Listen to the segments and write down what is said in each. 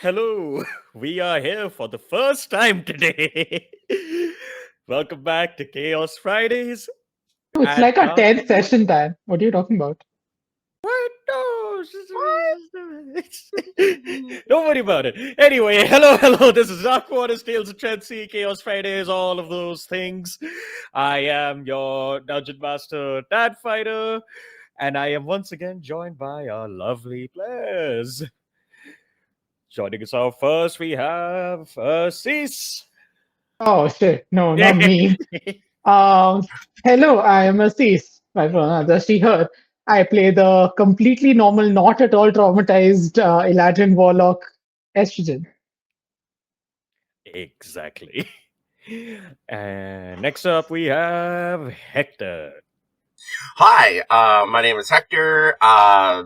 Hello. We are here for the first time today. Welcome back to Chaos Fridays. It's And like our now, 10th session, Dan. What are you talking about? what? No, don't worry about it. Anyway, hello. This is Dark Waters, Tales of Chelsea, Chaos Fridays, all of those things. I am your Dungeon Master, Dad Fighter, and I am once again joined by our lovely players. Joining us out first, we have Cease. Oh, shit. No, not Yeah. me. Um, Hello, I am Assis. My pronouns are she, her. I play the completely normal, not at all traumatized Eladrin Warlock Estrogen. Exactly. And next up, we have Hector. Hi, my name is Hector, aka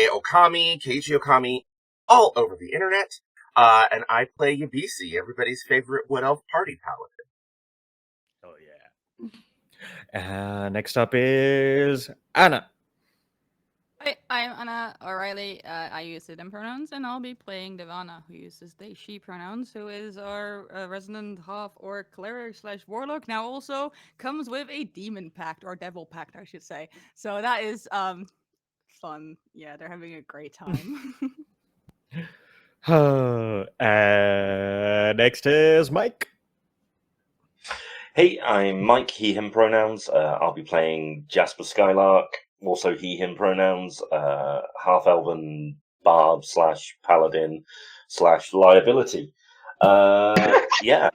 Okami, Keiji Okami, all over the internet. And I play Yabisi, everybody's favorite Wood Elf party paladin. Oh, yeah. Next up is Anna. Hi, I'm Anna O'Reilly. I use they them pronouns, and I'll be playing Devana, who uses they she pronouns, who is our resident half orc cleric slash warlock. Now also comes with a demon pact or devil pact, I should say. So that is fun. Yeah, they're having a great time. And next is Mike. Hey, I'm Mike, he, him pronouns. I'll be playing Jasper Skylark, also he, him pronouns, half elven bard slash paladin slash liability. Yeah.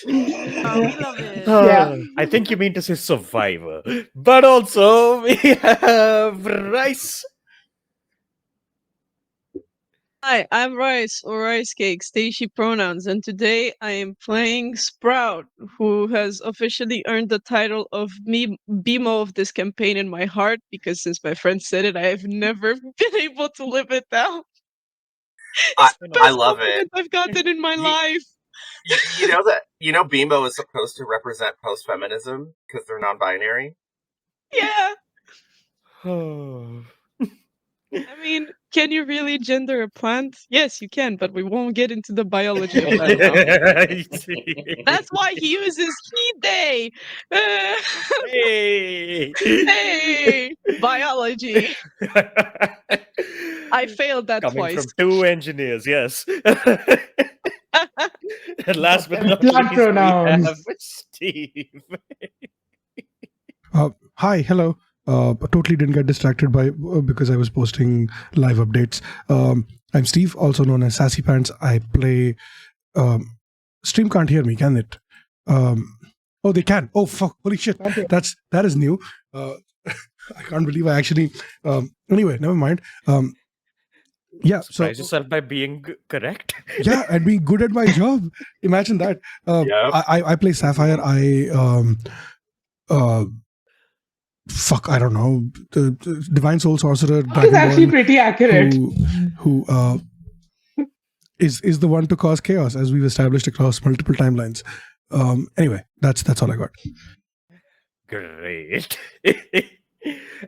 Oh, we love it. Yeah. I think you mean to say survivor. But also, we have Rice. Hi, I'm Rice or Ricecakes, Stacy pronouns, and today I am playing Sprout, who has officially earned the title of me BMO of this campaign in my heart, because since my friend said it, I have never been able to live it down. It's the I best love it. compliment I've gotten in my life. You know BIMO is supposed to represent post-feminism, because they're non-binary? Yeah. Oh. I mean, can you really gender a plant? Yes, you can, but we won't get into the biology of that now. That's why he uses he, they. Hey! Hey! Biology. I failed that Coming twice. from two engineers, yes. And last but And not plant least, pronouns. we have Steve. Hi, hello. Totally didn't get distracted by because I was posting live updates. I'm Steve, also known as Sassy Pants. I play. Stream can't hear me, can it? Oh, they can. Oh, fuck! Holy shit! Okay. That is new. I can't believe I actually. Anyway, never mind. Yeah. Surprise So yourself by being correct. yeah, and being good at my job. Imagine that. Yep. I play Sapphire. Fuck, I don't know, the divine soul sorcerer That is actually dragonborn pretty accurate. who is the one to cause chaos, as we've established across multiple timelines. Anyway, that's all I got. Great.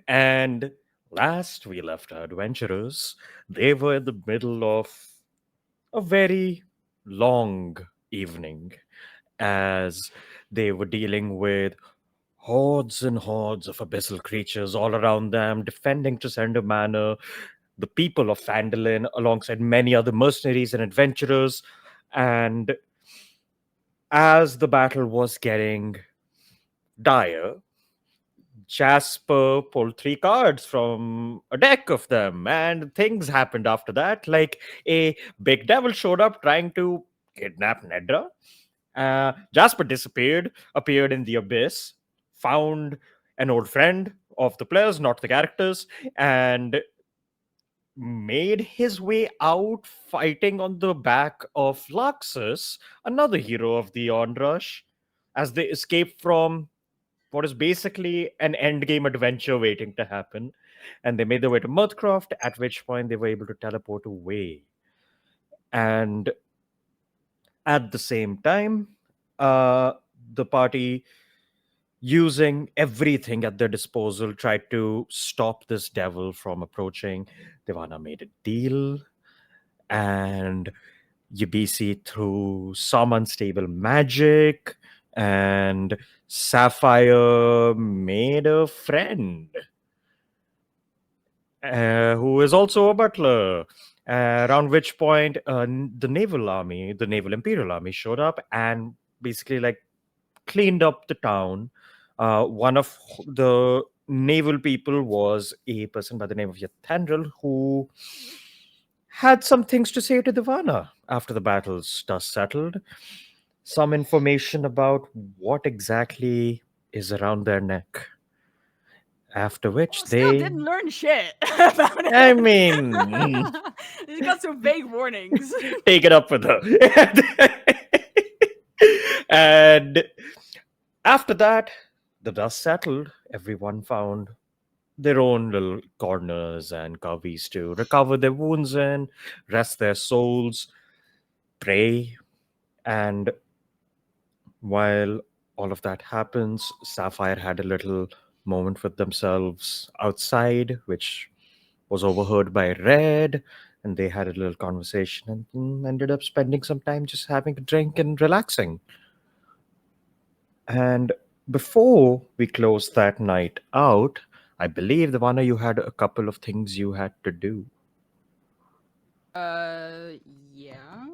And last we left our adventurers, they were in the middle of a very long evening as they were dealing with hordes and hordes of abyssal creatures all around them, defending Tresender Manor, the people of Phandalin, alongside many other mercenaries and adventurers. And as the battle was getting dire, Jasper pulled three cards from a deck of them, and things happened after that. Like a big devil showed up trying to kidnap Nedra. Jasper disappeared, appeared in the abyss, found an old friend of the players, not the characters, and made his way out fighting on the back of Laxus, another hero of the Onrush, as they escape from what is basically an endgame adventure waiting to happen. And they made their way to Mirthcroft, at which point they were able to teleport away. And at the same time, the party, using everything at their disposal, tried to stop this devil from approaching. Devana made a deal and Yabisi through some unstable magic, and Sapphire made a friend who is also a butler. Around which point, the naval army, the naval imperial army, showed up and basically like cleaned up the town. One of the naval people was a person by the name of Yathandril who had some things to say to Divana after the battle's dust settled. Some information about what exactly is around their neck. After which Still they, didn't learn shit about it. I mean, You got some vague warnings. take it up with her. And after that, the dust settled. Everyone found their own little corners and coveys to recover their wounds in, rest their souls, pray. And while all of that happens, Sapphire had a little moment with themselves outside, which was overheard by Red. And they had a little conversation and ended up spending some time just having a drink and relaxing. And before we closed that night out, I believe, Divana, you had a couple of things you had to do. Yeah.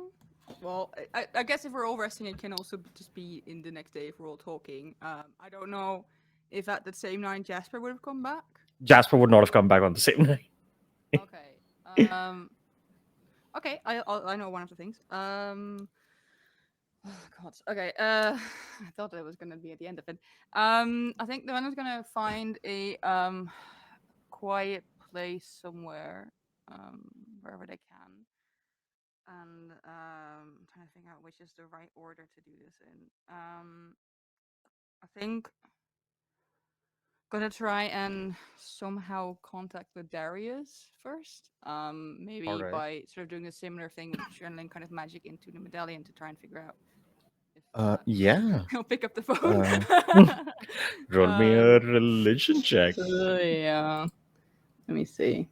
Well, I guess if we're all resting, it can also just be in the next day if we're all talking. I don't know if at the same night Jasper would have come back. Jasper would not have come back on the same night. Okay. Okay. I know one of the things. Oh God. Okay. I thought it was gonna be at the end of it. I think the one is gonna find a quiet place somewhere, wherever they can, and I'm trying to figure out which is the right order to do this in. I think gonna try and somehow contact the Darius first. Maybe Alright. by sort of doing a similar thing with channeling kind of magic into the medallion to try and figure out if Yeah. he'll pick up the phone. Roll me a religion check. Yeah. Let me see.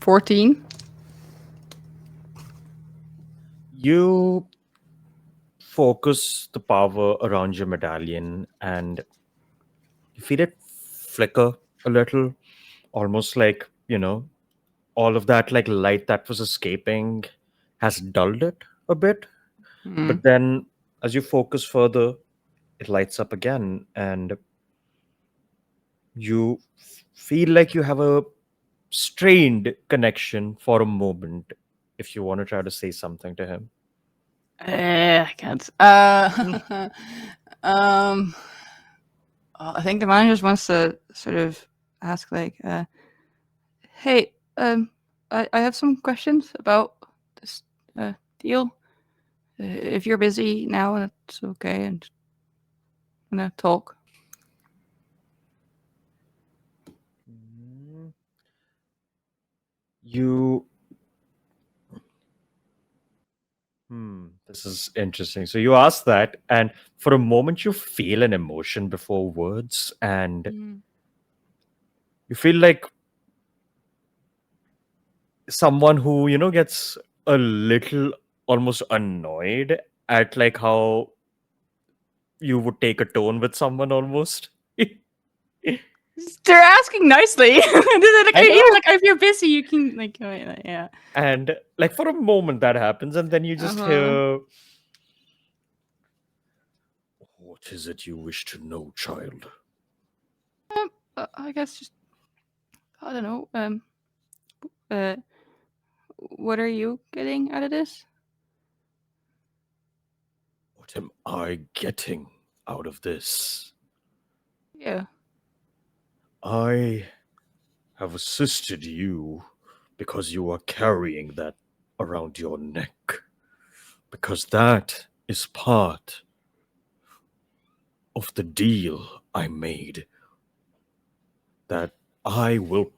14. You focus the power around your medallion and you feel it flicker a little, almost like, all of that like light that was escaping has dulled it a bit. But then as you focus further, it lights up again and you feel like you have a strained connection for a moment if you want to try to say something to him. I can't. I think the man just wants to sort of ask, like, hey, I have some questions about this deal. If you're busy now, that's okay, and I'm gonna talk. You this is interesting. So you ask that, and for a moment you feel an emotion before words, and you feel like someone who gets a little almost annoyed at like how you would take a tone with someone almost. They're asking nicely. They're like, I know. even like, if you're busy, you can like, yeah. And like for a moment that happens, and then you just hear, "What is it you wish to know, child?" I guess just I don't know. What are you getting out of this? What am I getting out of this? Yeah. I have assisted you because you are carrying that around your neck. Because that is part of the deal I made. That I will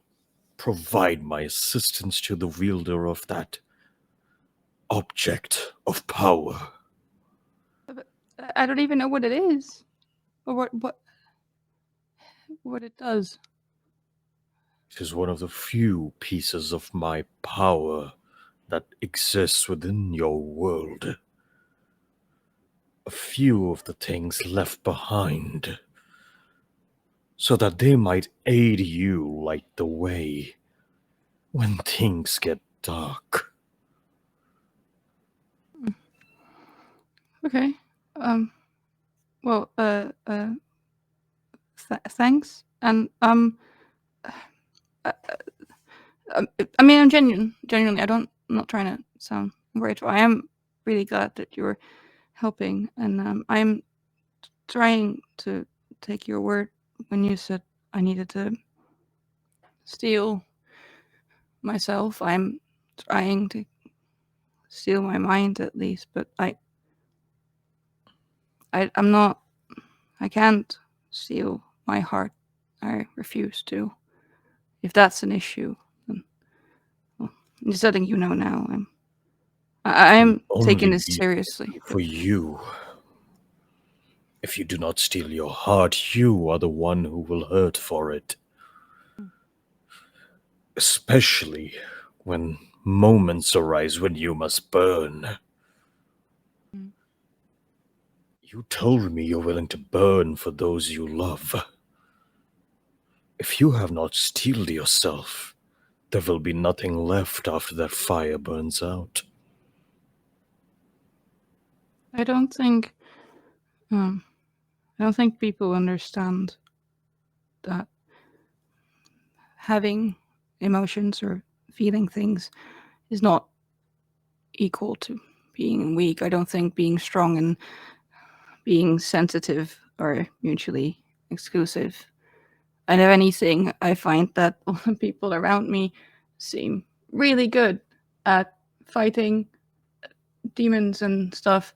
provide my assistance to the wielder of that object of power. But I don't even know what it is, or what it does. It is one of the few pieces of my power that exists within your world. A few of the things left behind, so that they might aid you light the way when things get dark. Okay. Well, thanks. And I mean, I'm genuinely. I'm not trying to sound worried. I am really glad that you're helping, and I'm trying to take your word when you said I needed to steal myself. I'm trying to steal my mind at least, but I'm not. I can't steal my heart. I refuse to. If that's an issue, then well, I'm just letting you know now. I am taking Only this be seriously. for you. If you do not steal your heart, you are the one who will hurt for it. Especially when moments arise when you must burn. Mm. You told me you're willing to burn for those you love. If you have not steeled yourself, there will be nothing left after that fire burns out. I don't think people understand that having emotions or feeling things is not equal to being weak. I don't think being strong and being sensitive are mutually exclusive. And if anything, I find that all the people around me seem really good at fighting demons and stuff,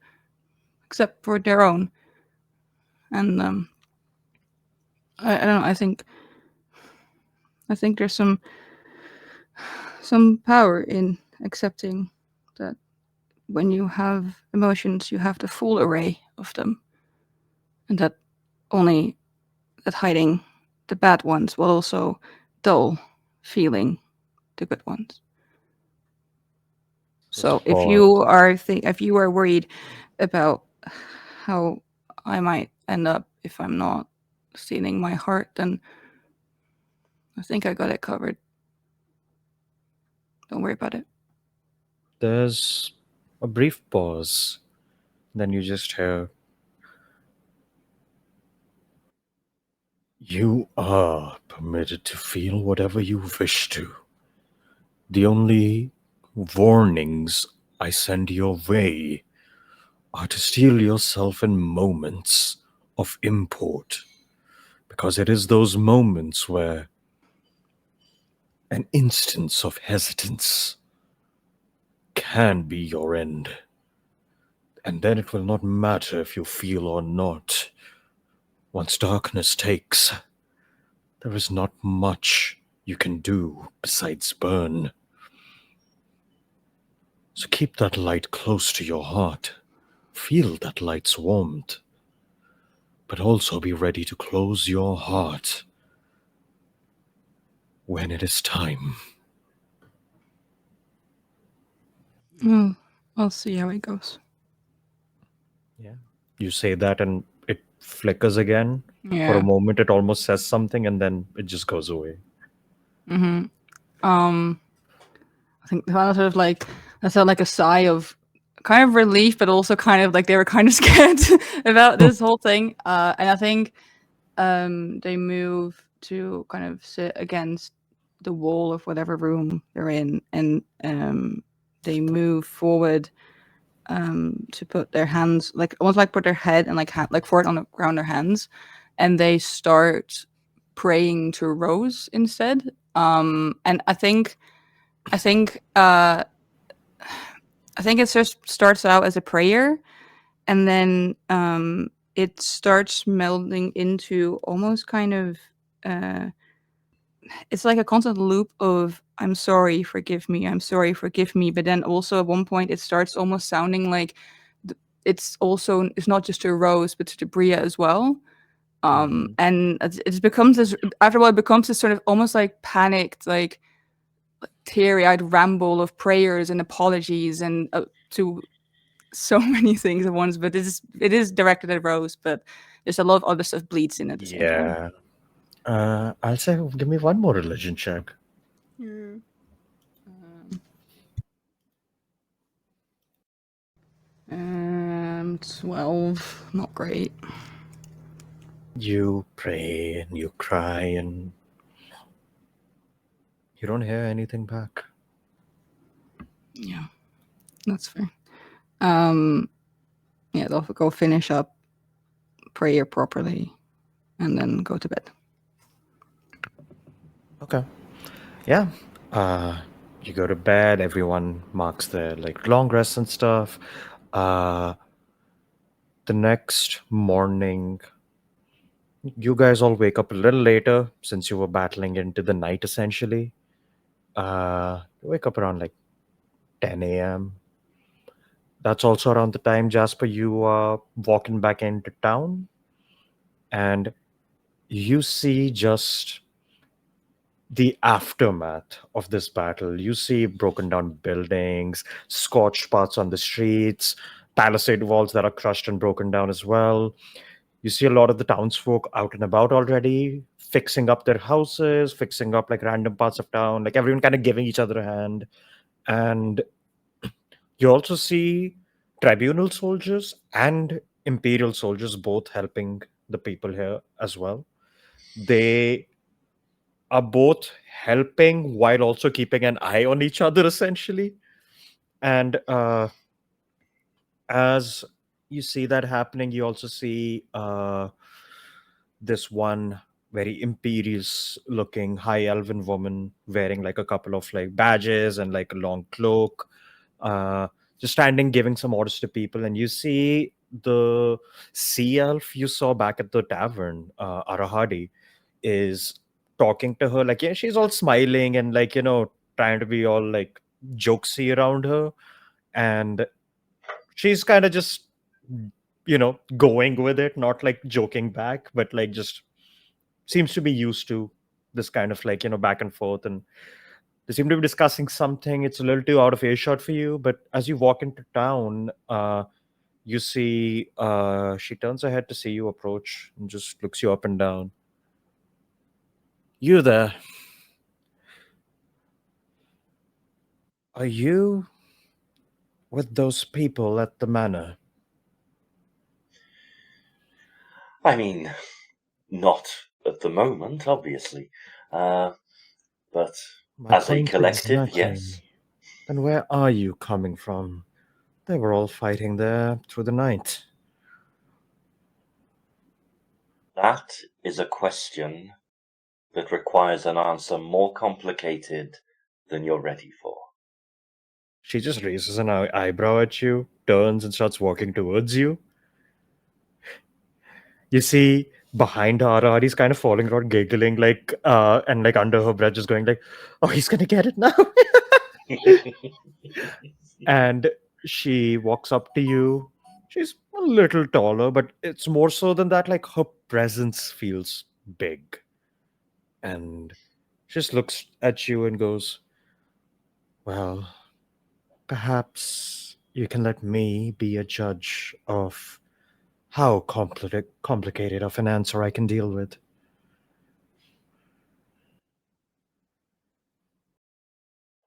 except for their own. And I don't know. I think there's some power in accepting that when you have emotions, you have the full array of them, and that only that hiding the bad ones will also dull feeling the good ones. So if you are worried about how I might end up if I'm not stealing my heart, then I think I got it covered. Don't worry about it. There's a brief pause. Then you just hear, "You are permitted to feel whatever you wish to. The only warnings I send your way are to steel yourself in moments of import, because it is those moments where an instance of hesitance can be your end. And then it will not matter if you feel or not. Once darkness takes, there is not much you can do besides burn. So keep that light close to your heart. Feel that light's warmth. But also be ready to close your heart when it is time." I'll see how it goes. Yeah. You say that and it flickers again. For Yeah. a moment, it almost says something and then it just goes away. Mm-hmm. I think that sort of like that sounded like a sigh of kind of relief, but also kind of like they were kind of scared about this whole thing. And I think they move to kind of sit against the wall of whatever room they're in, and they move forward to put their hands like almost like put their head and like like forward on the ground their hands, and they start praying to Rose instead. And I think it just starts out as a prayer, and then it starts melding into almost kind of it's like a constant loop of "I'm sorry, forgive me, I'm sorry, forgive me," but then also at one point it starts almost sounding like it's not just to Rose but to Bria as well. And it becomes this, after a while, it becomes this sort of almost like panicked, like teary-eyed ramble of prayers and apologies and to so many things at once. But it is directed at Rose, but there's a lot of other stuff bleeds in at the same time. Yeah. I'll say, give me one more religion check. Um, 12, not great. You pray and you cry and you don't hear anything back. Yeah, that's fair. Yeah, they'll go finish up prayer properly and then go to bed. Okay. Yeah. You go to bed, everyone marks their like long rests and stuff. The next morning, you guys all wake up a little later since you were battling into the night essentially. You wake up around like 10 a.m. That's also around the time, Jasper, you are walking back into town and you see just the aftermath of this battle. You see broken down buildings, scorched parts on the streets, palisade walls that are crushed and broken down as well. You see a lot of the townsfolk out and about already, fixing up their houses, fixing up like random parts of town, like everyone kind of giving each other a hand. And you also see tribunal soldiers and imperial soldiers both helping the people here as well. They are both helping while also keeping an eye on each other essentially. And as you see that happening, you also see this one very imperious looking high elven woman wearing like a couple of like badges and like a long cloak, uh just standing giving some orders to people. And you see the sea elf you saw back at the tavern, Arahadi, is talking to her, like, yeah, she's all smiling and like, trying to be all like jokesy around her. And she's kind of just going with it, not like joking back, but like just seems to be used to this kind of like back and forth. And they seem to be discussing something. It's a little too out of earshot for you, but as you walk into town, you see she turns her head to see you approach and just looks you up and down. You there? Are you with those people at the manor? I mean, not at the moment, obviously. But My as a point collective, exactly. yes. Then where are you coming from? They were all fighting there through the night. That is a question that requires an answer more complicated than you're ready for. She just raises an eyebrow at you, turns and starts walking towards you. You see behind her, Ari's kind of falling around, giggling, like, and like under her breath, just going like, "Oh, he's gonna get it now." And she walks up to you. She's a little taller, but it's more so than that. Like her presence feels big, and she just looks at you and goes, "Well, perhaps you can let me be a judge of how complicated of an answer I can deal with."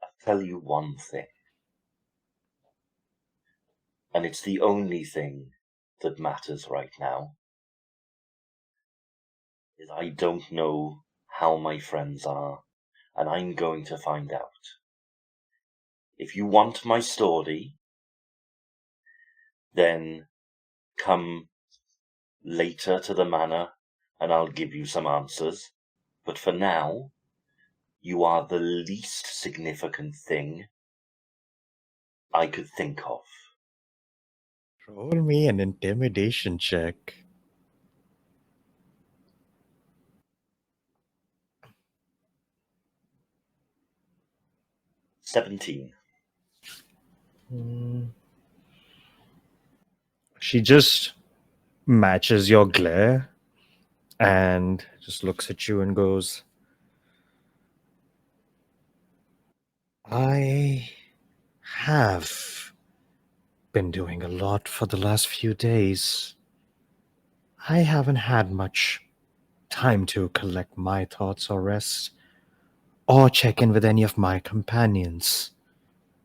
I'll tell you one thing, and it's the only thing that matters right now, is I don't know how my friends are, and I'm going to find out. If you want my story, then come later to the manor and I'll give you some answers. But for now, you are the least significant thing I could think of. Roll me an intimidation check. "17. She just matches your glare and just looks at you and goes, I have been doing a lot for the last few days. I haven't had much time to collect my thoughts or rest, or check in with any of my companions.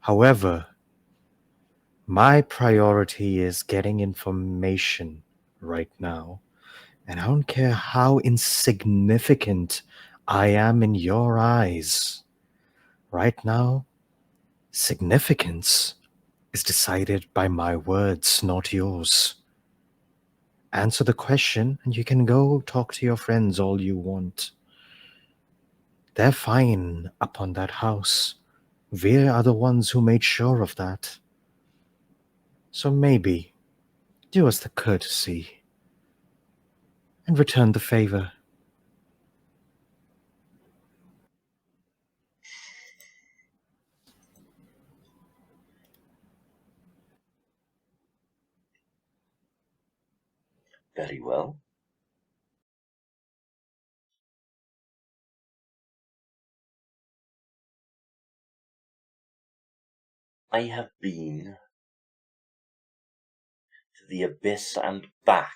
However, my priority is getting information right now, and I don't care how insignificant I am in your eyes. Right now, significance is decided by my words, not yours. Answer the question, and you can go talk to your friends all you want. They're fine up on that house. We are the ones who made sure of that. So maybe do us the courtesy and return the favor. Very well. I have been to the abyss and back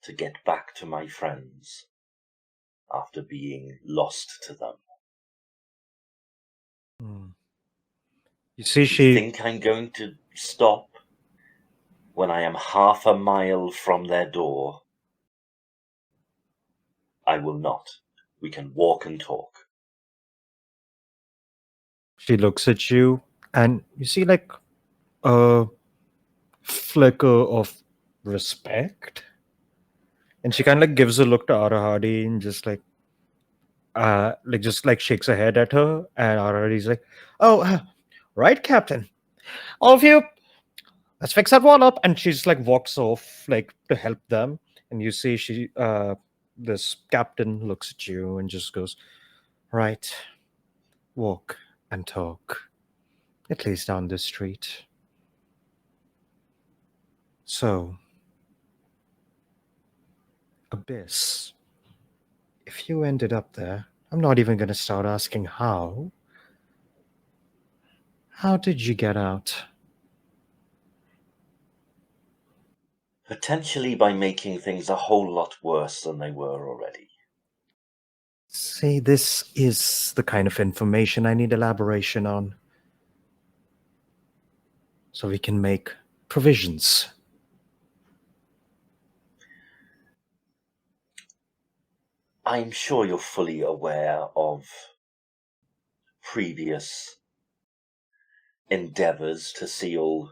to get back to my friends after being lost to them. You see, You she think I'm going to stop when I am half a mile from their door? I will not. We can walk and talk. she looks at you, and you see like a flicker of respect, and she kind of like gives a look to Arahadi and just like shakes her head at her, and Arahadi's like, "Oh, right, Captain. All of you, let's fix that wall up." And she just like walks off like to help them, and you see this captain looks at you and just goes, "Right, walk and talk, at least down this street." So, Abyss, if you ended up there, I'm not even going to start asking how. How did you get out? Potentially by making things a whole lot worse than they were already. See, this is the kind of information I need elaboration on. So we can make provisions. I'm sure you're fully aware of previous endeavors to seal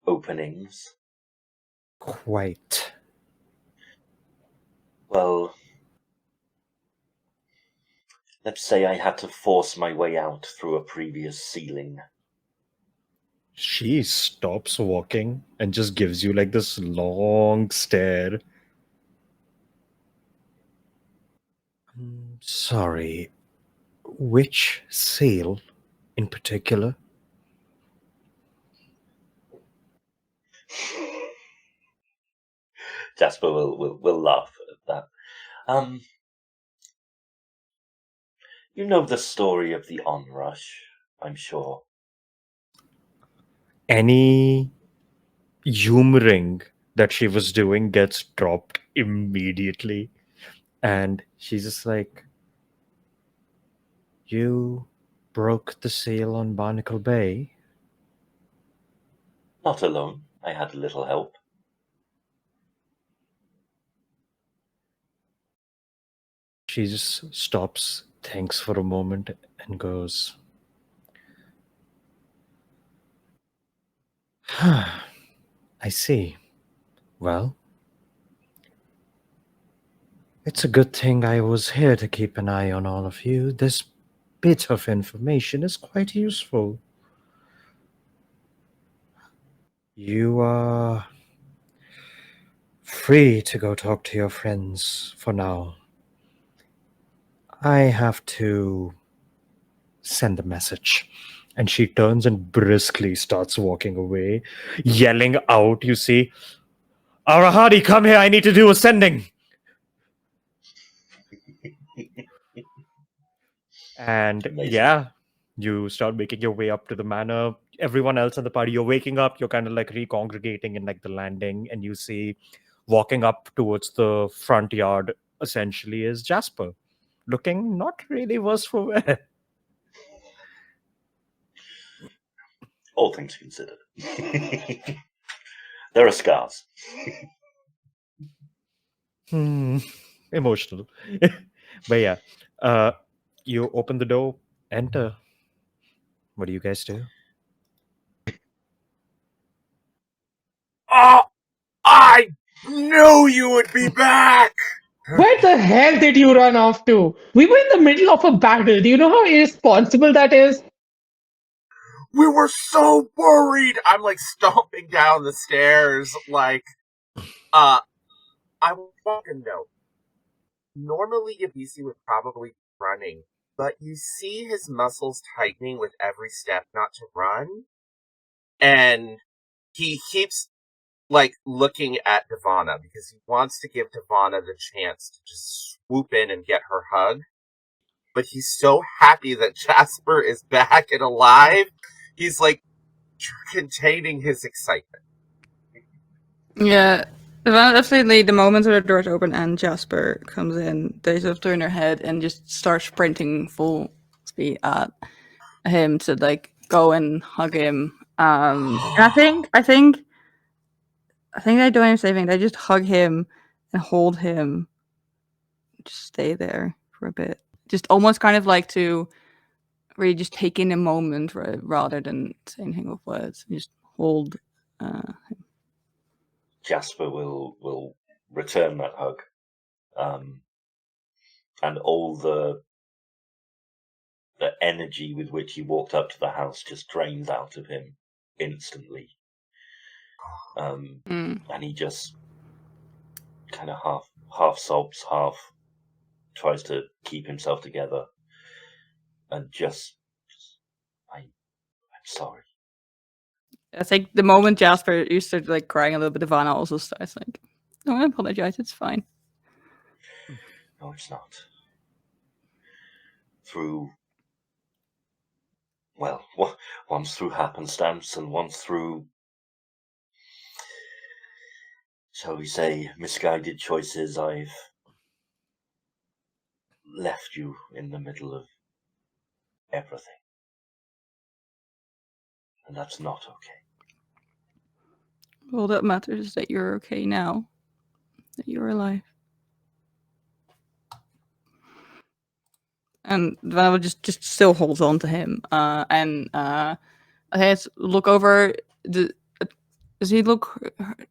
openings. Quite. Well, let's say I had to force my way out through a previous ceiling. She stops walking and just gives you like this long stare. Sorry, which seal in particular? Jasper will laugh at that. You know the story of the Onrush, I'm sure. Any humoring that she was doing gets dropped immediately. And she's just like, "You broke the seal on Barnacle Bay?" Not alone. I had a little help. She just stops, thinks for a moment, and goes, "I see. Well, it's a good thing I was here to keep an eye on all of you. This bit of information is quite useful. You are free to go talk to your friends for now. I have to send a message." And she turns and briskly starts walking away, yelling out, you see, Arahadi, come here. I need to do ascending. And Amazing. yeah, you start making your way up to the manor. Everyone else in the party, you're waking up, you're kind of like recongregating in like the landing, and you see walking up towards the front yard essentially is Jasper, looking not really worse for wear. All things considered. There are scars. Emotional. But yeah, you open the door, enter. What do you guys do? Oh, I knew you would be back! Where the hell did you run off to? We were in the middle of a battle. Do you know how irresponsible that is? We were so worried! I'm like stomping down the stairs, like, I want to know. Normally, Yabisi would probably be running, but you see his muscles tightening with every step not to run, and he keeps like looking at Devana because he wants to give Devana the chance to just swoop in and get her hug. But he's so happy that Jasper is back and alive. He's like containing his excitement. Yeah. Definitely the moment where the doors open and Jasper comes in, they sort of turn their head and just start sprinting full speed at him to like go and hug him. And I think they don't even say anything. They just hug him and hold him. Just stay there for a bit. Just almost kind of like to really just take in a moment rather than say anything with words. Just hold him. Jasper will return that hug, and all the energy with which he walked up to the house just drains out of him instantly. And he just kind of half sobs, half tries to keep himself together, and I'm sorry. I think the moment Jasper you start like crying a little bit, Ivana also starts like, "Don't apologize. It's fine." No, it's not. Once through happenstance and once through, shall we say, misguided choices, I've left you in the middle of everything. And that's not okay. All that matters is that you're okay now. That you're alive. And Vanilla just still holds on to him. And I think look over. Does he look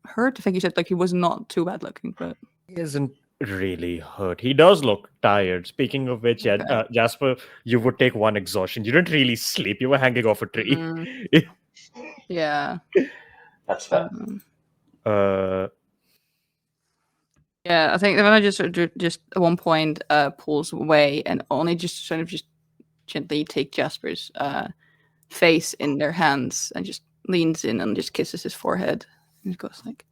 hurt? I think you said like he was not too bad looking, but He isn't really hurt. He does look tired. Speaking of which, yeah, Okay. Jasper, you would take one exhaustion. You didn't really sleep. You were hanging off a tree. Yeah. That's fair. Yeah, I think Vanilla just at one point pulls away and only just sort of just gently take Jasper's face in their hands and just leans in and just kisses his forehead and goes like,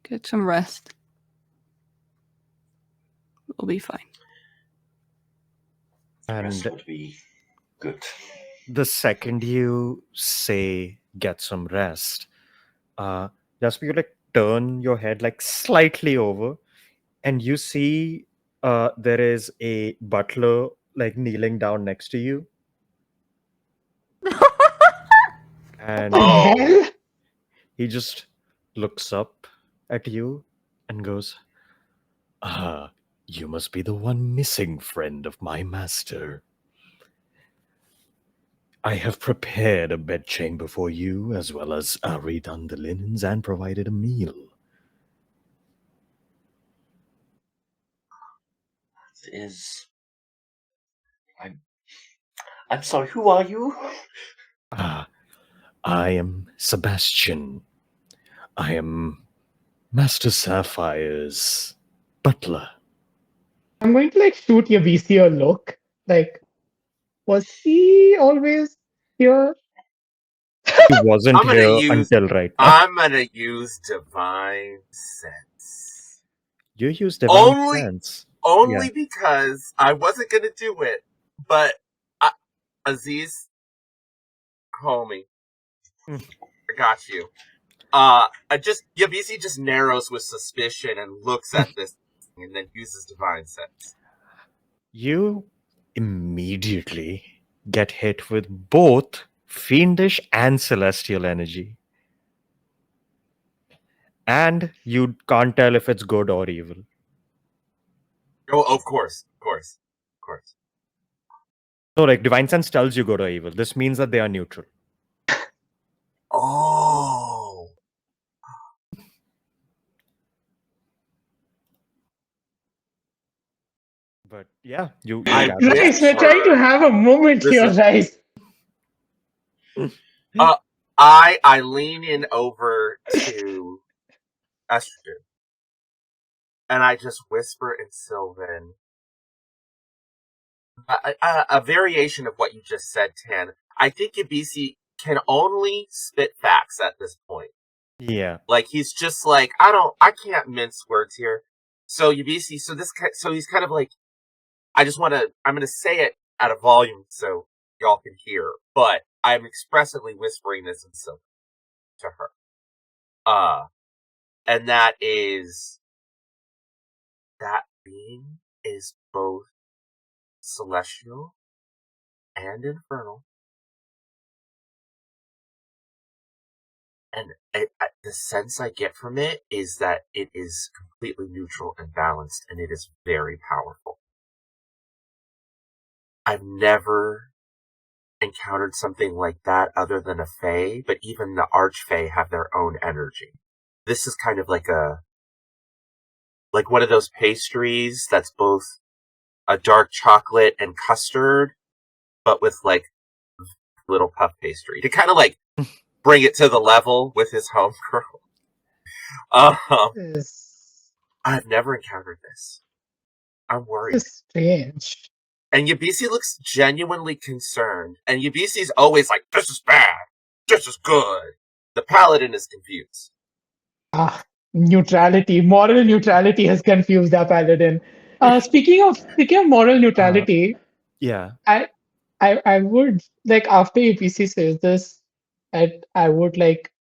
"Get some rest. We'll be fine." Rest And would be good. the second you say get some rest, Jasper, you like turn your head like slightly over, and you see there is a butler like kneeling down next to you. And The hell? he just looks up at you and goes, "Ah, you must be the one missing friend of my master. I have prepared a bedchamber for you, as well as redone the linens and provided a meal." I'm sorry, who are you? Ah, I am Sebastian. I am Master Sapphire's butler. I'm going to like shoot your VC a look. Like, was he always here? He wasn't I'm gonna here use- until right now. I'm gonna use Divine Sense. You used divine Only- sense. Only because I wasn't gonna do it, but Aziz, homie, I got you. Yabisi just narrows with suspicion and looks at this thing and then uses Divine Sense. You immediately get hit with both fiendish and celestial energy. And you can't tell if it's good or evil. Oh, of course. No, like divine sense tells you good or evil. This means that they are neutral. Oh. But yeah, you I gather wish- Rice, we're trying to have a moment here, Listen. Rice. I lean in over to Estrogen and I just whisper in Sylvan a variation of what you just said, Tan. I think Yabisi can only spit facts at this point. Yeah. Like he's just like I can't mince words here. So Yabisi, so he's kind of like, I'm gonna say it at a volume so y'all can hear, but I'm expressively whispering this in Sylvan to her. And that is that being is both celestial and infernal. And the sense I get from it is that it is completely neutral and balanced, and it is very powerful. I've never encountered something like that other than a Fae, but even the Archfae have their own energy. This is kind of like one of those pastries that's both a dark chocolate and custard, but with like little puff pastry to kind of like bring it to the level with his homegirl. I've never encountered this. I'm worried. This is strange. And Yabisi looks genuinely concerned. And Yabisi's always like, this is bad. This is good. The paladin is confused. Neutrality. Moral neutrality has confused our paladin. Speaking of moral neutrality, Yeah. I would like after APC says this, I would like,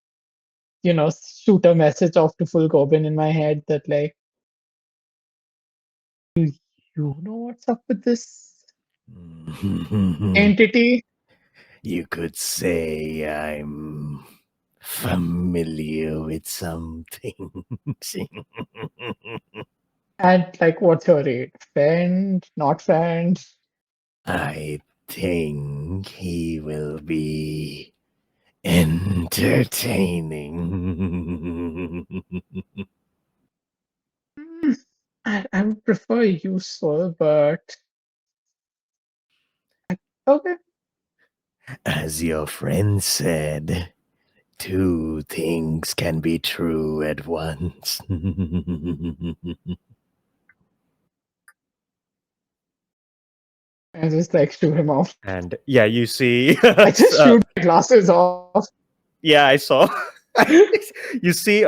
shoot a message off to Full Goblin in my head that like, do you know what's up with this entity? You could say I'm familiar with something. And like, what's your rate? Friend, not friend? I think he will be entertaining. I would prefer useful, but okay. As your friend said, two things can be true at once. I just like shoot him off. And yeah, you see. I just shoot my glasses off. Yeah, I saw. You see,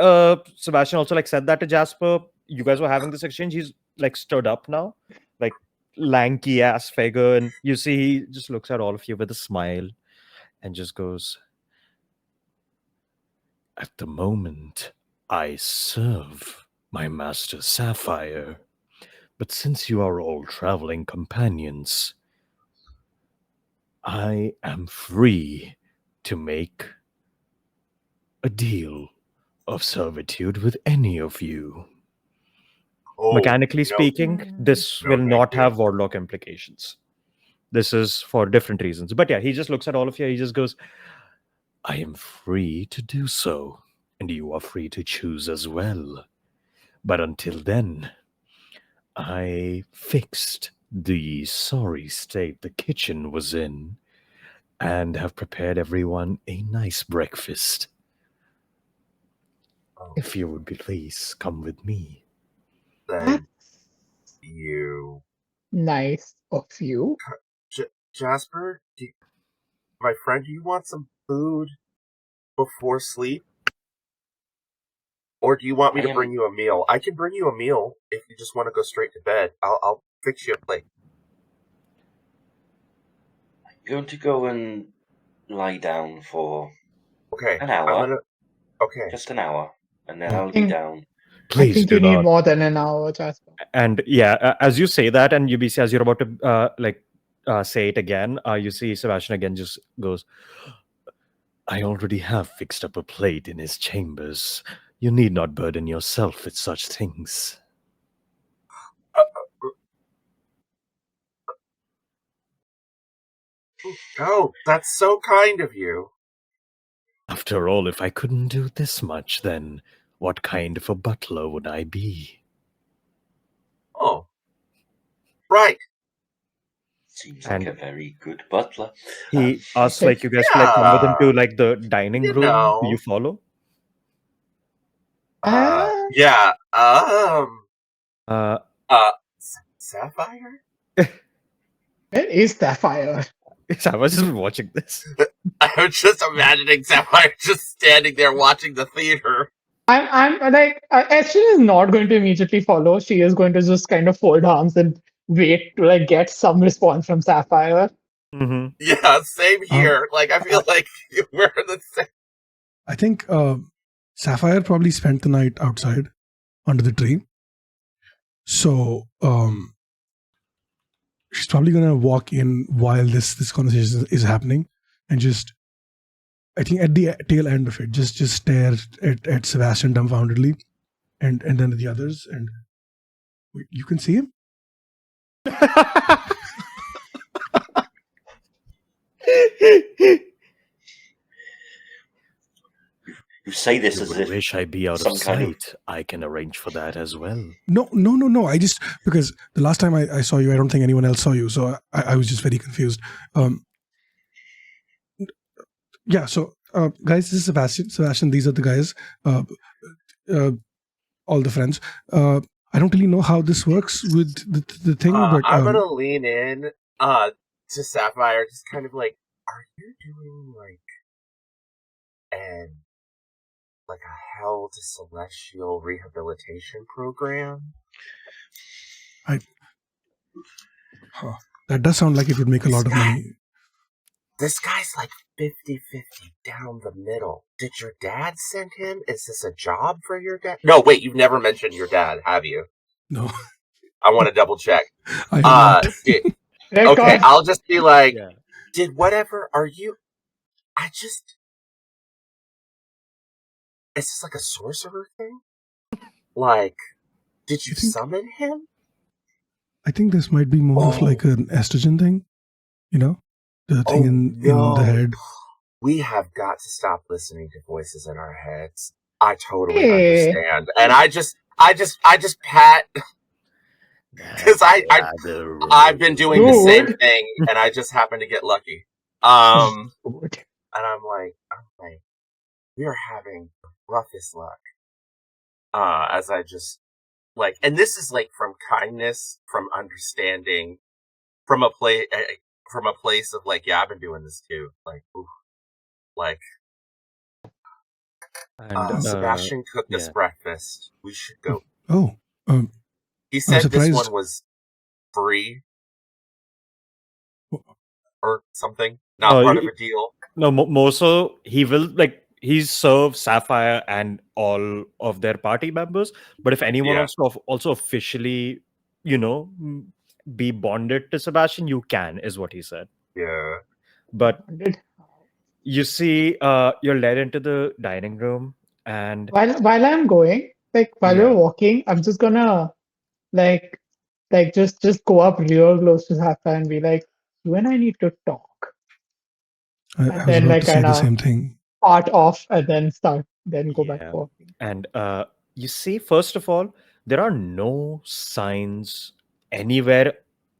Sebastian also like said that to Jasper. You guys were having this exchange. He's like stood up now, like lanky ass figure, and you see he just looks at all of you with a smile, and just goes, "At the moment, I serve my master Sapphire, but since you are all traveling companions, I am free to make a deal of servitude with any of you. Oh, Mechanically no. speaking, this No, will thank not you. have warlock implications. This is for different reasons. But yeah, he just looks at all of you. He just goes, I am free to do so, and you are free to choose as well. But until then, I fixed the sorry state the kitchen was in and have prepared everyone a nice breakfast. Oh, If you would please come with me. thank you. Nice of you. Jasper, my friend, do you want some food? before sleep? Or do you want me I to bring you a meal? I can bring you a meal if you just want to go straight to bed. I'll fix you a plate. I'm going to go and lie down for Okay. an hour. Okay. Just an hour. And then Oh. I'll be down. I Please think do you need not. more than an hour, Jasper. And yeah, as you say that, and UBC, as you're about to say it again, you see Sebastian again just goes, I already have fixed up a plate in his chambers. You need not burden yourself with such things. Oh, that's so kind of you. After all, if I couldn't do this much, then what kind of a butler would I be? Oh. Right. Seems And like a very good butler. he asks, Okay. you guys to come with him to the dining You room. know. Do you follow? Yeah. Uh, Sapphire? Where is Sapphire? I was just watching this. I'm just imagining Sapphire just standing there watching the theater. I'm like, Esther is not going to immediately follow. She is going to just kind of fold her arms and wait to like get some response from Sapphire. Mm-hmm. Yeah, same here. I feel like we're the same. I think Sapphire probably spent the night outside under the tree. So she's probably gonna walk in while this conversation is happening, and just, I think at the tail end of it, just stare at Sebastian dumbfoundedly, and then at the others, and wait, you can see him. You say this You as would if wish I be out some of kind of- sight. I can arrange for that as well. No. I just, because the last time I saw you, I don't think anyone else saw you, so I was just very confused. Yeah. So, guys, this is Sebastian. Sebastian, these are the guys. All the friends. I don't really know how this works with the thing, but I'm gonna lean in to Sapphire, just kind of like, are you doing a Hell to Celestial rehabilitation program? that does sound like it would make a lot of money. This guy's 50-50 down the middle. Did your dad send him? Is this a job for your dad? No, wait, you've never mentioned your dad, have you? No, I want to double check. I have not. Okay, I'll just be like, Yeah. did whatever, are you... Is this a sorcerer thing? Did you summon him? I think this might be more of like an estrogen thing, the thing in the head. We have got to stop listening to voices in our heads. I totally understand, and I just pat because I've been doing the same thing, and I just happen to get lucky. And I'm like, we are having the roughest luck. As I just and this is from kindness, from understanding, from a place of yeah, I've been doing this too. Sebastian cooked us breakfast. We should go. Oh, He said this surprised. one was free or something, not part of a deal. No, more so, he will he serves Sapphire and all of their party members. But if anyone wants to also officially, be bonded to Sebastian, you can, is what he said. Yeah. But you see, you're led into the dining room, and while I'm going, while we're walking, I'm just gonna just go up real close to Sapphire and be like, you and I need to talk. I was about to say the same thing. Part off and then go back walking. And you see, first of all, there are no signs anywhere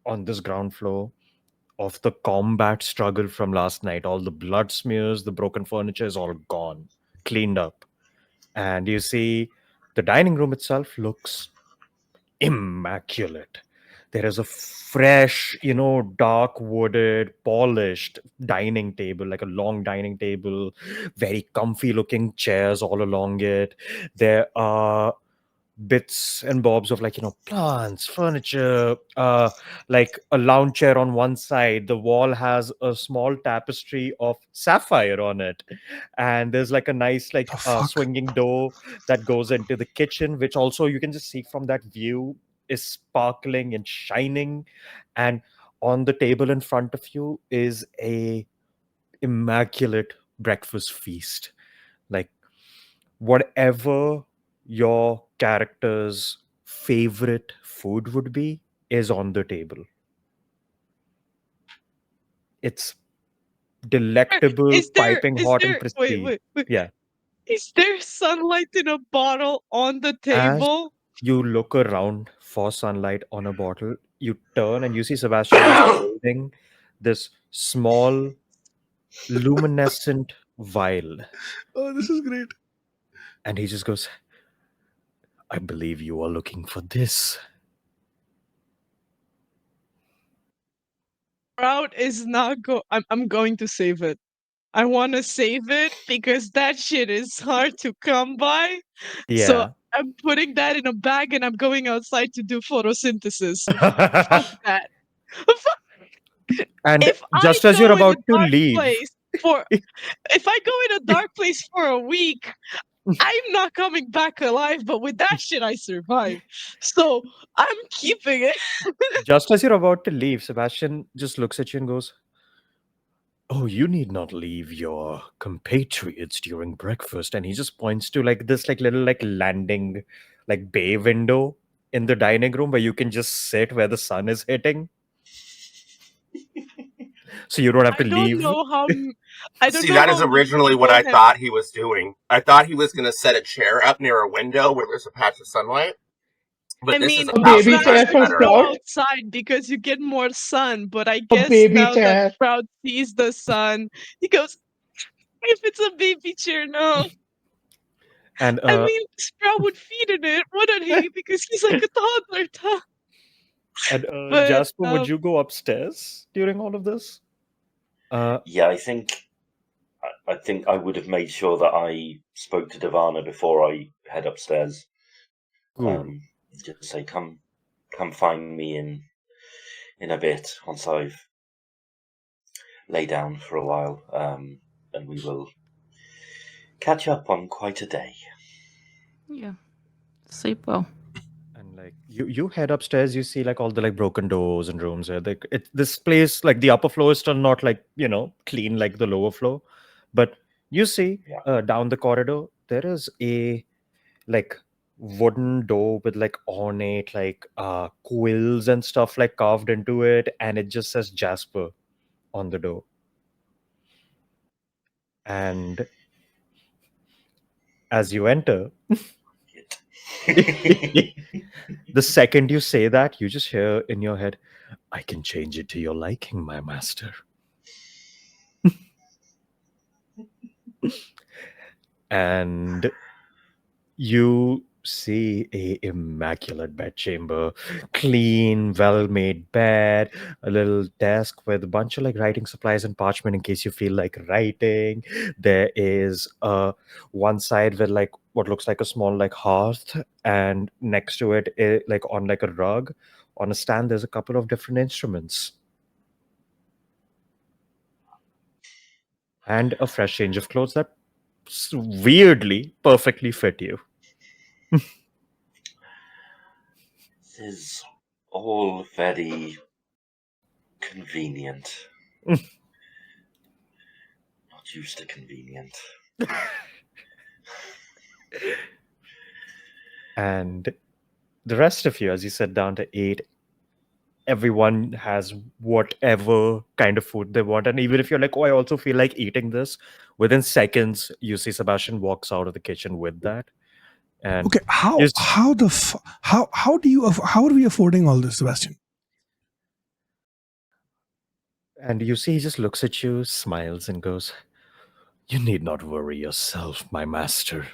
on this ground floor of the combat struggle from last night. All the blood smears, the broken furniture is all gone, cleaned up. And you see the dining room itself looks immaculate. There is a fresh, dark wooded, polished dining table, like a long dining table, very comfy looking chairs all along it. There are bits and bobs of, like, plants, furniture, like a lounge chair on one side. The wall has a small tapestry of sapphire on it, and there's like a nice, like, The fuck? swinging door that goes into the kitchen, which also you can just see from that view is sparkling and shining. And on the table in front of you is a immaculate breakfast feast, like whatever your character's favorite food would be is on the table. It's delectable, piping hot and wait, crispy. wait, wait. Yeah. Is there sunlight in a bottle on the As table? you look around for sunlight on a bottle, you turn and you see Sebastian just holding this small luminescent vial. Oh, this is great. And he just goes, I believe you are looking for this. Sprout is not I'm going to save it. I want to save it because that shit is hard to come by. So Yeah. I'm putting that in a bag and I'm going outside to do photosynthesis. Fuck that. And If I just as you're go in a about to dark leave, place for if I go in a dark place for a week, I'm not coming back alive, but with that shit I survive. So I'm keeping it. just as you're about to leave, Sebastian just looks at you and goes, oh, you need not leave your compatriots during breakfast. And he just points to, like, this, like, little, like, landing, like, bay window in the dining room where you can just sit where the sun is hitting. So you don't have to I don't leave. know how I don't See, know that how is many originally what people I have thought he was doing. I thought he was going to set a chair up near a window where there's a patch of sunlight. But I this mean, is a A it's baby thousand nice chair times to for better. go Sprout. outside because you get more sun, but I A guess baby now that chair. Sprout sees the sun, he goes, if it's a baby chair, no. And I mean, Sprout would feed in it, wouldn't he? Because he's like a toddler. But Jasper, would you go upstairs during all of this? Yeah, I think I would have made sure that I spoke to Divana before I head upstairs. Cool. Just say, come find me in a bit once I've lay down for a while, and we will catch up on quite a day. Yeah. Sleep well. And, like, you head upstairs, you see, like, all the, like, broken doors and rooms there. Like, this place, like, the upper floor is still not, like, clean like the lower floor, but you see, Yeah. down the corridor there is a, like, wooden door with, like, ornate, like, quills and stuff, like, carved into it, and it just says Jasper on the door. And as you enter, the second you say that, you just hear in your head, I can change it to your liking, my master. And you see a immaculate bedchamber, clean, well-made bed, a little desk with a bunch of, like, writing supplies and parchment in case you feel like writing. There is one side with, like, what looks like a small, like, hearth, and next to it, like, on, like, a rug on a stand, there's a couple of different instruments and a fresh change of clothes that weirdly perfectly fit you. This is all very convenient. Not used to convenient. And the rest of you, as you sit down to eat, everyone has whatever kind of food they want. And even if you're like, oh, I also feel like eating this, within seconds, you see Sebastian walks out of the kitchen with that. And Okay, he's- how are we affording all this, Sebastian? and you see, he just looks at you, smiles, and goes, you need not worry yourself, my master.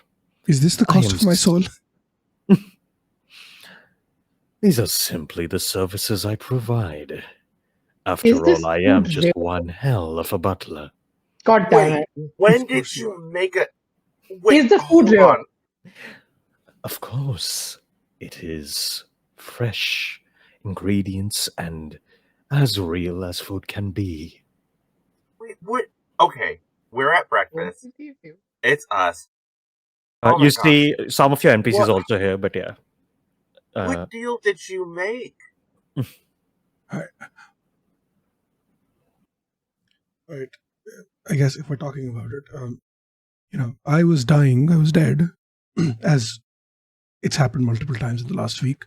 Is this the I cost am of my soul? These are simply the services I provide. Is After this all, I food am just real? one hell of a butler. God damn Wait, it. when Of did course you you are. make a? Is Wait, the food hold real? on. Of course, it is fresh ingredients and as real as food can be. Wait, what? Okay, we're at Don't breakfast. believe you. It's us. Oh my You gosh. see some of your NPCs What? also here, but yeah. What deal did you make? Right. I guess if we're talking about it, I was dying, I was dead, as it's happened multiple times in the last week.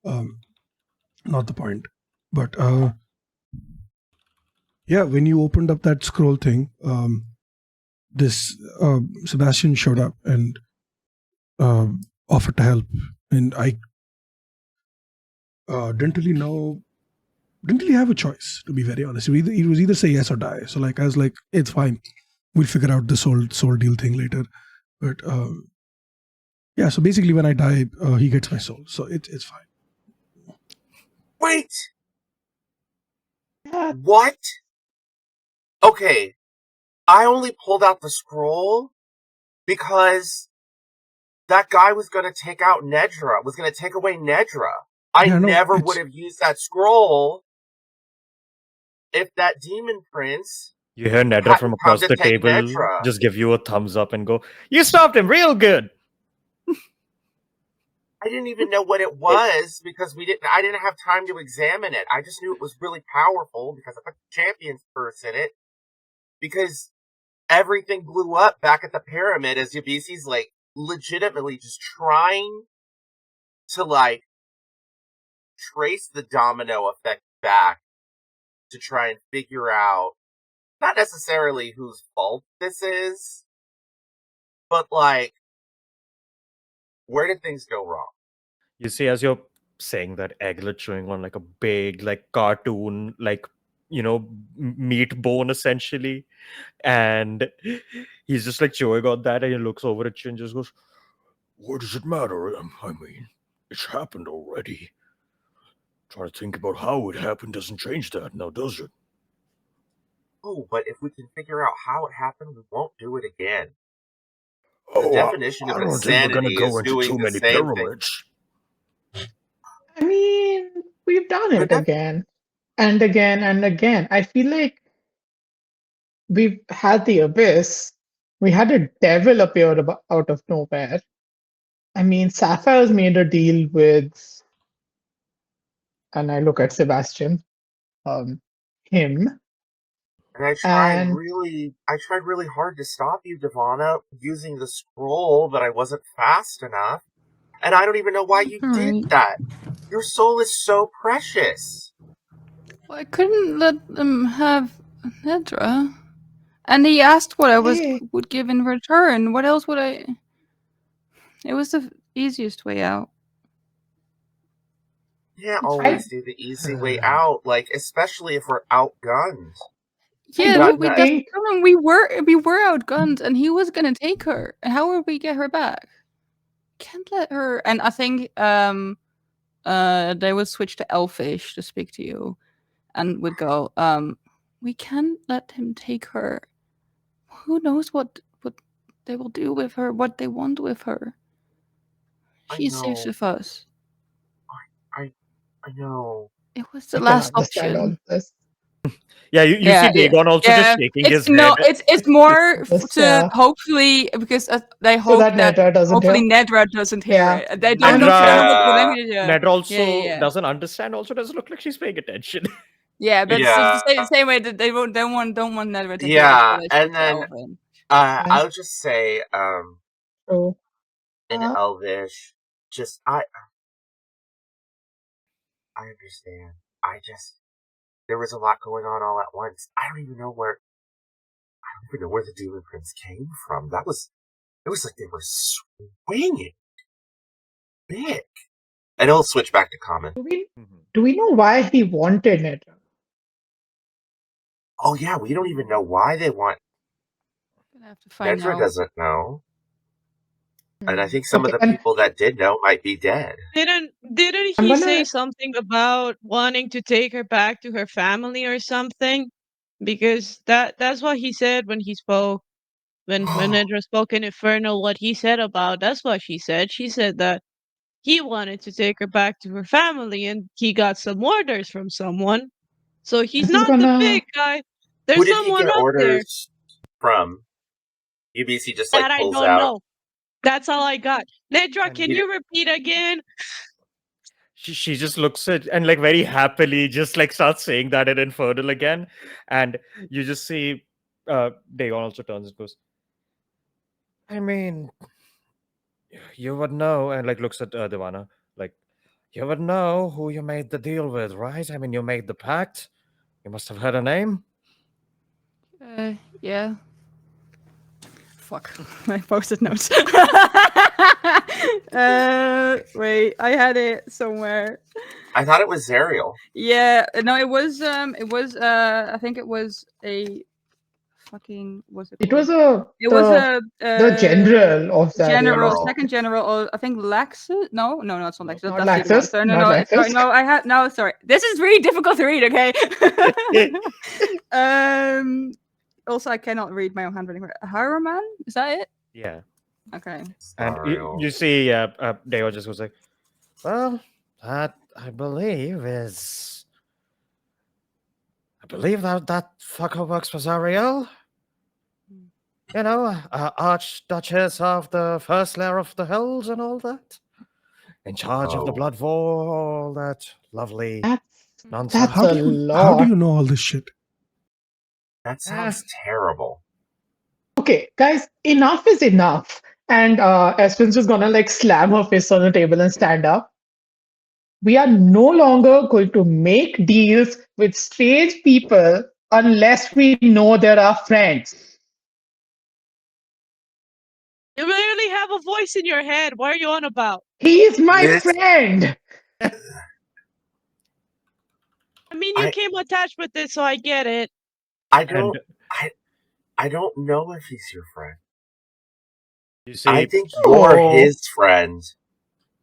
Not the point. But yeah, when you opened up that scroll thing, this Sebastian showed up and offered to help, and I didn't really have a choice, to be very honest. It was either say yes or die. So like I was like, it's fine. We'll figure out the soul deal thing later. But yeah, so basically when I die, he gets my soul. So it's fine. Wait, Yeah, what? Okay, I only pulled out the scroll because that guy was going to take out Nedra, was going to take away Nedra. I Yeah, no, never it's would have used that scroll if that demon prince You hear Nedra hadn't from come across to the take table Nedra. just give you a thumbs up and go, "You stopped him real good." I didn't even know what it was because I didn't have time to examine it. I just knew it was really powerful because I put the champion's purse in it. Because everything blew up back at the pyramid as Yabisi's like legitimately just trying to like trace the domino effect back to try and figure out not necessarily whose fault this is, but like where did things go wrong? You see, as you're saying that, Egglet chewing on like a big, like cartoon, like meat bone essentially, and he's just like chewing on that, and he looks over at you and just goes, "What does it matter? I mean, it's happened already. Trying to think about how it happened doesn't change that, now does it?" Oh, but if we can figure out how it happened, we won't do it again. The Oh, definition of I don't think we're gonna insanity is go into doing too the many same thing. pyramids. I mean, we've done The it again and again and again. I feel like we've had the abyss. We had a devil appear out of nowhere. I mean, Sapphire's made a deal with, and I look at Sebastian, him, And I tried and really hard to stop you, Devana, using the scroll, but I wasn't fast enough. And I don't even know why you did Alright. that. Your soul is so precious. Well, I couldn't let them have Nedra. And he asked what I hey, would give in return. What else would I? It was the easiest way out. You can't It's always fine. do the easy way out, like especially if we're outgunned. I Yeah, don't but that's the think problem. We were outgunned, and he was gonna take her. And how would we get her back? Can't let her. And I think they would switch to Elfish to speak to you, and would go, we can't let him take her. Who knows what they will do with her? What they want with her? I She's safe know. with us. I know. It was the I can last understand all option. this. Yeah, you see Dagon also just shaking It's his head. it's more Just to hopefully because they so hope that that Nedra doesn't hopefully hear. Nedra doesn't hear Yeah, it. They I'm don't care sure. what Yeah. language. Yeah, Nedra also yeah. doesn't understand, also doesn't look like she's paying attention. Yeah, but it's Yeah. the same way that they don't want Nedra to hear Yeah. explanation And to then Elvin. Yeah, I'll just say, true. in Elvish, just I understand. There was a lot going on all at once. I don't even know where the Demon Prince came from. It was like they were swinging big. And he'll switch back to common. Do we know why he wanted Nedra? Oh yeah, we don't even know why they want. Gonna have to find Nedra out. doesn't know. And I think some of Okay, the and people that did know might be dead. Didn't I'm he say gonna. something about wanting to take her back to her family or something? Because that's what he said when he spoke. When Nedra spoke in Infernal, what he said about that's what she said. She said that he wanted to take her back to her family and he got some orders from someone. So he's I'm just not the gonna. big guy. Who There's did he someone get up there orders from? UBC just that like I pulls don't out. know. That's all I got. Nedra, And can he you repeat again? she just looks at and like very happily just like starts saying that in Infernal again, and you just see Dagon also turns and goes, I mean, you would know, and like looks at Devana, like, you would know who you made the deal with, right? I mean, you made the pact. You must have heard a name. Yeah. Fuck. My post-it notes. Wait, I had it somewhere. I thought it was Zariel. Yeah, no, it was, I think it was a fucking, what's it It called? was a It was a the general of Zariel. General. second general. I think Laxus. No, it's not Laxus. Not That's the other one. Laxus, Sorry, not sorry, Laxus. no. I had no. Sorry, this is really difficult to read. Okay. Also, I cannot read my own handwriting. Haruman, is that it? Yeah. Okay. And Zariel. you see Dagon just goes like, well, that I believe that fucker works for Zariel. You know, Archduchess of the First Layer of the Hells and all that. In charge of the Oh. Blood War, all that lovely That's nonsense. That's a How do lot. you know all this shit? That sounds terrible. Okay, guys, enough is enough. And Espen's just gonna like slam her fist on the table and stand up. We are no longer going to make deals with strange people unless we know they're our friends. You literally have a voice in your head. What are you on about? He's my This- friend. I mean, you I- came attached with it, so I get it. I don't. And I don't know if he's your friend. you see, I think you're Oh. his friend.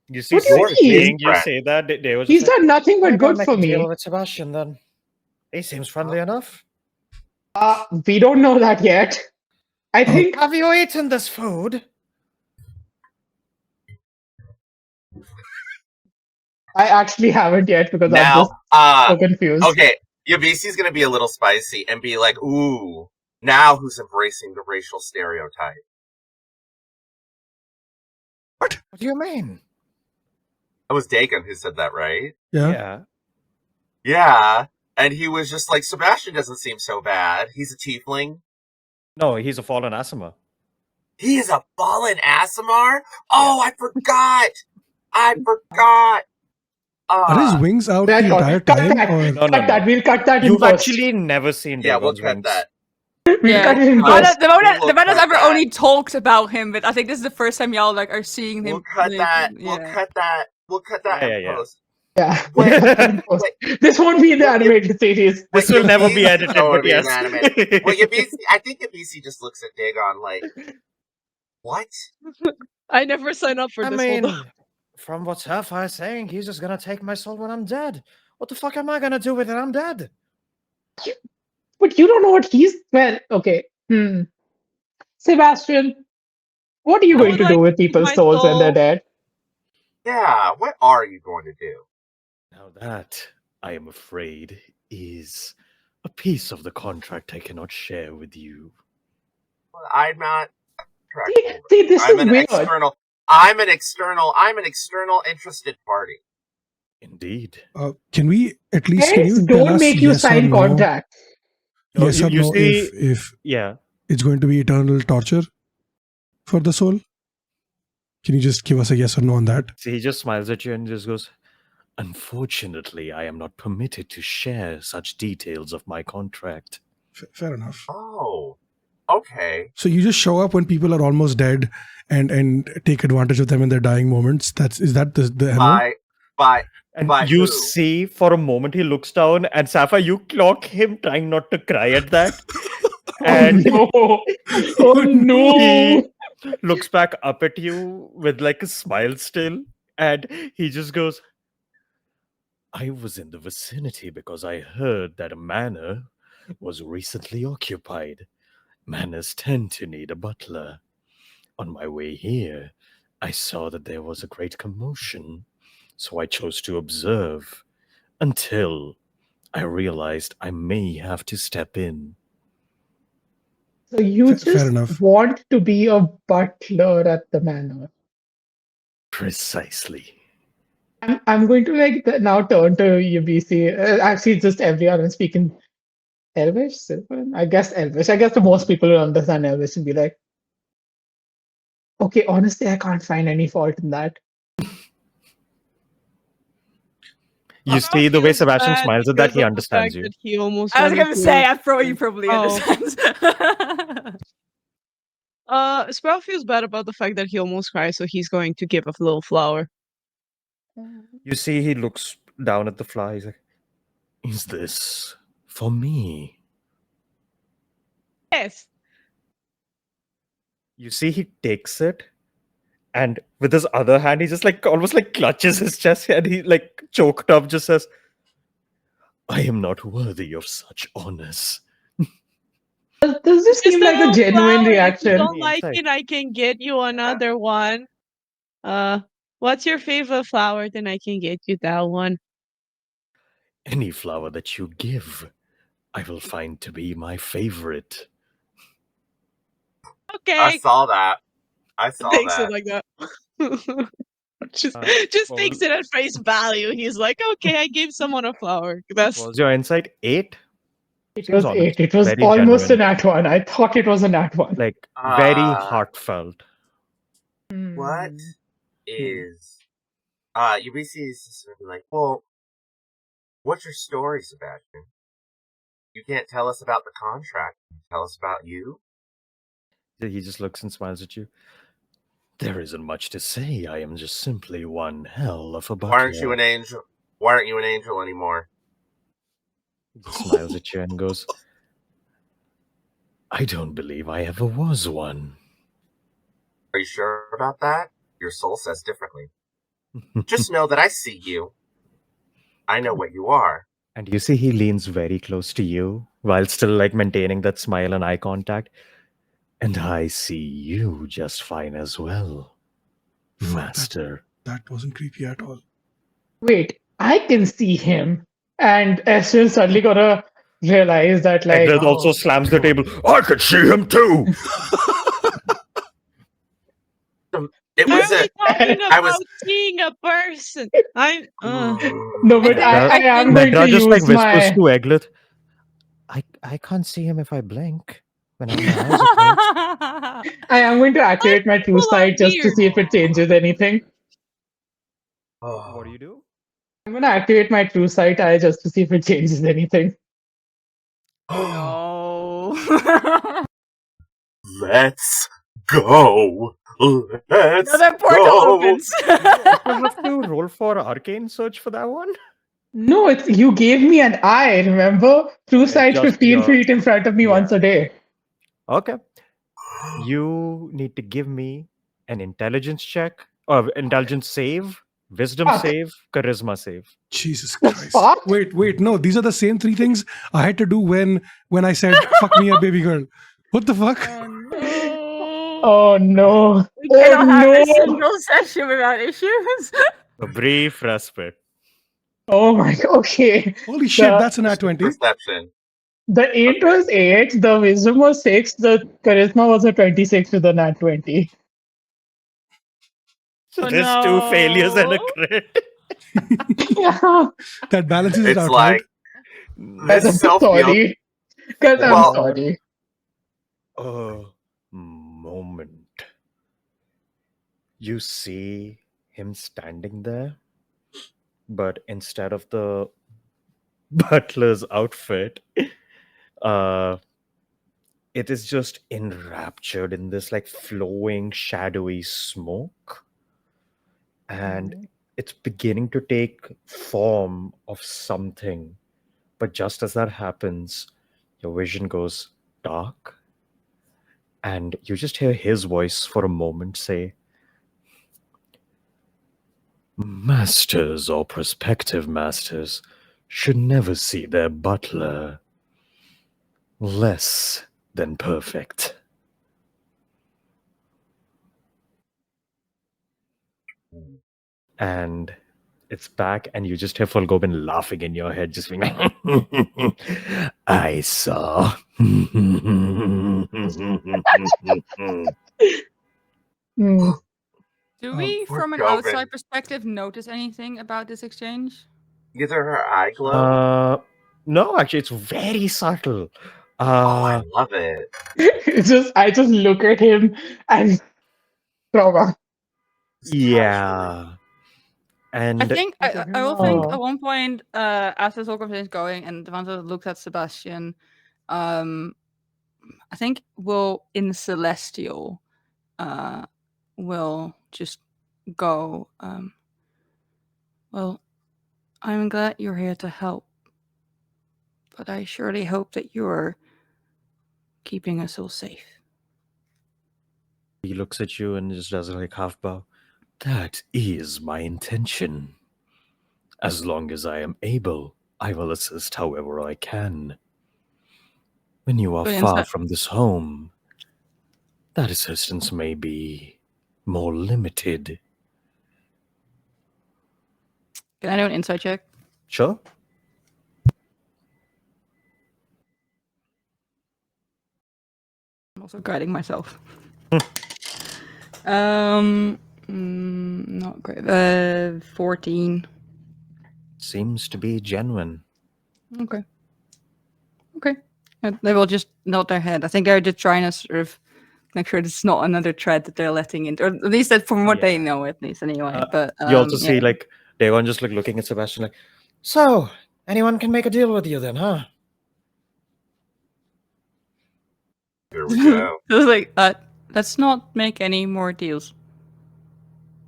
you see, What do you Sora mean? seeing you Friend. say that, they were just He's like, done nothing "Why but don't I good make for a deal me. with Sebastian then? He seems friendly enough. We don't know that yet. I think Have you eaten this food? I actually haven't yet because I'm Now, just so confused. okay, Yabisi's gonna be a little spicy and be like, ooh, now who's embracing the racial stereotype? What do you mean? It was Dagon who said that, right? Yeah. Yeah. And he was just like, Sebastian doesn't seem so bad. He's a tiefling. No, he's a fallen Asima. He is a fallen Aasimar? Oh, I forgot! I forgot! Are his wings out the That entire cut time? that. Or No, Cut that. We'll cut that in You've post. actually never seen Yeah, we'll Dagon's cut wings. that. We'll cut it in cut post. We will Devanna's cut ever that. only talked about him, but I think this is the first time y'all like are seeing him. We'll cut like, that. yeah. We'll cut that. We'll cut that Yeah, in yeah. post. Yeah. Wait, we'll cut that in post. This won't be in the animated series. This will never be Yabisi edited, would but be yes. inanimate. Well, I think Yabisi just looks at Dagon like, what? I never signed up for I this. Hold on. mean, from what Sapphire's saying, he's just gonna take my soul when I'm dead. What the fuck am I gonna do with it? I'm dead. But you don't know what he's. Well, okay. Sebastian, what are you I going would to like do with to keep people's my souls when they're soul. dead? Yeah, what are you going to do? Now that, I am afraid, is a piece of the contract I cannot share with you. I'm not. See, this I'm is an weird. external. I'm an external interested party. Indeed. can we at least can Friends you tell don't us make you yes or sign no? contracts. No, Yes or you no see- if Yeah. it's going to be eternal torture for the soul? Can you just give us a yes or no on that? See, he just smiles at you and just goes, unfortunately, I am not permitted to share such details of my contract. Fair enough. Oh, okay. So you just show up when people are almost dead and take advantage of them in their dying moments. Is that the MO? By And By you who? see, for a moment, he looks down, and Sapphire, you clock him trying not to cry at that. And Oh no! Oh no! looks back up at you with like a smile still, and he just goes, I was in the vicinity because I heard that a manor was recently occupied. Manors tend to need a butler. On my way here, I saw that there was a great commotion, so I chose to observe until I realized I may have to step in. So you Fair just enough. want to be a butler at the manor. Precisely. I'm going to now turn to UBC. Actually, just everyone. I'm speaking Elvish, Sylvan? I guess Elvish. I guess the most people who understand Elvish would be like, okay, honestly, I can't find any fault in that. You Sprout see the way feels Sebastian bad smiles at that, because he of the understands fact you. that he almost I was ran gonna into say, a I thought you probably Oh. understands. Sprout feels bad about the fact that he almost cried, so he's going to give a little flower. You see he looks down at the fly. He's like, is this for me? Yes. You see he takes it, and with his other hand, he just like almost like clutches his chest, and he like choked up just says, I am not worthy of such honors. Does It's this just seem a like a little genuine flower. If you reaction? don't like Inside. it, I can get you another one. What's your favorite flower? Then I can get you that one. Any flower that you give, I will find to be my favorite. I Okay. saw that. I saw Takes that. it like that. just Uh, just what takes was- it at face value. He's like, okay, I gave someone a flower. That's Was your insight 8? It Seems was honest. 8. It was Very almost genuine. a nat 1. I thought it was a nat 1. Like, very Uh, heartfelt. What Hmm. is UBC is just gonna be like, well, what's your story, Sebastian? You can't tell us about the contract. Can you tell us about you? He just looks and smiles at you. There isn't much to say. I am just simply one hell of a butler. Why aren't you an angel? Why aren't you an angel anymore? He just smiles at you and goes, I don't believe I ever was one. Are you sure about that? Your soul says differently. Just know that I see you. I know what you are. And you see he leans very close to you while still like maintaining that smile and eye contact. And I see you just fine as well, Master. That wasn't creepy at all. Wait, I can see him. And Esther suddenly gonna realize that, like, Edred also slams the table. I could see him too! It Why was are we a. talking I was. about seeing a person? I'm no, but Medra, I am going to Medra just like use whispers my. to Eglet, I can't see him if I blink when I have my eyes open. I am going to activate my true people are sight just to weird. see if it changes anything. What do you do? I'm going to activate my true sight eye just to see if it changes anything. No. Let's go. Let's Another portal go. opens. You also have to roll for arcane search for that one. No, it's you gave me an eye, remember? True sight Just 15 your- feet in front of me yeah. once a day. Okay. You need to give me an intelligence check or intelligence save, wisdom Fuck. save, charisma save. Jesus The Christ. fuck? Wait, no, these are the same 3 things I had to do when I said fuck me up, baby girl. What the fuck? Oh no. Oh no. We Oh cannot have a no. single session without issues. A brief respite. Oh my god. Okay. Holy shit, The- that's an at 20. Perception. The 8 was 8, the wisdom was 6, the charisma was a 26 with a nat 20. So Oh, there's 2 failures and a no. crit. That balances it It's out, like right? Guys, I'm this self heal. sorry. Guys, I'm Well- sorry. A moment. You see him standing there, but instead of the butler's outfit, it is just enraptured in this like flowing, shadowy smoke. And it's beginning to take form of something. But just as that happens, your vision goes dark, and you just hear his voice for a moment say, "Masters or prospective masters should never see their butler less than perfect." And it's back, and you just hear Fulgobin laughing in your head, just being like, "I saw." Hmm. Do we, Poor from an Gobin. outside perspective, notice anything about this exchange? Either her eye glow. No, actually, it's very subtle. Oh, I love it. I just look at him and trauma. Just casually. Yeah. I And think I will think Oh. at one point, as this whole conversation is going, and Devonta looks at Sebastian, I think we'll in Celestial, will just go. Well, I'm glad you're here to help, but I surely hope that you're keeping us all safe. he looks at you and just does a like half bow. That is my intention. As long as I am able, I will assist however I can. When you are But far inside- from this home, that assistance may be more limited. Can I do an insight check? Sure. I'm also guiding myself. Not great. 14. Seems to be genuine. Okay. They will just nod their head. I think they're just trying to sort of make sure it's not another thread that they're letting in, or at least that from what they Yeah. know, at least anyway. But You also see yeah. like Devon just like looking at Sebastian like, "So, anyone can make a deal with you then, huh?" Here we go. It was like, let's not make any more deals.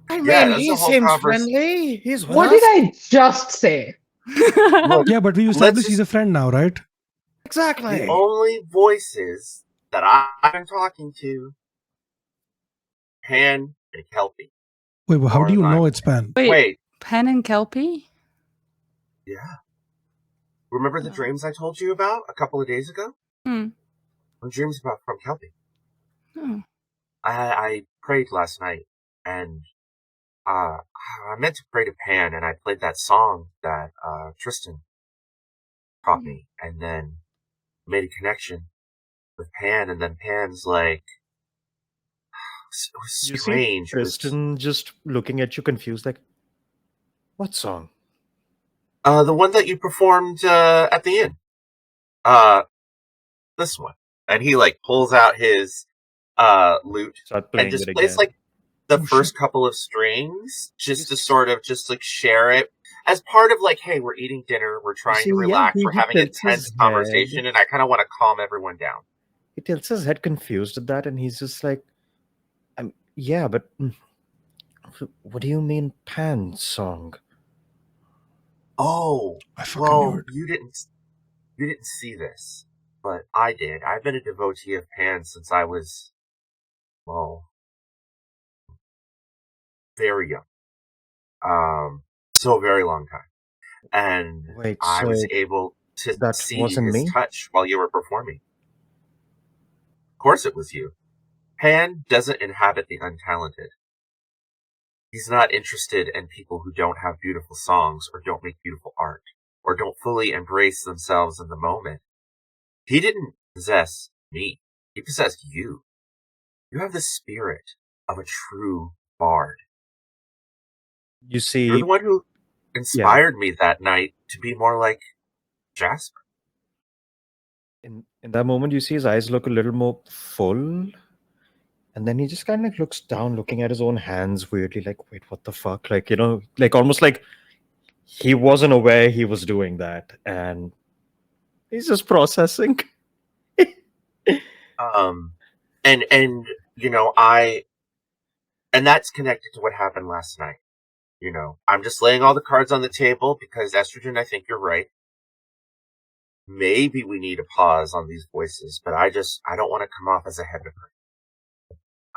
I Yeah, mean, that's he the whole seems conversation. friendly. He's with What us. did I just say? Look, Yeah, but we established he's a friend now, right? Exactly. the only voices that I've been talking to, Pan and Kelpie. Wait, well, how do you Or know not. it's Pan? Wait, Pen and Kelpie? yeah. Remember the dreams I told you about a couple of days ago? Hmm. The dreams about from Kelpie. Oh. I prayed last night, and I meant to pray to Pan, and I played that song that Tristan taught me, and then made a connection with Pan, and then Pan's like, it was You see strange. It was, Tristan just looking at you confused like, "What song?" the one that you performed at the inn. This one. And he like pulls out his lute Start and playing just it plays again. like the Oh, first shit. couple of strings just to Yes. sort of just like share it as part of like, hey, we're eating dinner, we're trying see, to yeah, relax, he we're having tilts his intense conversation, and I kind of want to calm everyone down. He tilts his head confused at that, and he's just like, "Yeah, but what do you mean Pan song?" Oh, I fucking knew well, it. you didn't see this, but I did. I've been a devotee of Pan since I was, well, very young. So very long time. And Wait, I so was able to that see wasn't his me? touch while you were performing. Of course it was you. Pan doesn't inhabit the untalented. He's not interested in people who don't have beautiful songs or don't make beautiful art or don't fully embrace themselves in the moment. He didn't possess me. He possessed you. You have the spirit of a true bard. You You're see, the one who inspired me that night to be more like Jasper. in that moment, you see his eyes look a little more full, and then he just kind of like looks down, looking at his own hands weirdly, like, "Wait, what the fuck?" Like, you know, like almost like he wasn't aware he was doing that, and he's just processing. And you know, and that's connected to what happened last night. You know, I'm just laying all the cards on the table because Estrogen, I think you're right. Maybe we need a pause on these voices, but I don't want to come off as a hypocrite.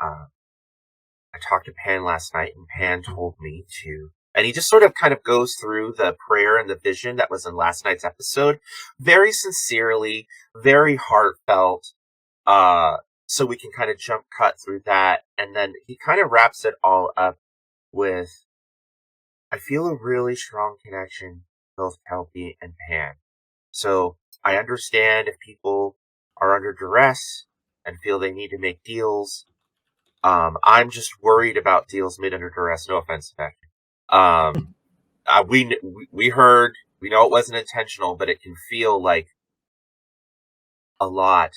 I talked to Pan last night, and Pan told me to. And he just sort of kind of goes through the prayer and the vision that was in last night's episode, very sincerely, very heartfelt. So we can kind of jump cut through that, and then he kind of wraps it all up with, I feel a really strong connection with both Kelpie and Pan. So I understand if people are under duress and feel they need to make deals. I'm just worried about deals made under duress. No offense, Becky. We heard, we know it wasn't intentional, but it can feel like a lot.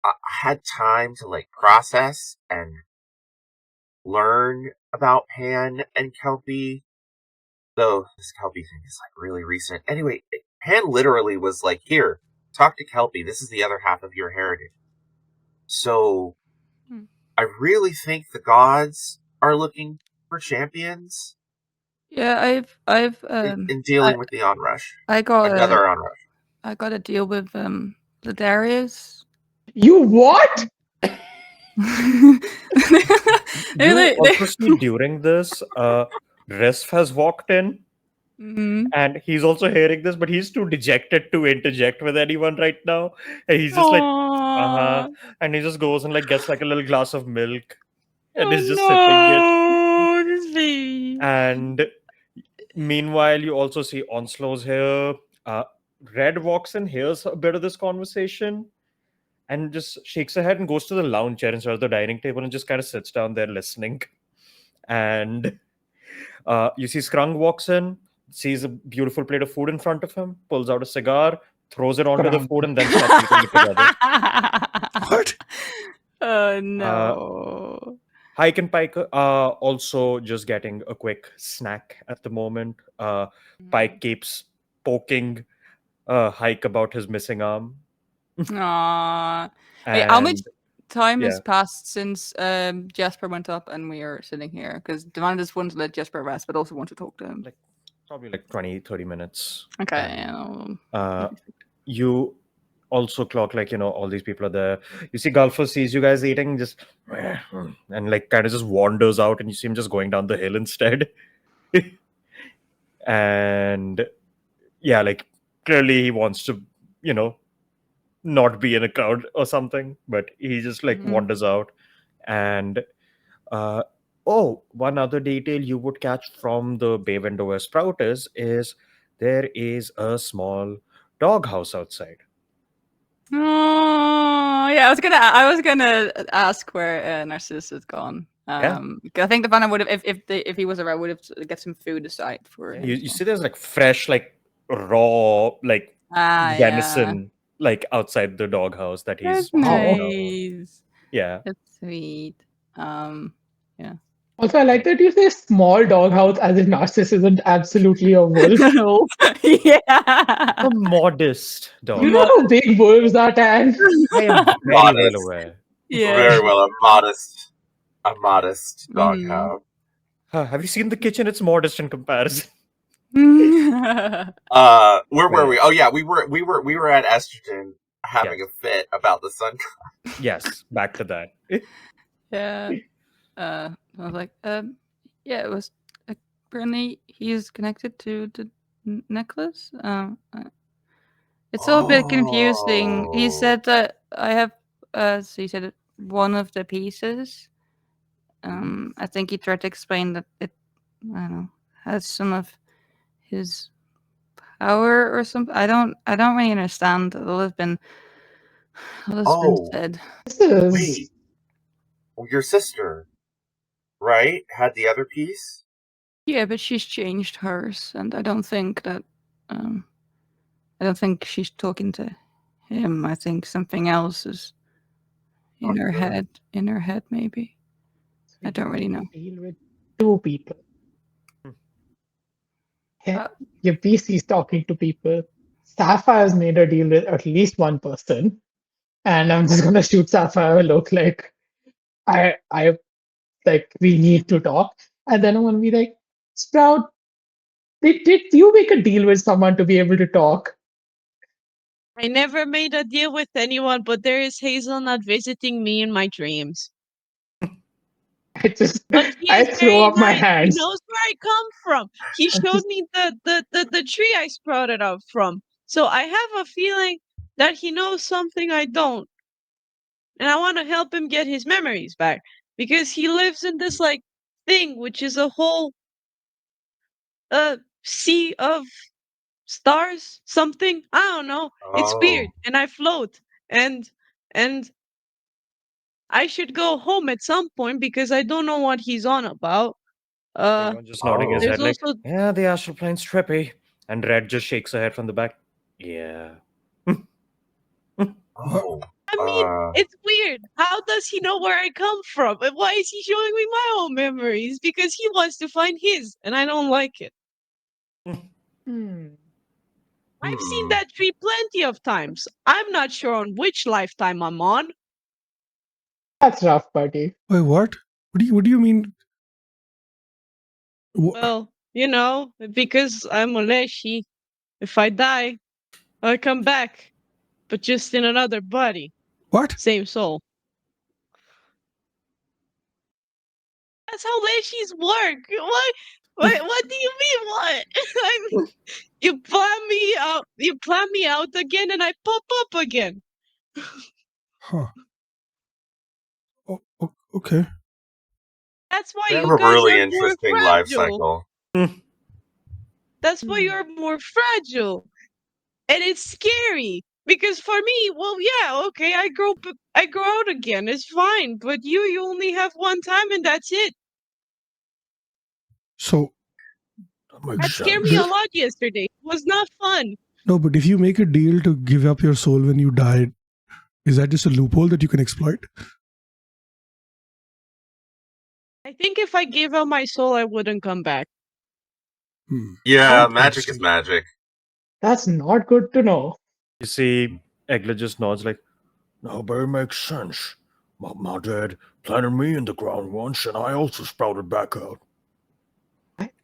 I had time to like process and learn about Pan and Kelpie, though this Kelpie thing is like really recent. Anyway, Pan literally was like, here, talk to Kelpie. This is the other half of your heritage. So I really think the gods are looking for champions. Yeah, I've in dealing with the Onrush. I got Another Onrush. I got to deal with Ladarius. You what? You They- also see during this, Resf has walked in, Mhm. and he's also hearing this, but he's too dejected to interject with anyone right now. And he's just like, Aw. and he just goes and like gets like a little glass of milk, and Oh, is just sipping it. no, this baby. And meanwhile, you also see Onslow's here. Red walks in, hears a bit of this conversation, and just shakes her head and goes to the lounge chair instead of the dining table and just kind of sits down there listening. And you see Scrung walks in, sees a beautiful plate of food in front of him, pulls out a cigar, throws it onto the Scrung. food, and then starts eating it together. What? Oh no. Hike and Pike are also just getting a quick snack at the moment. Pike keeps poking Hike about his missing arm. Aw. Wait, how much And time has yeah. passed since Jasper went up and we are sitting here? Because Devon just wants to let Jasper rest, but also wants to talk to him. Like, probably like 20-30 minutes. Okay. You also clock, like, all these people are there. You see Gulfer sees you guys eating, just and like kind of just wanders out, and you see him just going down the hill instead. And yeah, like clearly he wants to, not be in a crowd or something, but he just like Mhm. wanders out. And one other detail you would catch from the bay window where Sprout is there is a small doghouse outside. Oh yeah, I was gonna ask where Narcissus has gone. Yeah. 'Cause I think Devana would have if he was around would have get some food aside for him. You see there's like fresh, like raw, like yeah. venison like outside the doghouse that he's That's chewing out. nice. Yeah. That's sweet. Yeah. Also, I like that you say small doghouse as if Narcissus isn't absolutely a wolf. yeah. A modest dog. You know how big wolves are, Tan? I am very Modest. well aware. Yeah. Very well, a modest doghouse. Mhm. Have you seen the kitchen? It's modest in comparison. Where were we? Oh yeah, we were at Estrogen having Yes. a fit about the sun. Yes, back to that. Yeah. I was like, yeah, it was apparently he's connected to the necklace. It's all a bit confusing. He Oh. said that I have, so he said one of the pieces. I think he tried to explain that it, I don't know, has some of his power or something. I don't really understand. All has been said. This is Wait, well, your sister, right, had the other piece? Yeah, but she's changed hers, and I don't think that. I don't think she's talking to him. I think something else is in her Okay. head. In her head, maybe. I don't really know. Deal with two people. Hmm. Yeah, your PC's talking to people. Sapphire's made a deal with at least one person, and I'm just gonna shoot Sapphire a look like I like we need to talk, and then I'm gonna be like, Sprout, did you make a deal with someone to be able to talk? I never made a deal with anyone, but there is Hazelnut visiting me in my dreams. But he I is throw very up my nice. He hands. knows where I come from. He I showed just, me the tree I sprouted up from. So I have a feeling that he knows something I don't. And I want to help him get his memories back. Because he lives in this like thing, which is a whole sea of stars, something. I don't know. It's weird. Oh. And I float. And I should go home at some point because I don't know what he's on about. Leon just nodding his Oh. There's head like, also yeah, the astral plane's trippy. And Red just shakes her head from the back. Yeah. Oh. I mean, it's weird. How does he know where I come from? And why is he showing me my own memories? Because he wants to find his, and I don't like it. hmm. I've seen Hmm. that tree plenty of times. I'm not sure on which lifetime I'm on. That's rough, buddy. Wait, what? What do you mean? Well, because I'm a Leshi. If I die, I come back, but just in another body. What? Same soul. That's how Leshis work. What do you mean what? I mean, you plan me out again and I pop up again. Huh. Okay. That's why They have you a guys really are more interesting life fragile. cycle. That's why you're more fragile. And it's scary. Because for me, well, yeah, okay, I grow out again. It's fine. But you only have one time and that's it. So That scared me a lot yesterday. It was not fun. no, but if you make a deal to give up your soul when you die, is that just a loophole that you can exploit? I think if I gave out my soul, I wouldn't come back. Yeah, Oh, magic is interesting. magic. That's not good to know. You see, Eglet just nods like, no, but it makes sense. My dad planted me in the ground once, and I also sprouted back out.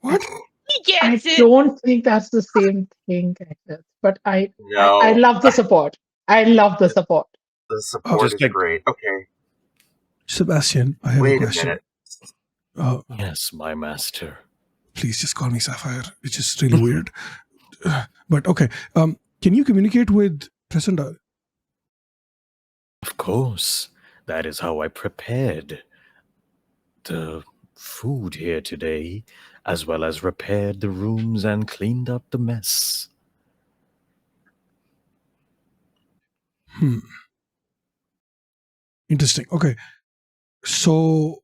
What? He I gets it. don't think that's the same thing, Agnes, but I No. love the support. I love the support. The support Just is like- great. Okay. Sebastian, I have Wait a a question. minute. Yes, my master. Please just call me Sapphire. It's just really weird. But okay. Can you communicate with Tresenda? Of course, that is how I prepared the food here today, as well as repaired the rooms and cleaned up the mess. Interesting. Okay. So,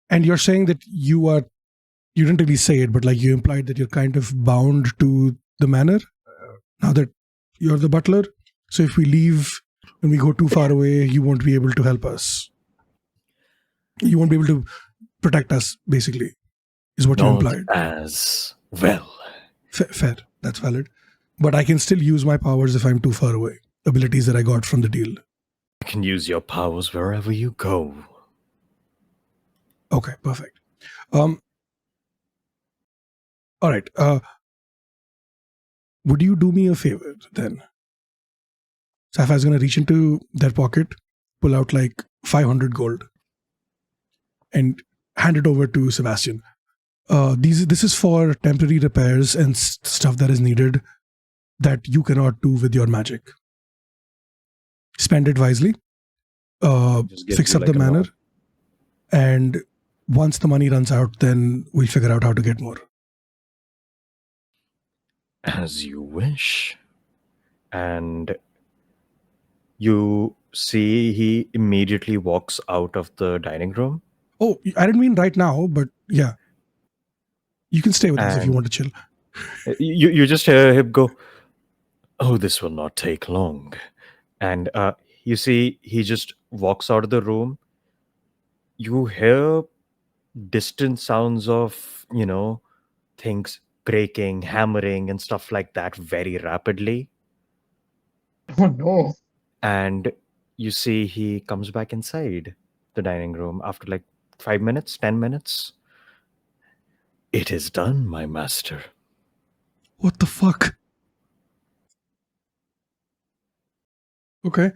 and you're saying that you didn't really say it, but like you implied that you're kind of bound to the manor now that you're the butler. So if we leave and we go too far away, you won't be able to help us. You won't be able to protect us, basically, is what you Not implied. as well. Fair. That's valid. But I can still use my powers if I'm too far away. Abilities that I got from the deal. You can use your powers wherever you go. Okay, perfect. All right. Would you do me a favor then? Sapphire's going to reach into their pocket, pull out like 500 gold, and hand it over to Sebastian. This is for temporary repairs and stuff that is needed that you cannot do with your magic. Spend it wisely. Just gives Fix you up like the a manor. nod. And once the money runs out, then we'll figure out how to get more. As you wish. And you see he immediately walks out of the dining room. Oh, I didn't mean right now, but yeah. You can stay with us if you And- want to chill. You just hear him go, oh, this will not take long. And you see he just walks out of the room. You hear distant sounds of, things breaking, hammering, and stuff like that very rapidly. Oh no. And you see he comes back inside the dining room after like 5 minutes, 10 minutes. It is done, my master. What the fuck? Okay.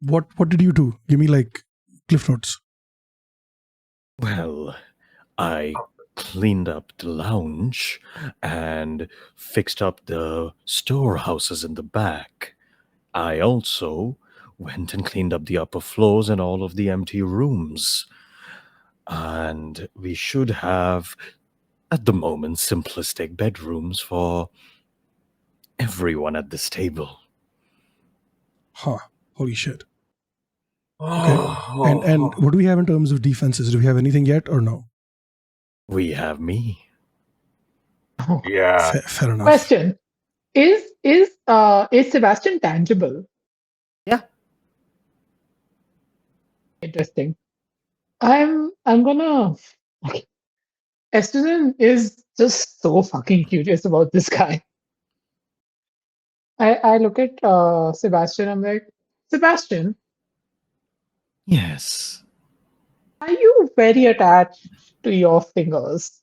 What did you do? Give me like cliff notes. Well, I cleaned up the lounge and fixed up the storehouses in the back. I also went and cleaned up the upper floors and all of the empty rooms. And we should have, at the moment, simplistic bedrooms for everyone at this table. Huh. Holy shit. Okay. And what do we have in terms of defenses? Do we have anything yet or no? We have me. Yeah. Fair enough. Question: Is Sebastian tangible? Yeah. Interesting. I'm gonna. Esteban is just so fucking curious about this guy. I look at Sebastian. I'm like, Sebastian, Yes. are you very attached to your fingers?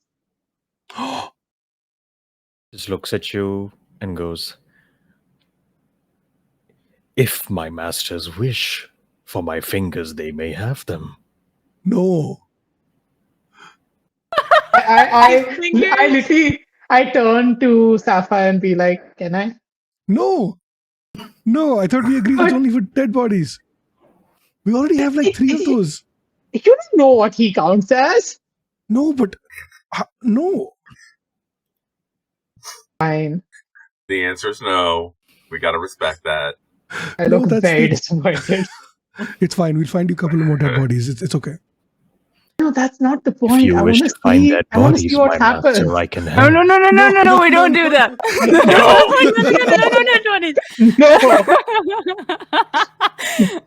Just looks at you and goes, if my masters wish for my fingers, they may have them. No. I Fingers? literally I turn to Sapphire and be like, can I? No. No, I thought we agreed it's only for dead bodies. We already have like 3 of those. You don't know what he counts as. No, but no. Fine. The answer is no. We gotta respect that. I No, look that's very the- disappointed. It's fine. We'll find you a couple of more dead bodies. It's okay. No, that's not the If point. you I wish want to find see. dead I want to see bodies, what my happens. master, I can Oh, help. no, we don't do that.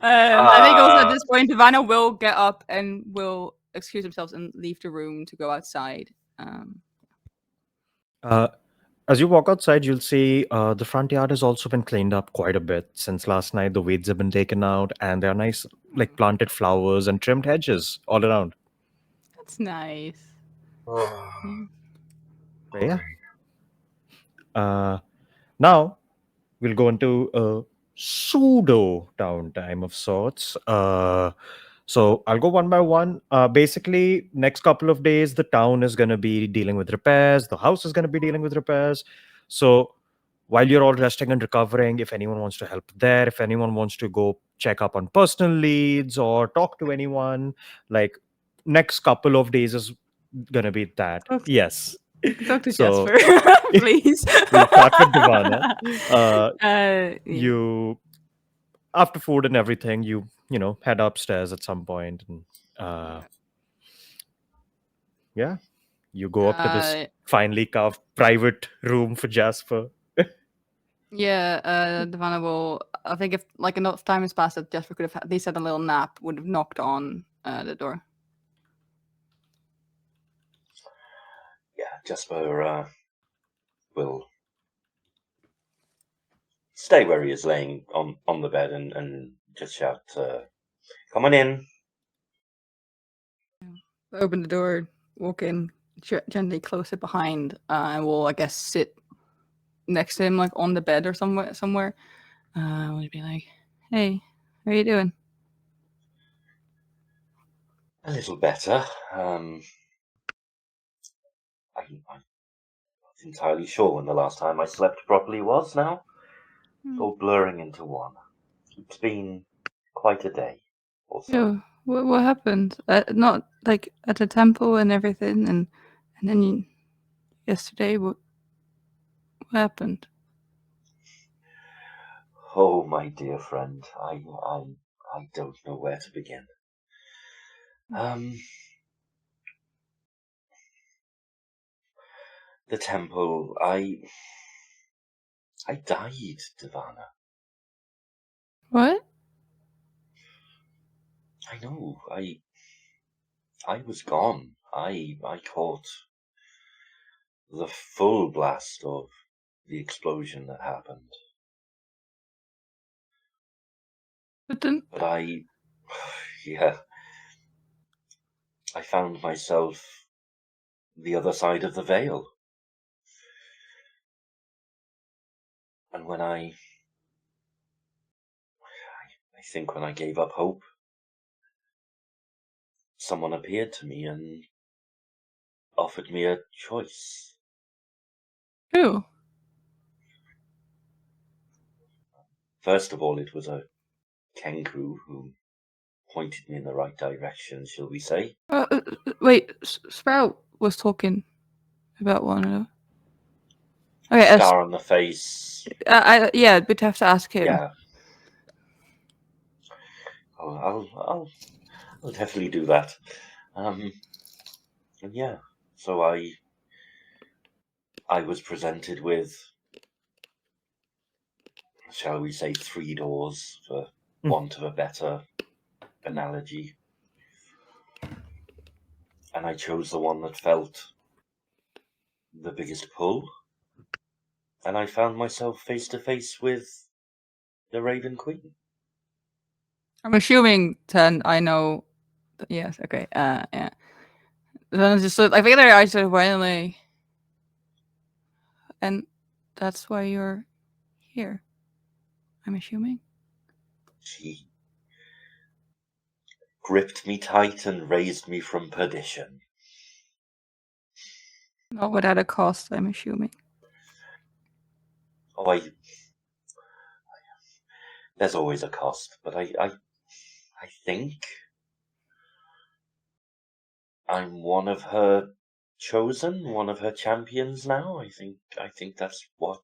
I think also at this point, Ivana will get up and will excuse themselves and leave the room to go outside. As you walk outside, you'll see the front yard has also been cleaned up quite a bit since last night. The weeds have been taken out, and there are nice, like planted flowers and trimmed hedges all around. That's nice. But yeah. Now we'll go into a pseudo downtime of sorts. So I'll go one by one. Basically, next couple of days, the town is going to be dealing with repairs. The house is going to be dealing with repairs. So while you're all resting and recovering, if anyone wants to help there, if anyone wants to go check up on personal leads or talk to anyone, like next couple of days is going to be that. Okay. Yes. Talk to So- Jasper, please. We'll start with Divana. Yeah. You after food and everything, you head upstairs at some point, and yeah, you go up to this finely carved private room for Jasper. Yeah, Divana will. I think if like enough time has passed, that Jasper could have at least had a little nap. Would have knocked on the door. Yeah, Jasper will stay where he is, laying on the bed, and just shout, "Come on in." Open the door, walk in, gently close it behind, and we'll I guess sit next to him, like on the bed or somewhere. We'd be like, "Hey, how are you doing?" A little better. I'm not entirely sure when the last time I slept properly was now. It's all blurring into one. It's been quite a day or so. Yeah, what happened? Not like at the temple and everything, and then yesterday, what happened? Oh, my dear friend, I don't know where to begin. The temple, I died, Divana. What? I know, I was gone. I caught the full blast of the explosion that happened. But then, But yeah, I found myself the other side of the veil. And when I think when I gave up hope, someone appeared to me and offered me a choice. Who? First of all, it was a Kenku who pointed me in the right direction, shall we say. Wait, Sprout was talking about one of them. Okay, Scar on the face. yeah, we'd have to ask him. Yeah. I'll definitely do that. And yeah, so I was presented with, shall we say, 3 doors, for want of a better analogy. And I chose the one that felt the biggest pull. And I found myself face to face with the Raven Queen. I'm assuming then I know. Yes. Okay. Yeah. Then it's just I think their eyes are violently, and that's why you're here. I'm assuming. She gripped me tight and raised me from perdition. Not without a cost. I'm assuming. Oh, there's always a cost, but I think I'm one of her chosen, one of her champions now. I think that's what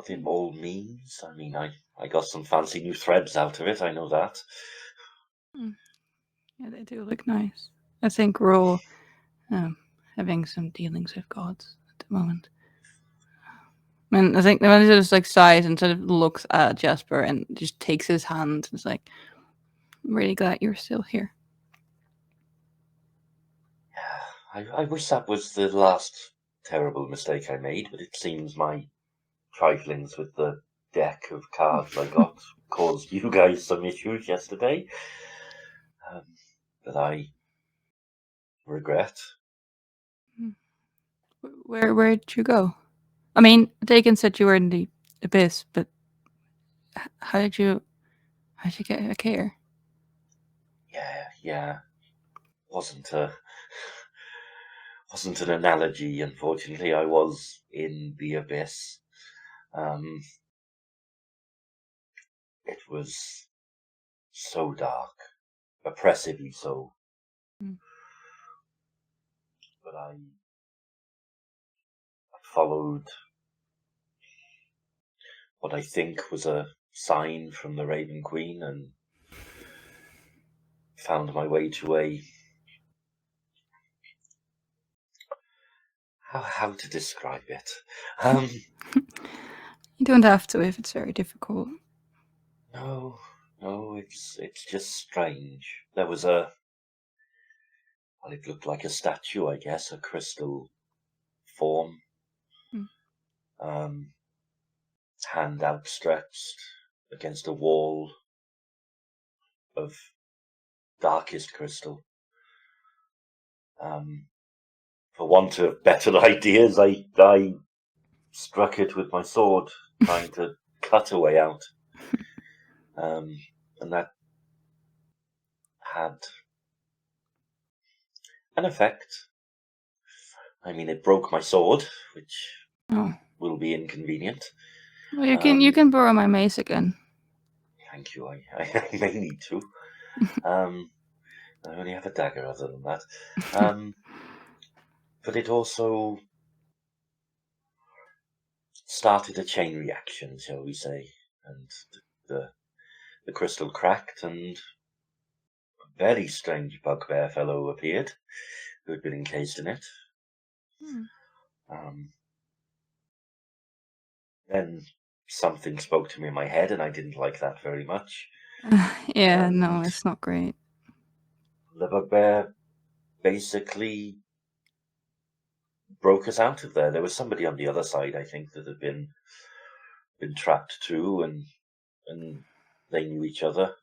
it all means. I mean, I got some fancy new threads out of it, I know that. Yeah, they do look nice. I think we're all having some dealings with gods at the moment. And I think the manager just like sighs and sort of looks at Jasper and just takes his hand and is like, I'm really glad you're still here. I wish that was the last terrible mistake I made, but it seems my triflings with the deck of cards I got caused you guys some issues yesterday that I regret. Where'd you go? I mean, Dakin said you were in the abyss, but how did you get here? Yeah. Wasn't an analogy, unfortunately. I was in the abyss. It was so dark, oppressively so. But I followed what I think was a sign from the Raven Queen and found my way to a... How to describe it? You don't have to if it's very difficult. No, it's just strange. There was it looked like a statue, I guess, a crystal form. Hand outstretched against a wall of darkest crystal. For want of better ideas, I struck it with my sword, trying to cut a way out. And that had an effect. I mean, it broke my sword, which will be inconvenient. Well, you can borrow my mace again. Thank you. I may need to. I only have a dagger other than that. But it also started a chain reaction, shall we say, and the crystal cracked and a very strange bugbear fellow appeared who had been encased in it. Then something spoke to me in my head, and I didn't like that very much. Yeah, no, it's not great. The bugbear basically broke us out of there. There was somebody on the other side, I think, that had been trapped too, and they knew each other.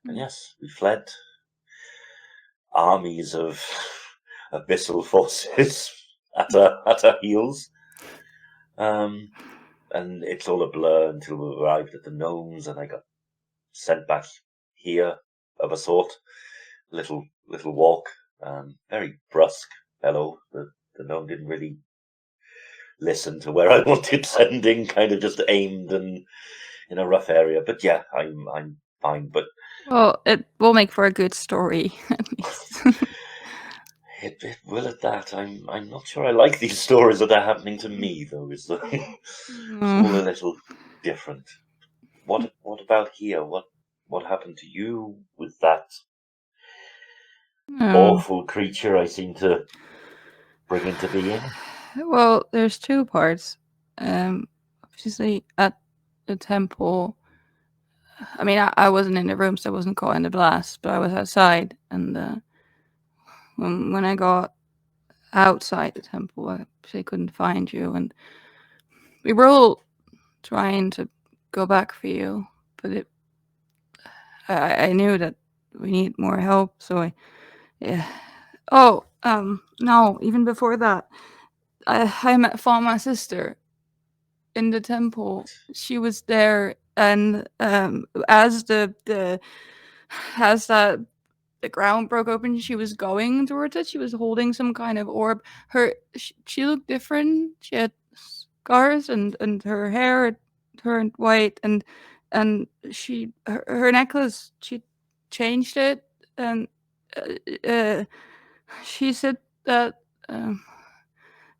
And yes, we fled. Armies of abyssal forces at our heels. And and it's all a blur until we arrived at the gnomes, and I got sent back here of a sort. Little walk, very brusque fellow. The gnome didn't really listen to where I wanted sending, kind of just aimed and in a rough area. But yeah, I'm fine. But Well, it will make for a good story, at least. it will at that. I'm not sure I like these stories that are happening to me though. It's all a little different. What about here? What happened to you with that awful creature I seem to bring into being? Well, there's two parts. Obviously, at the temple, I mean, I wasn't in the room, so I wasn't caught in the blast, but I was outside, and when I got outside the temple, I actually couldn't find you, and we were all trying to go back for you, but I knew that we need more help, so yeah. Oh, no, even before that, I found my sister in the temple. She was there, and as as the ground broke open, she was going towards it. She was holding some kind of orb. She looked different. She had scars, and her hair turned white, and her necklace, she changed it, and she said that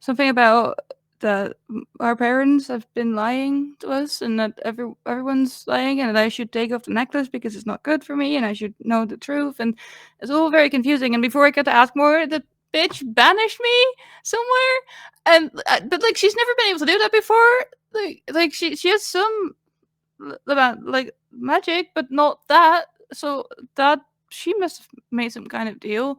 something about that our parents have been lying to us, and that everyone's lying, and that I should take off the necklace because it's not good for me, and I should know the truth, and it's all very confusing. And before I could ask more, the bitch banished me somewhere, and but like she's never been able to do that before. Like she has some about like magic, but not that. So that she must have made some kind of deal.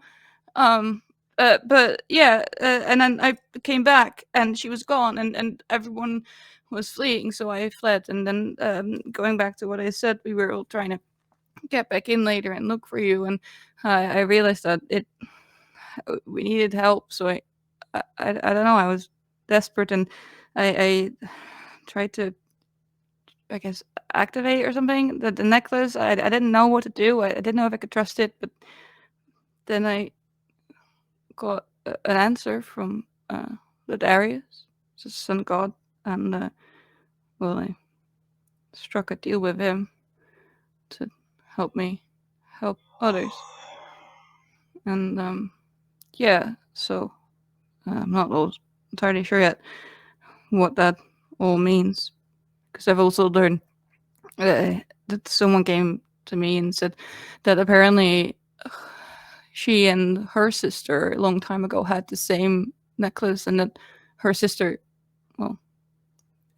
But yeah, and then I came back and she was gone, and everyone was fleeing, so I fled. And then going back to what I said, we were all trying to get back in later and look for you, and I realized that we needed help. So I don't know. I was desperate, and I tried to, I guess, activate or something the necklace. I didn't know what to do. I didn't know if I could trust it, but then I got an answer from the Darius, the sun god, and well, I struck a deal with him to help me help others. And yeah, so I'm not entirely sure yet what that all means, because I've also learned that someone came to me and said that apparently she and her sister a long time ago had the same necklace, and that her sister, well,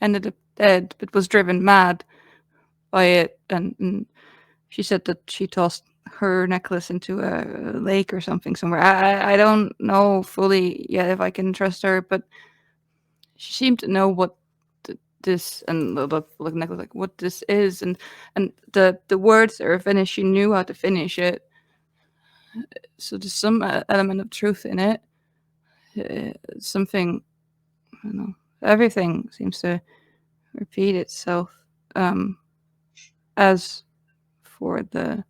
ended up dead, but was driven mad by it. And she said that she tossed her necklace into a lake or something somewhere. I don't know fully yet if I can trust her, but she seemed to know what this and the necklace, like what this is, and the words that were finished, she knew how to finish it. So there's some element of truth in it. Something, I don't know. Everything seems to repeat itself. As for the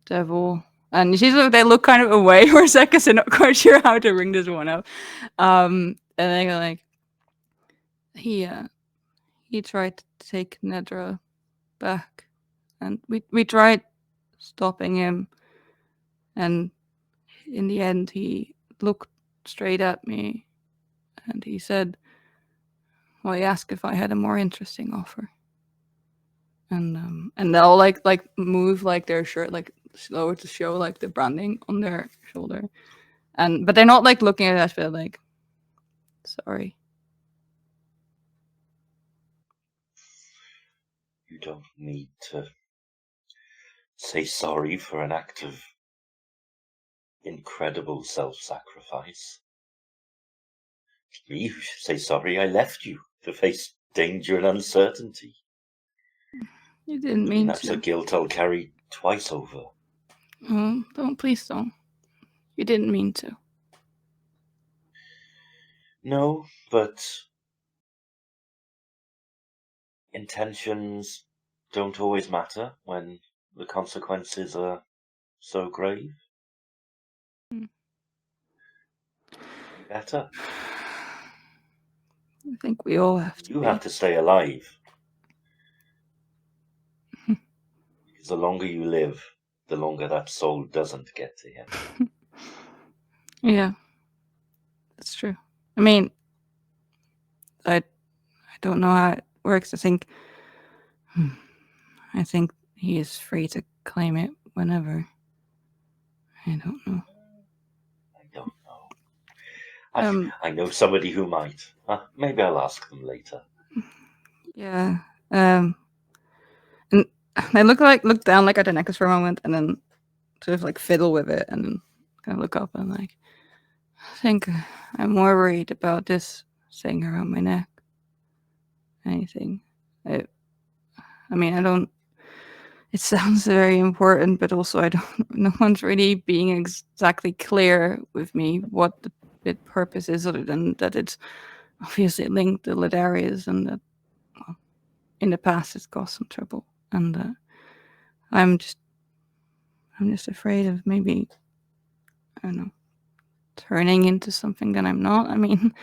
devil, and you see they look kind of away for a second, because they're not quite sure how to ring this one up. And they go like, he tried to take Nedra back, and we tried stopping him, and in the end he looked straight at me, and he said, well, he asked if I had a more interesting offer. And they'll like move like their shirt like slower to show like the branding on their shoulder, but they're not like looking at us, but like, sorry. You don't need to say sorry for an act of incredible self-sacrifice. It's me who should say sorry. I left you to face danger and uncertainty. You didn't mean That's a to. guilt I'll carry twice over. Oh, please don't. You didn't mean to. No, but intentions don't always matter when the consequences are so grave. Hmm. Be better. I think we all have to You be. have to stay alive. Because the longer you live, the longer that soul doesn't get to him. Yeah, that's true. I mean, I don't know how it works. I think he is free to claim it whenever. I don't know. I don't know. I know somebody who might. Maybe I'll ask them later. Yeah. And I look down like at the necklace for a moment, and then sort of like fiddle with it, and then kind of look up and like, I think I'm more worried about this thing around my neck. Anything. I mean, I don't. It sounds very important, but also I don't. No one's really being exactly clear with me what the purpose is, other than that it's obviously linked to Ladarius, and that in the past it's caused some trouble, and I'm just afraid of maybe, I don't know, turning into something that I'm not. I mean,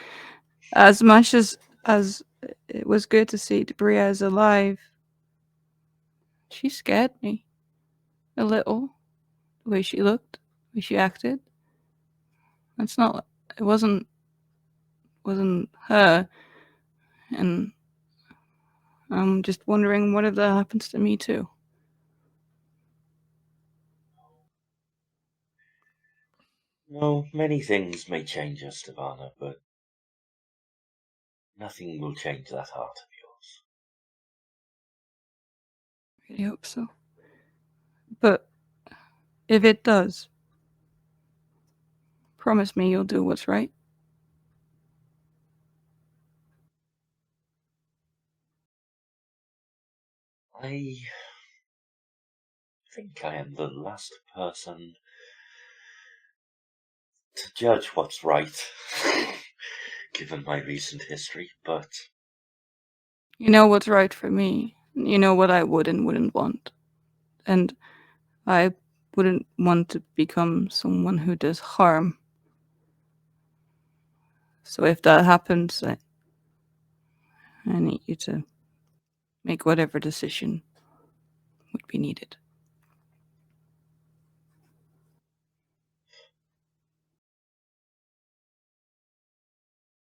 as much as it was good to see Bria alive, she scared me a little. The way she looked, the way she acted. That's not. It wasn't her, and I'm just wondering what if that happens to me too. No, many things may change us, Stavana, but nothing will change that heart of yours. I really hope so. But if it does, promise me you'll do what's right. I think I am the last person to judge what's right, given my recent history, but You know what's right for me. You know what I would and wouldn't want. And I wouldn't want to become someone who does harm. So if that happens, I need you to make whatever decision would be needed.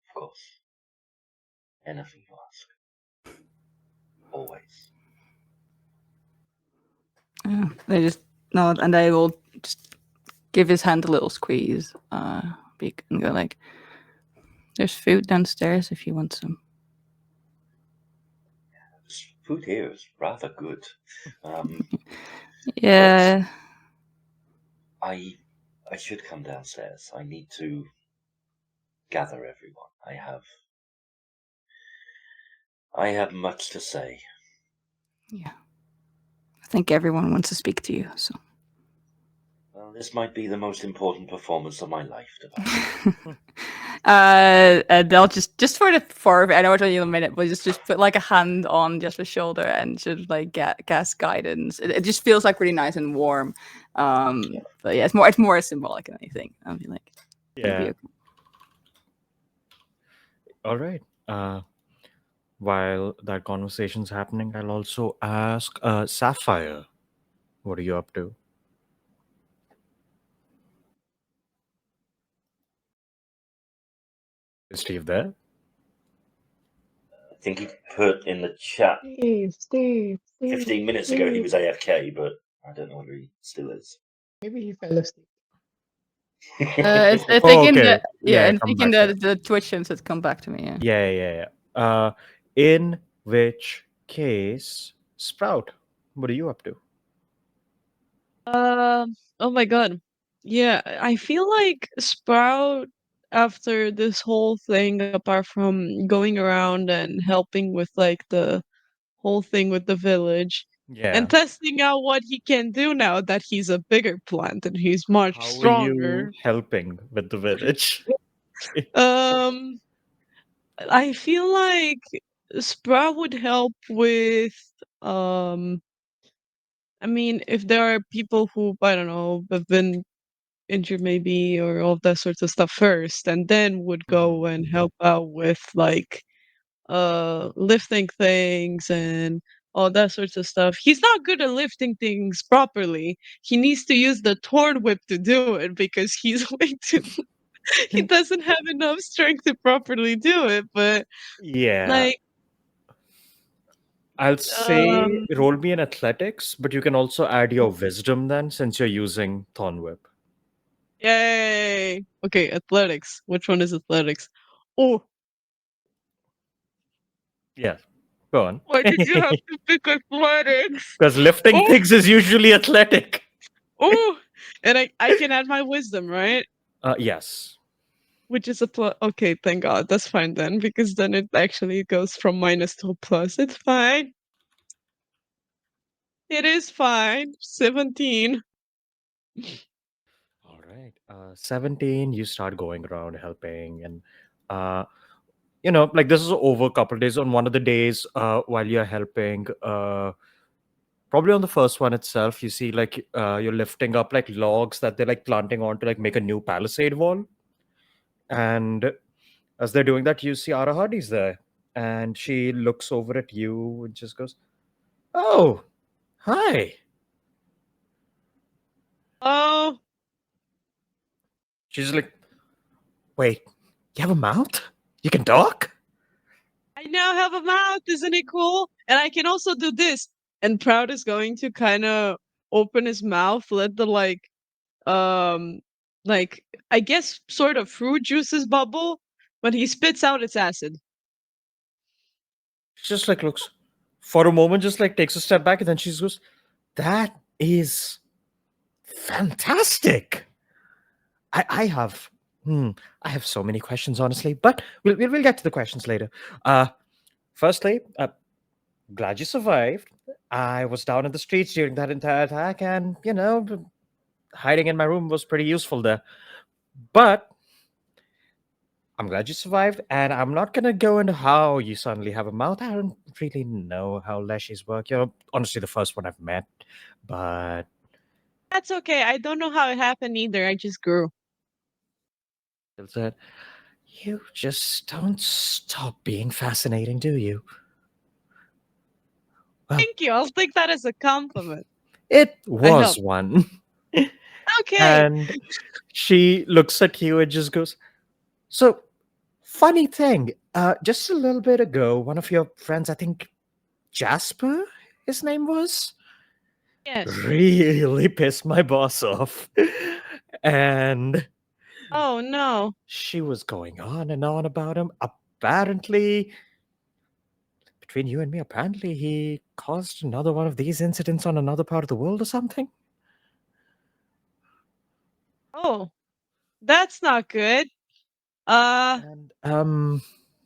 of course, anything you ask. Always. They just nod, and I will just give his hand a little squeeze, and go like, "There's food downstairs if you want some." This food here is rather good. Yeah. I should come downstairs. I need to gather everyone. I have much to say. Yeah. I think everyone wants to speak to you, so. Well, this might be the most important performance of my life, Devon. They'll just for the four. I know it's only a minute, but just put like a hand on just the shoulder and should like cast guidance. It just feels like really nice and warm. But yeah, it's more symbolic than anything. I'll be like, it'll be Yeah. okay. All right. While that conversation's happening, I'll also ask Sapphire, what are you up to? Is Steve there? I think he put in the chat Steve. 15 minutes ago he was AFK, but I don't know whether he still is. Maybe he fell asleep. I think Oh, in okay. and come thinking back. the Twitch hints had come back to me. Yeah. In which case, Sprout, what are you up to? Oh my god. Yeah, I feel like Sprout, after this whole thing, apart from going around and helping with like the whole thing with the village Yeah. and testing out what he can do now that he's a bigger plant and he's much How are you stronger. helping with the village? Um I feel like Sprout would help with um I mean, if there are people who, I don't know, have been injured maybe or all that sorts of stuff first, and then would go and help out with like lifting things and all that sorts of stuff. He's not good at lifting things properly. He needs to use the torn whip to do it because he's way too he doesn't have enough strength to properly do it, but Yeah. like I'll say um roll me in athletics, but you can also add your wisdom then since you're using Thorn Whip. yay. Okay, athletics. Which one is athletics? Oh, Yeah. Go on. why did you have to pick athletics? Because lifting Oh, things is usually athletic. oh, and I can add my wisdom, right? Yes. Which is a plus. Okay, thank God. That's fine then, because then it actually goes from minus to a plus. It's fine. It is fine. 17. All right. 17, you start going around helping. And, uh, like this is over a couple of days. On one of the days, while you're helping, probably on the first one itself, you see like you're lifting up like logs that they're like planting on to like make a new palisade wall. And as they're doing that, you see Arahadi's there. And she looks over at you and just goes, "Oh, hi." Oh, She's like, "Wait, you have a mouth? You can talk?" I now have a mouth. Isn't it cool? And I can also do this. And Proud is going to kind of open his mouth, let the um, like, I guess sort of fruit juices bubble, but he spits out its acid. She just like looks for a moment, just like takes a step back, and then she goes, "That is fantastic. I have, I have so many questions, honestly, but we'll get to the questions later. Uh, Firstly, glad you survived. I was down in the streets during that entire attack, and hiding in my room was pretty useful there. But I'm glad you survived, and I'm not gonna go into how you suddenly have a mouth. I don't really know how leshies work. You're honestly the first one I've met, but That's okay. I don't know how it happened either. I just grew. it's that you just don't stop being fascinating, do you? Well, Thank you. I'll take that as a compliment. it I was helped. one. Okay. And she looks at you and just goes, "So, funny thing, just a little bit ago, one of your friends, I think Jasper, his name was, Yes. really pissed my boss off." And Oh no. she was going on and on about him. Apparently, between you and me, apparently he caused another one of these incidents on another part of the world or something. Oh, that's not good. Uh, And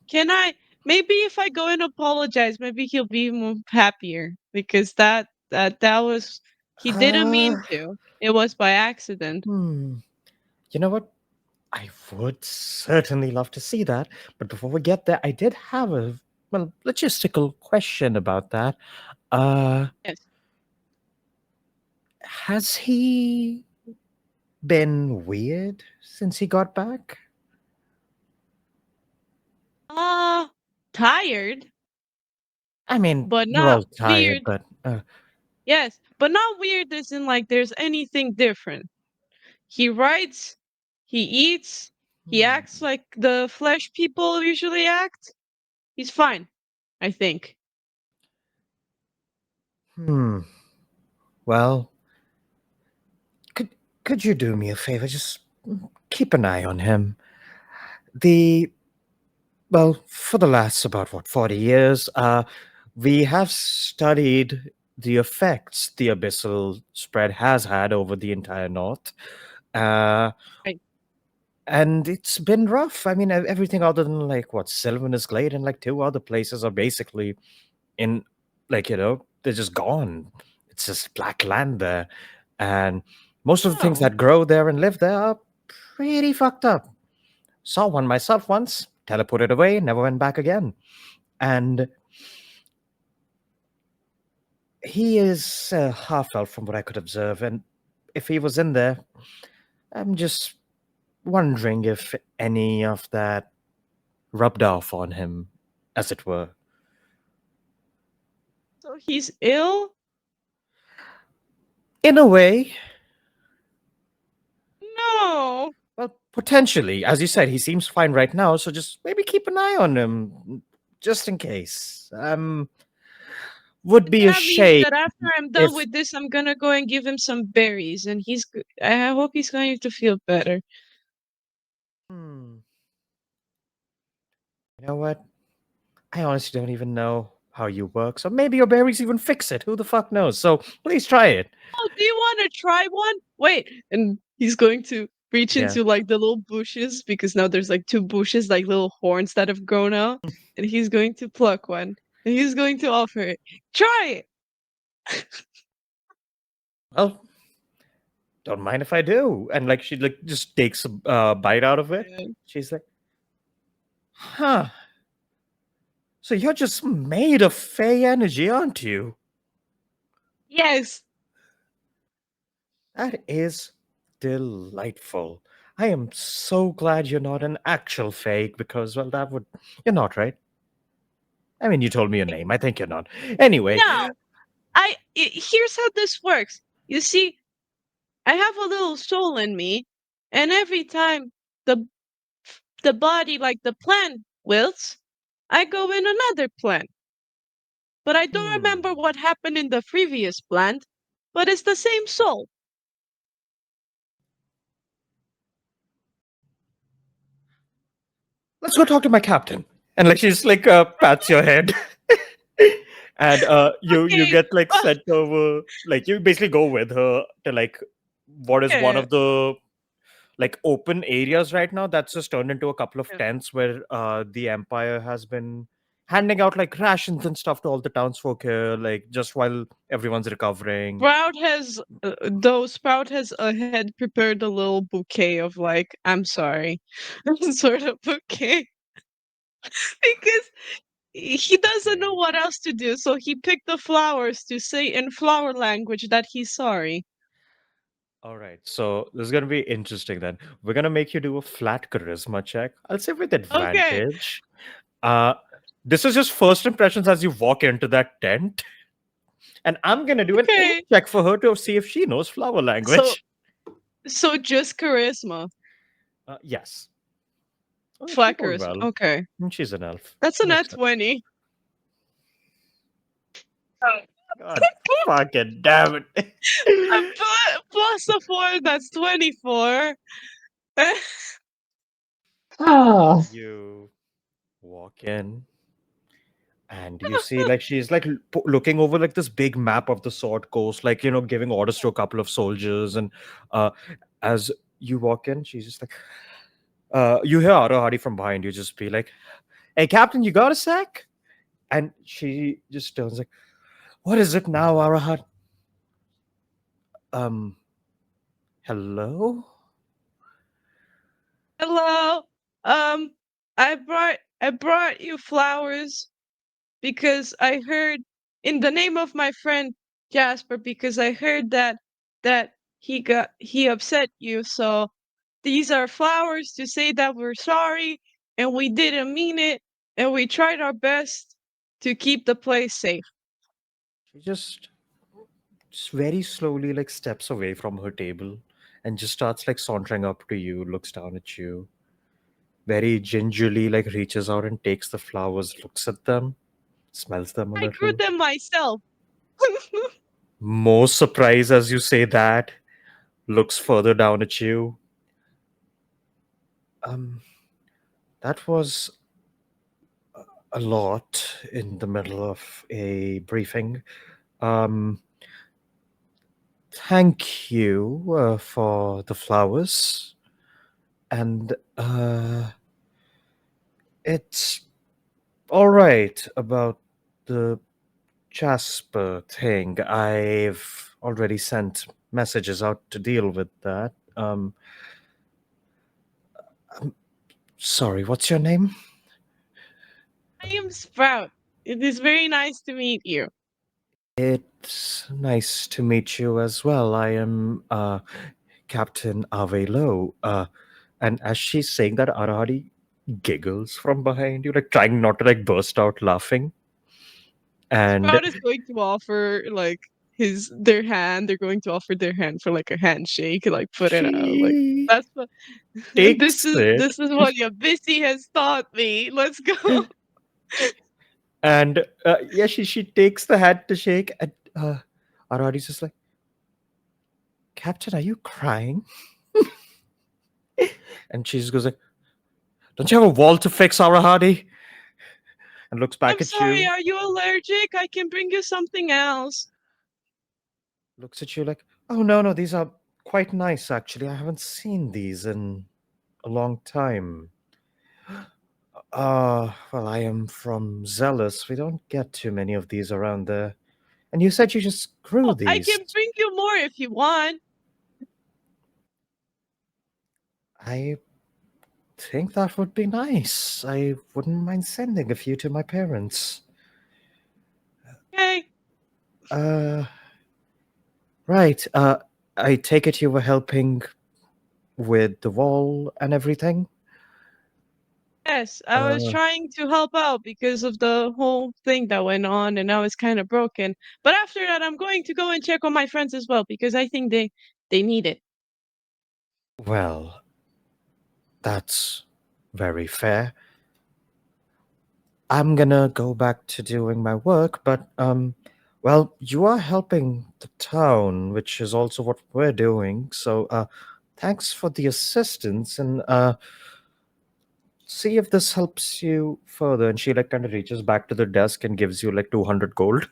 can I maybe if I go and apologize, maybe he'll be more happier because that was he didn't uh mean to. It was by accident. hmm, you know what? I would certainly love to see that. But before we get there, I did have a logistical question about that. Uh Yes. has he been weird since he got back? Uh, tired, I mean, but we're not all tired, weird. but Yes, but not weird as in like there's anything different. He writes, he eats, he hmm, acts like the flesh people usually act. He's fine, I think. hmm. Well, could could you do me a favor? Just keep an eye on him. The for the last about what 40 years, we have studied the effects the abyssal spread has had over the entire north. Uh, Right. and it's been rough. I mean, everything other than like what Sylvanus Glade and like two other places are basically in, like, they're just gone. It's just black land there. And most of the things Oh, that grow there and live there are pretty fucked up. Saw one myself once, teleported away, never went back again. And he is half elf from what I could observe. And if he was in there, I'm just wondering if any of that rubbed off on him, as it were. So he's ill? In a way, No. well, potentially. As you said, he seems fine right now, so just maybe keep an eye on him, just in case. Would be a That means shame that after I'm if. done with this, I'm gonna go and give him some berries, and I hope he's going to feel better. Hmm, you know what? I honestly don't even know how you work, so maybe your berries even fix it. Who the fuck knows? So please try it. Oh, do you want to try one? Wait, and he's going to reach Yeah. into like the little bushes because now there's like two bushes, like little horns that have grown out, and he's going to pluck one, and he's going to offer it. Try it. Well, don't mind if I do. And like she like just takes a bite out of it. Yeah. She's like, huh. So you're just made of fey energy, aren't you? Yes. That is delightful. I am so glad you're not an actual fake because, well, that would. You're not, right? I mean, you told me your name. I think you're not. Anyway, No. Here's how this works. You see, I have a little soul in me, and every time the the body, like the plant, wilts, I go in another plant. But I don't hmm. remember what happened in the previous plant, but it's the same soul. Let's go talk to my captain. And like she's like pats your head. And you Okay. get like sent over, like you basically go with her to like what is one Yeah. of the like open areas right now that's just turned into a couple of Yeah. tents where the empire has been handing out like rations and stuff to all the townsfolk here, like just while everyone's recovering. Sprout has ahead prepared a little bouquet of like, I'm sorry, sort of bouquet because he doesn't know Okay. what else to do, so he picked the flowers to say in flower language that he's sorry. All right, so this is gonna be interesting then. We're gonna make you do a flat charisma check. I'll say with Okay, advantage. Uh, this is just first impressions as you walk into that tent, and I'm gonna do an ink okay. check for her to see if she knows flower So, language. so just charisma, Yes. Oh, she flat rolled charisma. well. Okay, She's an elf. that's a nat Makes sense. 20. God fucking damn it. Plus a 4, that's 24. Ah, You walk in and you see like she's like looking over like this big map of the sword coast, like giving orders to a couple of soldiers. And uh as you walk in, she's just like you hear Arahadi from behind you just be like, "Hey captain, you got a sec?" And she just turns like, "What is it now, Arahad?" um Hello. Hello. Um, I brought you flowers because I heard in the name of my friend Jasper because I heard that he upset you. So these are flowers to say that we're sorry and we didn't mean it and we tried our best to keep the place safe. She just very slowly like steps away from her table and just starts like sauntering up to you, looks down at you, very gingerly like reaches out and takes the flowers, looks at them, smells them a I grew little. them myself. More surprised as you say that, looks further down at you. Um, that was a lot in the middle of a briefing. Um, thank you for the flowers. And it's all right about the Jasper thing. I've already sent messages out to deal with that. I'm sorry, what's your name? I am Sprout. It is very nice to meet you. It's nice to meet you as well. I am Captain Avelo. And as she's saying that, Arahari giggles from behind you, like trying not to like burst out laughing. And Sprout is going to offer like their hand. They're going to offer their hand for like a handshake, like put it out. Like she that's what takes it. this is what Yabisi has taught me. Let's go. And yeah, she takes the hand to shake, and Arahari's just like, Captain, are you crying? And she just goes like, don't you have a wall to fix, Arahari? And looks back I'm at sorry, you, are you allergic? I can bring you something else. looks at you like, oh no, these are quite nice actually. I haven't seen these in a long time. Well, I am from Zealous. We don't get too many of these around there. And you said you just grew Oh, I these. can bring you more if you want. I think that would be nice. I wouldn't mind sending a few to my parents. Okay. Uh, right. I take it you were helping with the wall and everything? Yes, I was Uh, trying to help out because of the whole thing that went on, and now it's kind of broken. But after that, I'm going to go and check on my friends as well because I think they need it. well, that's very fair. I'm gonna go back to doing my work, but well, you are helping the town, which is also what we're doing. So thanks for the assistance, and see if this helps you further. And she like kind of reaches back to the desk and gives you like 200 gold.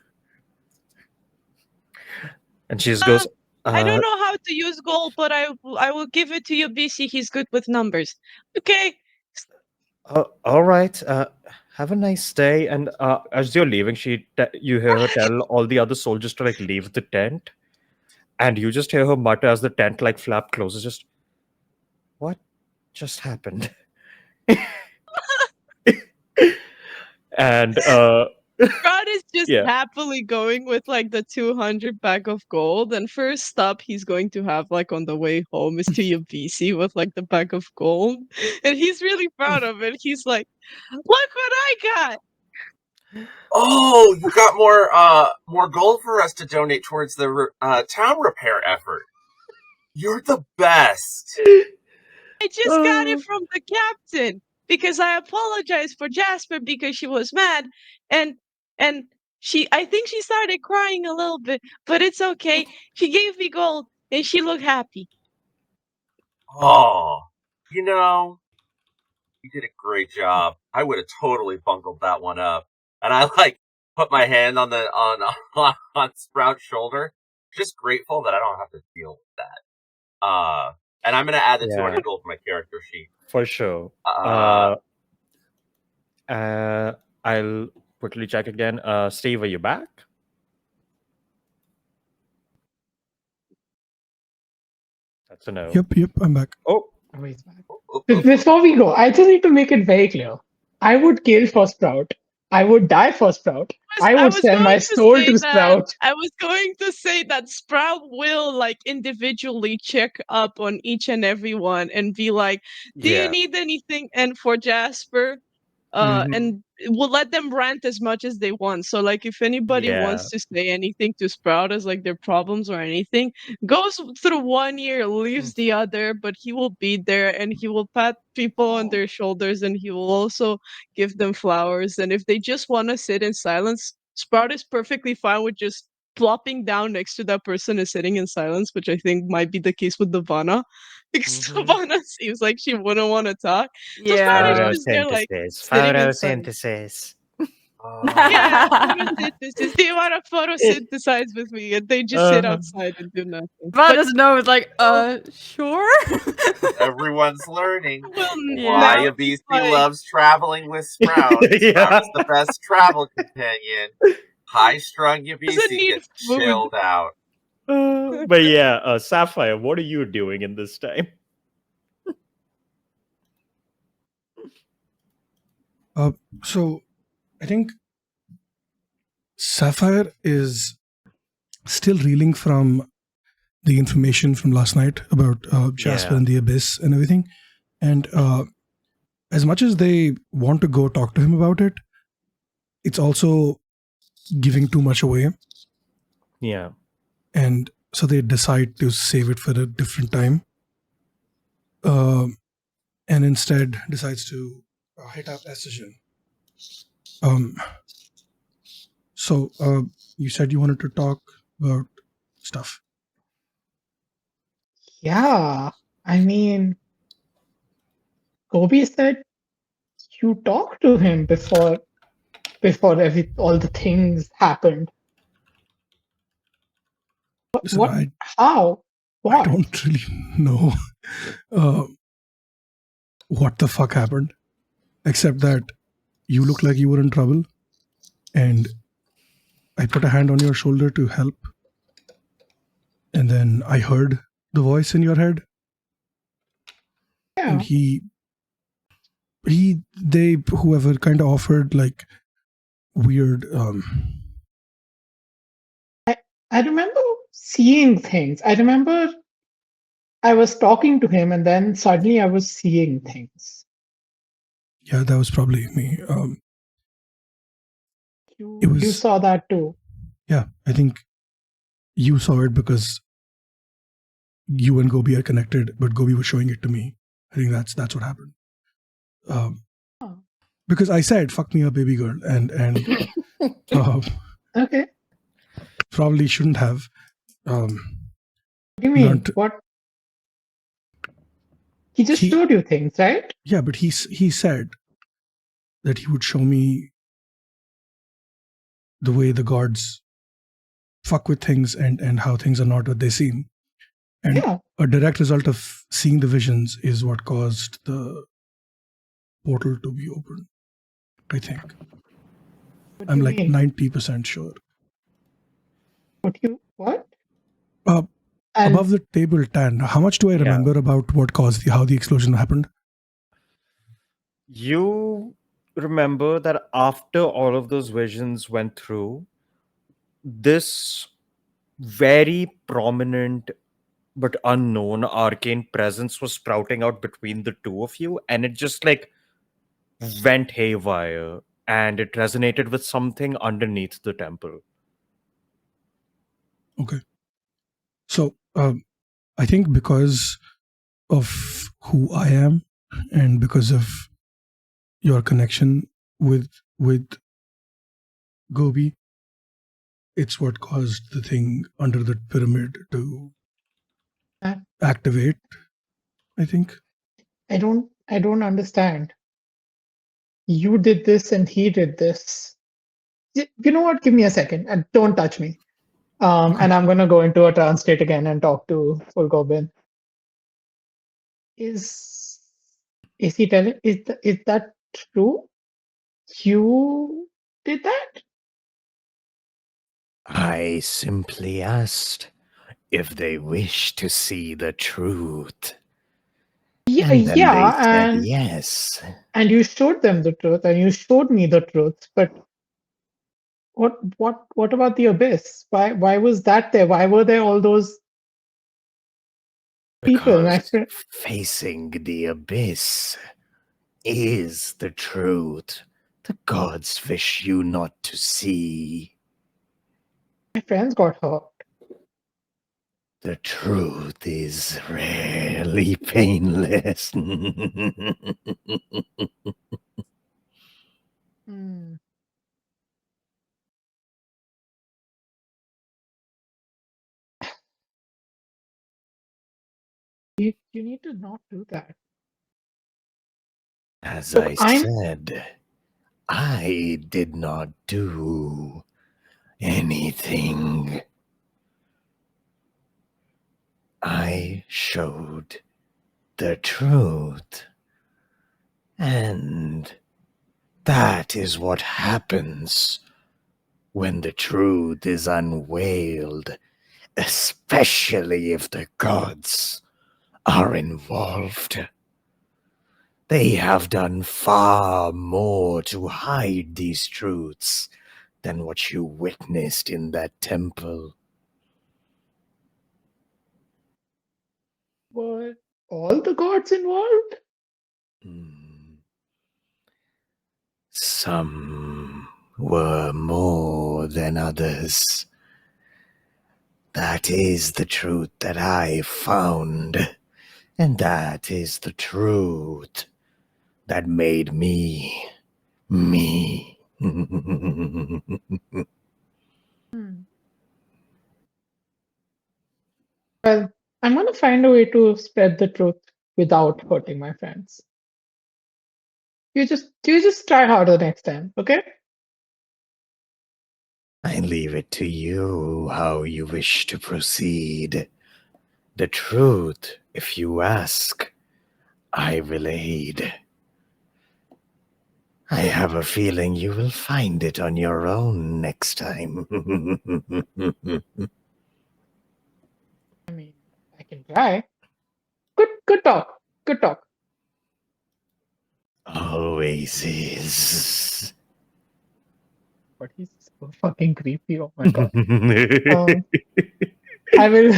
And she just goes, I don't uh, know how to use gold, but I will give it to you, BC. He's good with numbers. Okay. all right. Have a nice day. And as you're leaving, you hear her tell all the other soldiers to like leave the tent, and you just hear her mutter as the tent like flap closes. Just what just happened? And Rod is just yeah, happily going with like the 200 bag of gold, and first stop he's going to have like on the way home is to Yabisi with like the bag of gold, and he's really proud of it. He's like, "Look what I got!" Oh, you got more gold for us to donate towards the town repair effort. You're the best. I just got it from the captain because I apologized for Jasper because she was mad, and and I think she started crying a little bit, but it's okay. She gave me gold and she looked happy. Oh, you know, you did a great job. I would have totally bungled that one up. And I like put my hand on the on Sprout's shoulder. Just grateful that I don't have to deal with that. And I'm gonna add the yeah, 200 gold for my character sheet. for sure. I'll quickly check again. Steve, are you back? That's a no. Yep, I'm back. Oh, Oh, he's back. Oop, oop, oop. Before we go, I just need to make it very clear. I would kill for Sprout. I would die for Sprout. I I would was sell my going to soul say to that Sprout. I was going to say that Sprout will like individually check up on each and every one and be like, "Do you yeah. need anything?" And for Jasper, Mhm. and we'll let them rant as much as they want. So like if anybody Yeah. wants to say anything to Sprout as like their problems or anything, goes through 1 year, leaves the other, but he will be there and he will pat people on their shoulders and he will also give them flowers. And if they just want to sit in silence, Sprout is perfectly fine with just plopping down next to that person and sitting in silence, which I think might be the case with Devana. Because Mhm. Devana seems like she wouldn't want to talk. So Sprout is Yeah. just there like Photosynthesis. sitting in silence. Photosynthesis. Yeah, Oh. photosynthesis. Do you want to photosynthesize with me? And they just sit Uh, outside and do nothing. But But doesn't know. It's like, sure. Everyone's learning will why now Yeah. he's Abisi like, loves traveling with Sprout. Sprout yeah. is the best travel companion. High-strung doesn't Abisi need gets food. chilled out. But yeah, Sapphire, what are you doing in this time? So I think Sapphire is still reeling from the information from last night about Jasper Yeah. and the Abyss and everything. And as much as they want to go talk to him about it, it's also giving too much away. Yeah. And so they decide to save it for a different time. And instead decides to hit up Estrogen. So you said you wanted to talk about stuff. Yeah, I mean, Kobe said you talked to him before all the things happened. Listen, What? How? I What? don't really know what the fuck happened, except that you looked like you were in trouble, and I put a hand on your shoulder to help, and then I heard the voice in your head, and whoever kind of offered like weird. I remember seeing things. I remember I was talking to him, and then suddenly I was seeing things. Yeah, that was probably me. You saw that too. Yeah, I think you saw it because you and Gobi are connected, but Gobi was showing it to me. I think that's what happened. Because I said "fuck me up, baby girl," and Okay. probably shouldn't have. What do you mean? Runt- What? He just showed you things, right? Yeah, but he said that he would show me the way the gods fuck with things and how things are not what they seem. And Yeah. a direct result of seeing the visions is what caused the portal to be open, I think. What do I'm you like mean? 90% sure. What? Above the table, Tan, how much do I Yeah. remember about what caused how the explosion happened? You remember that after all of those visions went through, this very prominent but unknown arcane presence was sprouting out between the two of you, and it just like went haywire, and it resonated with something underneath the temple. Okay. So I think because of who I am and because of your connection with Gobi, it's what caused the thing under the pyramid to activate, I think. I don't understand. You did this and he did this. You know what? Give me a second and don't touch me. And I'm gonna go into a trance state again and talk to Full Goblin. Is he telling? Is that true? You did that? I simply asked if they wish to see the truth. Yeah, And then they said and yes. and you showed them the truth, and you showed me the truth. But what about the abyss? Why was that there? Why were there all those people? My Because friend, facing the abyss is the truth. The gods wish you not to see. my friends got hurt. The truth is rarely painless. Hmm. You need to not do that. As Look, I said, I did not do anything. I showed the truth. And that is what happens when the truth is unveiled, especially if the gods are involved. They have done far more to hide these truths than what you witnessed in that temple. Were all the gods involved? Hmm. Some were more than others. That is the truth that I found, and that is the truth that made me me. Well, I'm gonna find a way to spread the truth without hurting my friends. You just try harder next time, okay? I leave it to you how you wish to proceed. The truth, if you ask, I will aid. I have a feeling you will find it on your own next time. I mean, I can try. Good talk. Good talk. Always is. But he's so fucking creepy. Oh my god. I will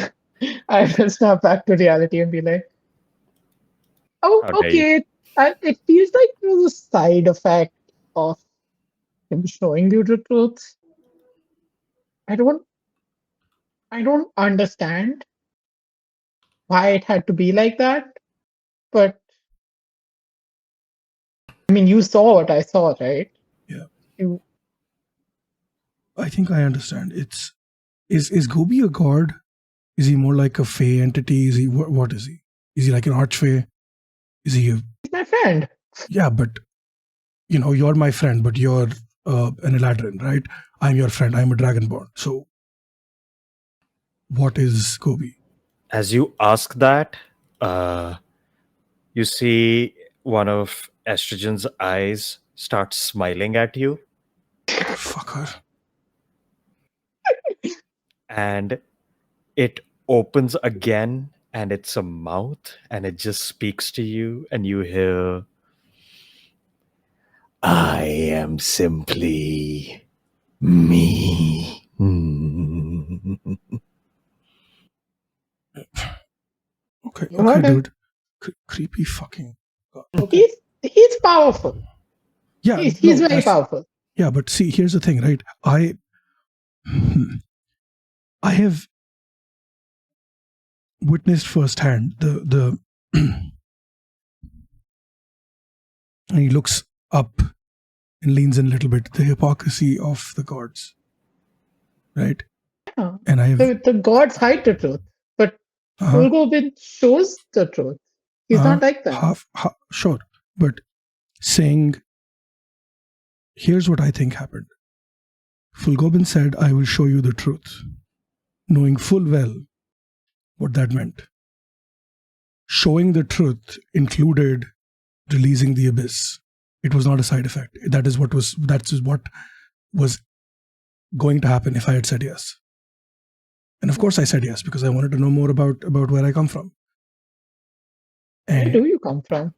I will snap back to reality and be like, oh, How dare you? okay. It feels like it was a side effect of him showing you the truth. I don't understand why it had to be like that, but I mean, you saw what I saw, right? Yeah. You, I think I understand. Is Gobi a god? Is he more like a fey entity? Is he what is he? Is he like an archfey? Is he a he's my friend. yeah? But you're my friend, but you're an Eladrin, right? I'm your friend. I'm a Dragonborn. So what is Gobi? As you ask that, you see one of Estrogen's eyes start smiling at you, Motherfucker. and it opens again, and it's a mouth, and it just speaks to you, and you hear, I am simply me. Okay, You okay, heard him. dude. Creepy fucking god. Okay. He's powerful. Yeah, He's very powerful. Yeah, but see, here's the thing, right? I have witnessed firsthand the and he looks up and leans in a little bit, the hypocrisy of the gods, right? Yeah. And I have The gods hide the truth, but Fulgovind shows the truth. He's not like that. Sure, but saying, here's what I think happened. Fulgobind said, I will show you the truth, knowing full well what that meant. Showing the truth included releasing the abyss. It was not a side effect. That's what was going to happen if I had said yes. And of course I said yes, because I wanted to know more about where I come from. Where And do you come from?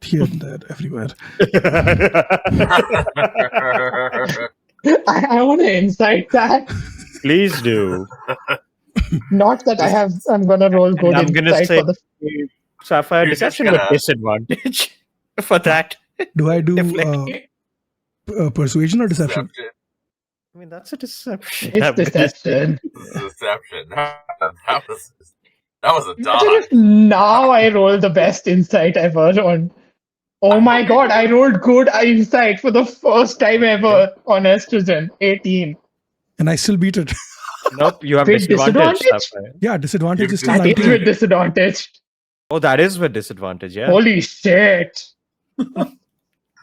here and there, everywhere. I want to insight that. Please do. Not that I'm gonna roll good I'm gonna insight say for the. Sapphire You're just Deception with gonna- disadvantage for that. Do I do Deflect. persuasion or deception? I mean, that's a deception. It's I'm gonna say. deception. Deception. That was a Imagine dodge. if now I roll the best insight ever on. Oh my god, I rolled good insight for the first time ever on Estrogen. 18. And I still beat it. Nope, you have With disadvantage. disadvantage? Sapphire. Yeah, disadvantage is still That is 19. with disadvantage. Oh, that is with disadvantage, yeah. Holy shit.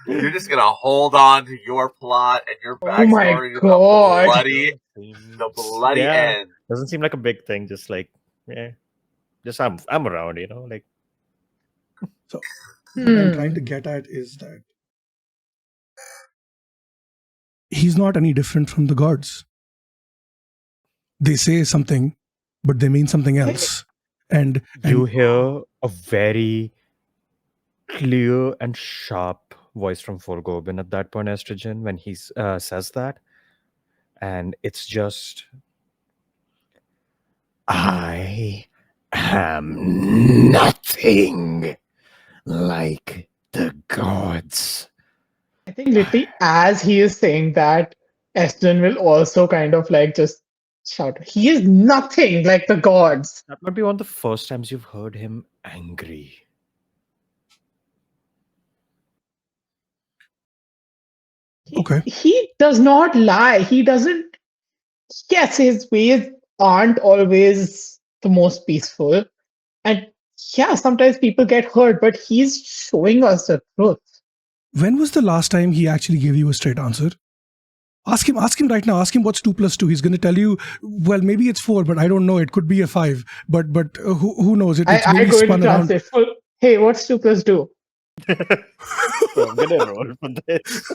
You're just gonna hold on to your plot and your Oh backstory my to god. the bloody Yeah. end. Doesn't seem like a big thing, just like, yeah. Just I'm around, like. So what I'm trying to get at is that he's not any different from the gods. They say something, but they mean something else. And You hear a very clear and sharp voice from Volgobin at that point, Estrogen, when he says that. And it's just, I am nothing like the gods. I think literally as he is saying that, Eston will also kind of like just shout, he is nothing like the gods. That might be one of the first times you've heard him angry. Okay. He does not lie. He doesn't. Yes, his ways aren't always the most peaceful. And yeah, sometimes people get hurt, but he's showing us the truth. When was the last time he actually gave you a straight answer? Ask him right now. Ask him what's 2 plus 2. He's going to tell you, well, maybe it's 4, but I don't know. It could be a 5. But who knows? It's I maybe go into spun around. translate. Hey, what's 2 plus 2? So I'm gonna roll for this.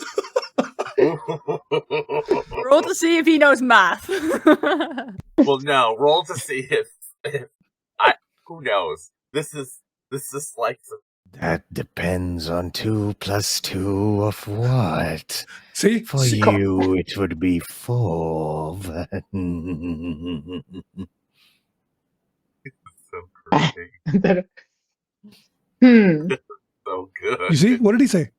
Roll to see if he knows math. Well, no. Roll to see if I. Who knows? This is like some That depends on 2 plus 2 of what? See? For you, it would be 4. But... so creepy. So good. You see? What did he say?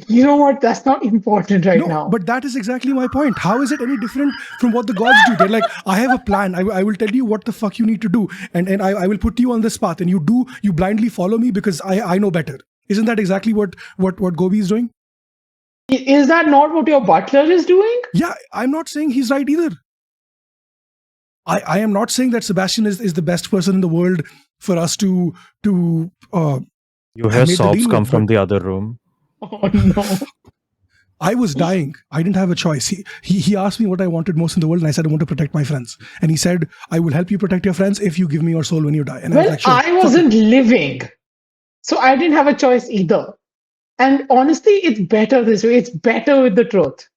You know what? That's not important right No, now. but that is exactly my point. How is it any different from what the gods do? They're like, I have a plan. I will tell you what the fuck you need to do. And I will put you on this path. And you blindly follow me because I know better. Isn't that exactly what Gobi is doing? Is that not what your butler is doing? Yeah, I'm not saying he's right either. I am not saying that Sebastian is the best person in the world for us to You hear made the sobs deal come with, from but- the other room. Oh no. I was dying. I didn't have a choice. He asked me what I wanted most in the world, and I said I want to protect my friends. And he said, I will help you protect your friends if you give me your soul when you die. And I was Well, like, sure, I wasn't living. So I didn't have a choice either. And honestly, it's better this way. It's better with the truth.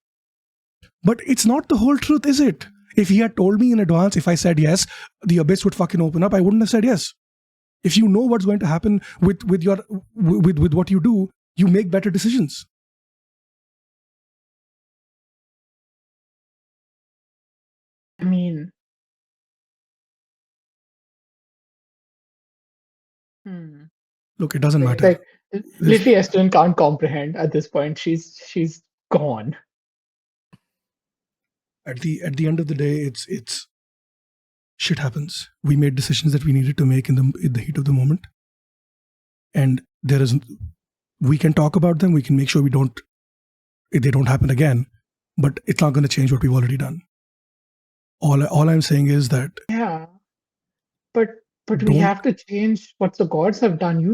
But it's not the whole truth, is it? If he had told me in advance, if I said yes, the abyss would fucking open up, I wouldn't have said yes. If you know what's going to happen with what you do, you make better decisions. I mean, Look, it doesn't like, matter. literally, Eston can't comprehend at this point. She's gone. At the end of the day, it's shit happens. We made decisions that we needed to make in the heat of the moment, and we can talk about them. We can make sure they don't happen again, but it's not going to change what we've already done. All I'm saying is that Yeah. But we have to change what the gods have done.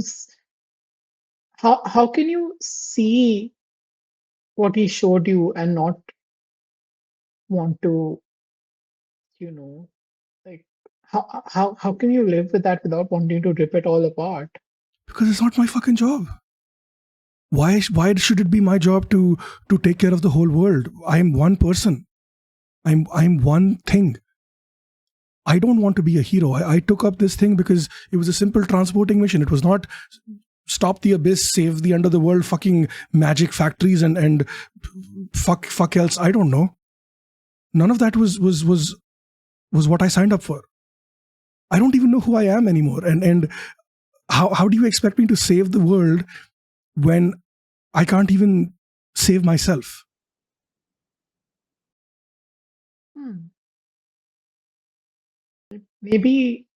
How can you see what he showed you and not want to, like how can you live with that without wanting to rip it all apart? because it's not my fucking job. Why should it be my job to take care of the whole world? I'm one person. I'm one thing. I don't want to be a hero. I took up this thing because it was a simple transporting mission. It was not stop the abyss, save the underworld, fucking magic factories and fuck else. I don't know. None of that was what I signed up for. I don't even know who I am anymore. And how do you expect me to save the world when I can't even save myself? Maybe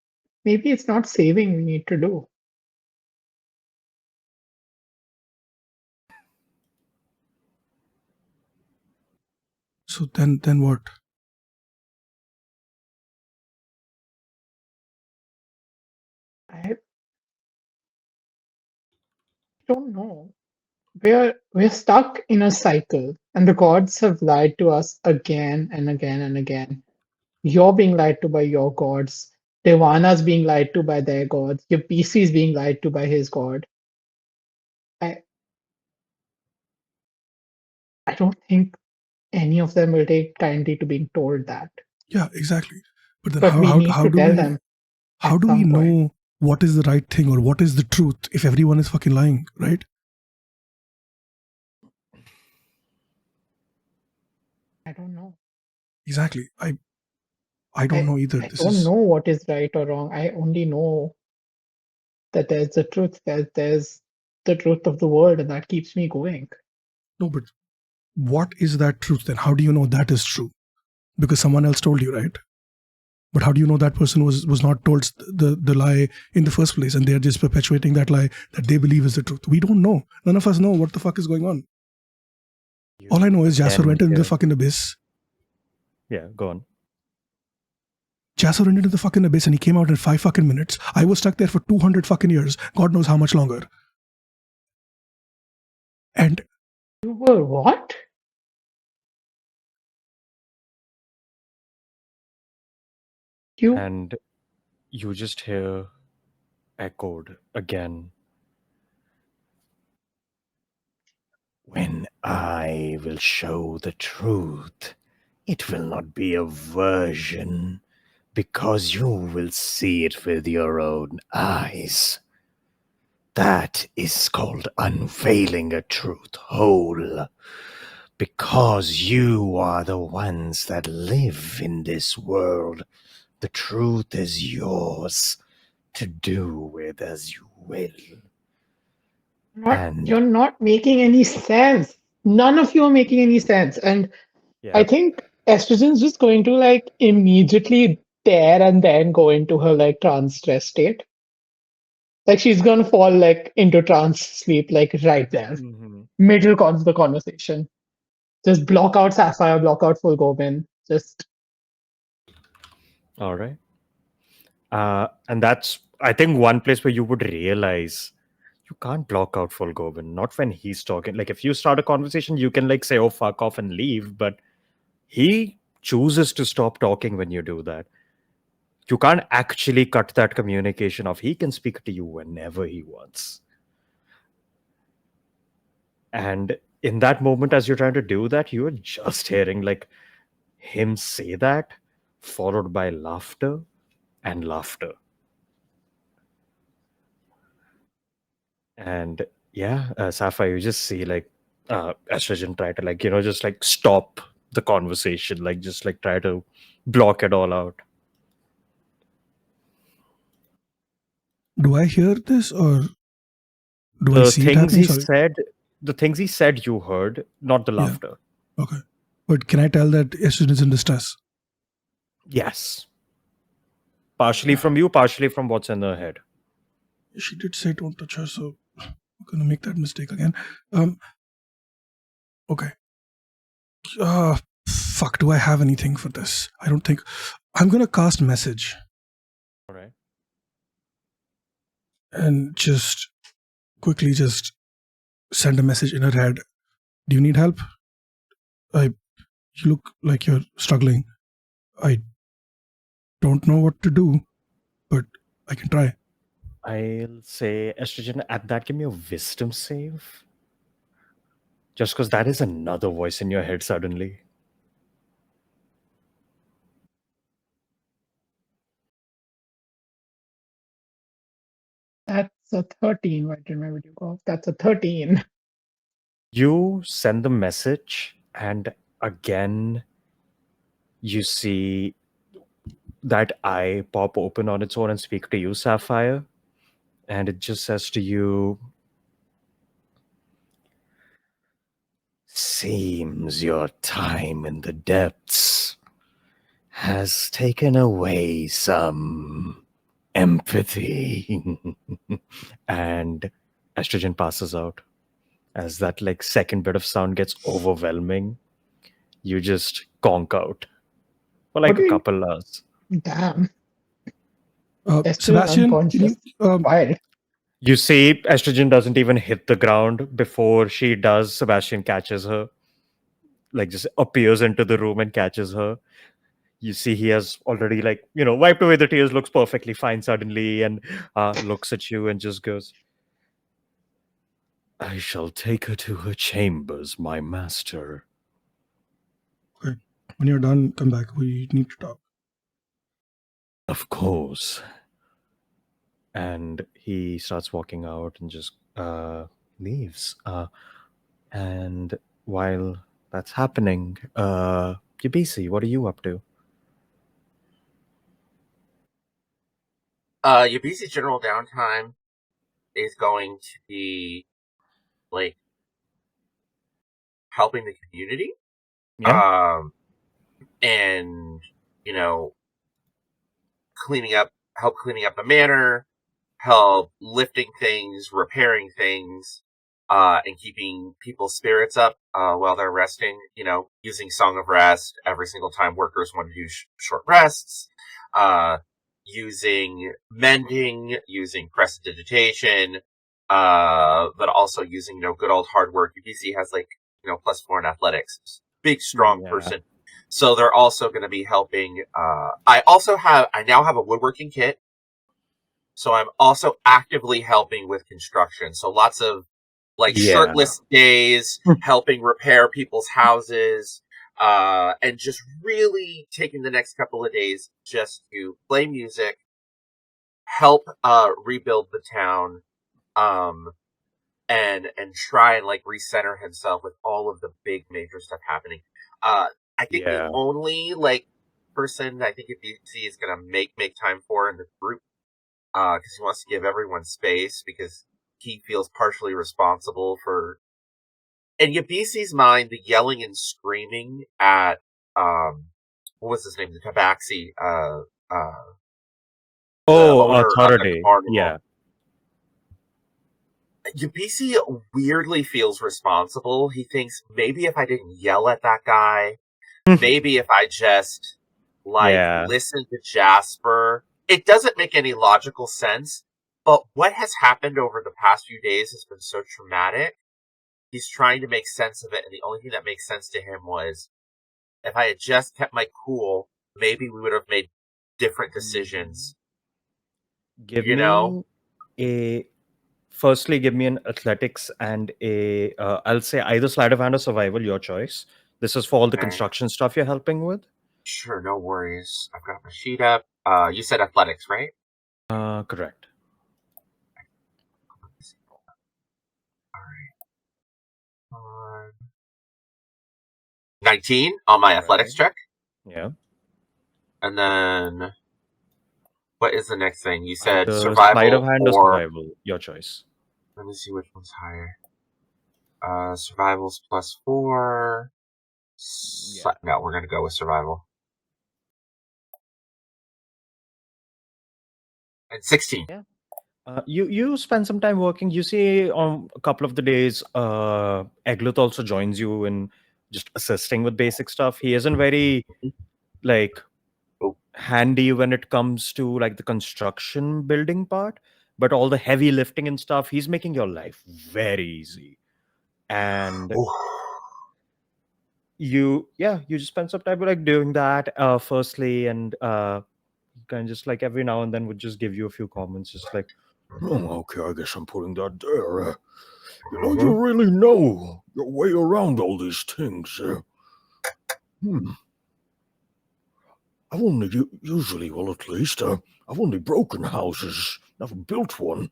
it's not saving we need to do. So then what? I don't know. We're stuck in a cycle, and the gods have lied to us again and again and again. You're being lied to by your gods. Devana's being lied to by their gods. Your PC is being lied to by his god. I don't think any of them will take kindly to being told that. Yeah, exactly. But then But we need how to do tell we them how at do we some point. know what is the right thing or what is the truth if everyone is fucking lying, right? I don't know. Exactly. I don't know either. I This don't is know what is right or wrong. I only know that there's the truth. There's the truth of the world, and that keeps me going. no, but what is that truth then? How do you know that is true? Because someone else told you, right? But how do you know that person was not told the lie in the first place, and they're just perpetuating that lie that they believe is the truth? We don't know. None of us know what the fuck is going on. All I know is Jasper went into the fucking abyss. Yeah, go on. Jasper went into the fucking abyss and he came out in 5 fucking minutes. I was stuck there for 200 fucking years. God knows how much longer. And You were what? And you just hear echoed again. When I will show the truth, it will not be a version, because you will see it with your own eyes. That is called unveiling a truth whole, because you are the ones that live in this world. The truth is yours to do with as you will. You're not making any sense. None of you are making any sense. And I think Estrogen's just going to like immediately there and then go into her like trance stress state. Like she's gonna fall like into trance sleep like right there. Middle of the conversation. Just block out Sapphire, block out Full Goblin. Just All right. And that's, I think, one place where you would realize you can't block out Full Goblin, not when he's talking. Like, if you start a conversation, you can, like, say, oh, fuck off and leave, but he chooses to stop talking when you do that. You can't actually cut that communication off. He can speak to you whenever he wants. And in that moment, as you're trying to do that, you're just hearing, like, him say that, followed by laughter and laughter. And yeah, Sapphire, you just see like Estrogen try to like, just like stop the conversation, like just like try to block it all out. do I hear this or do I see it happening? Sorry. The things he said you heard, not the laughter. Okay. But can I tell that Estrogen is in distress? Yes. Partially from you, partially from what's in her head. She did say don't touch her, so I'm gonna make that mistake again. Okay. Fuck, do I have anything for this? I don't think. I'm gonna cast message. All right. And just quickly just send a message in her head. Do you need help? You look like you're struggling. I don't know what to do, but I can try. I'll say, Estrogen, at that, give me a wisdom save. Just because that is another voice in your head suddenly. that's a 13. Why didn't my video go off? That's a 13. You send the message, and again, you see that eye pop open on its own and speak to you, Sapphire. And it just says to you, seems your time in the depths has taken away some empathy. And Estrogen passes out. As that like second bit of sound gets overwhelming, you just conk out for like a couple hours. Damn. Sebastian, can you, you see Estrogen doesn't even hit the ground. Before she does, Sebastian catches her. Like just appears into the room and catches her. You see he has already like, wiped away the tears, looks perfectly fine suddenly, and looks at you and just goes, I shall take her to her chambers, my master. Okay. When you're done, come back. We need to talk. Of course. and he starts walking out and just leaves. And while that's happening, Yabisi, what are you up to? Your busy general downtime is going to be like helping the community. Yeah. And help cleaning up the manor, help lifting things, repairing things, and keeping people's spirits up while they're resting. Using Song of Rest every single time workers want to do short rests. Using mending, using prestidigitation, but also using good old hard work. UBC has +4 in athletics. Big strong person. So they're also going to be helping. I now have a woodworking kit. So I'm also actively helping with construction. So lots of shirtless days, helping repair people's houses, and just really taking the next couple of days just to play music, help rebuild the town, and try and recenter himself with all of the big major stuff happening. I think the only person I think if you see is gonna make time for in the group, because he wants to give everyone space because he feels partially responsible for. In Yabisi's mind, the yelling and screaming at what was his name, the Tabaxi, Authority. Yeah. Yabisi weirdly feels responsible. He thinks maybe if I didn't yell at that guy, maybe if I just listen to Jasper. It doesn't make any logical sense, but what has happened over the past few days has been so traumatic. He's trying to make sense of it, and the only thing that makes sense to him was if I had just kept my cool, maybe we would have made different decisions. Firstly, give me an athletics and I'll say either sleight of hand or survival, your choice. This is for all the construction stuff you're helping with? Sure, no worries. I've got my sheet up. You said athletics, right? Correct. Alright. 19 on my athletics check. Yeah. And then what is the next thing? You said either survival sleight of hand or survival, your choice. Let me see which one's higher. Survival's +4. No, we're gonna go with survival. And 16. Yeah. You spend some time working. You see, on a couple of the days, Egluth also joins you in just assisting with basic stuff. He isn't very handy when it comes to the construction building part, but all the heavy lifting and stuff, he's making your life very easy. And you just spend some time doing that firstly, and kind of just every now and then would just give you a few comments, just okay, I guess I'm putting that there. You really know your way around all these things. I've only usually, well, at least, I've only broken houses, never built one.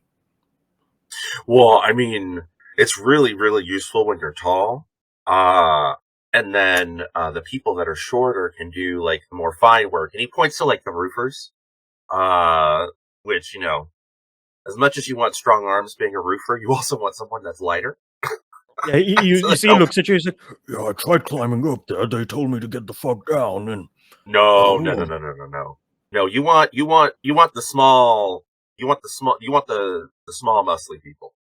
Well, I mean, it's really, really useful when you're tall. And then the people that are shorter can do the more fine work. And he points to the roofers, which as much as you want strong arms being a roofer, you also want someone that's lighter. Yeah, you see, he looks at you. He's like, "Yeah, I tried climbing up there. They told me to get the fuck down." And no. No, you want the small. You want the small, muscly people.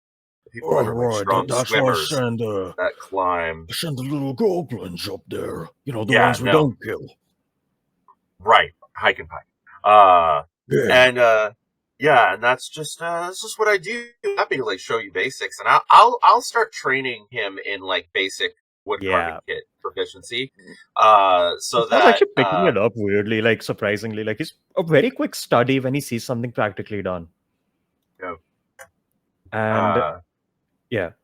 People that are strong swimmers that climb. I send the little goblins up there. The ones we don't kill. Right, hike and pike. And that's just what I do. I'm happy to show you basics, and I'll start training him in basic wood carving kit proficiency. So that actually picking it up weirdly, surprisingly, he's a very quick study when he sees something practically done. Yeah. And and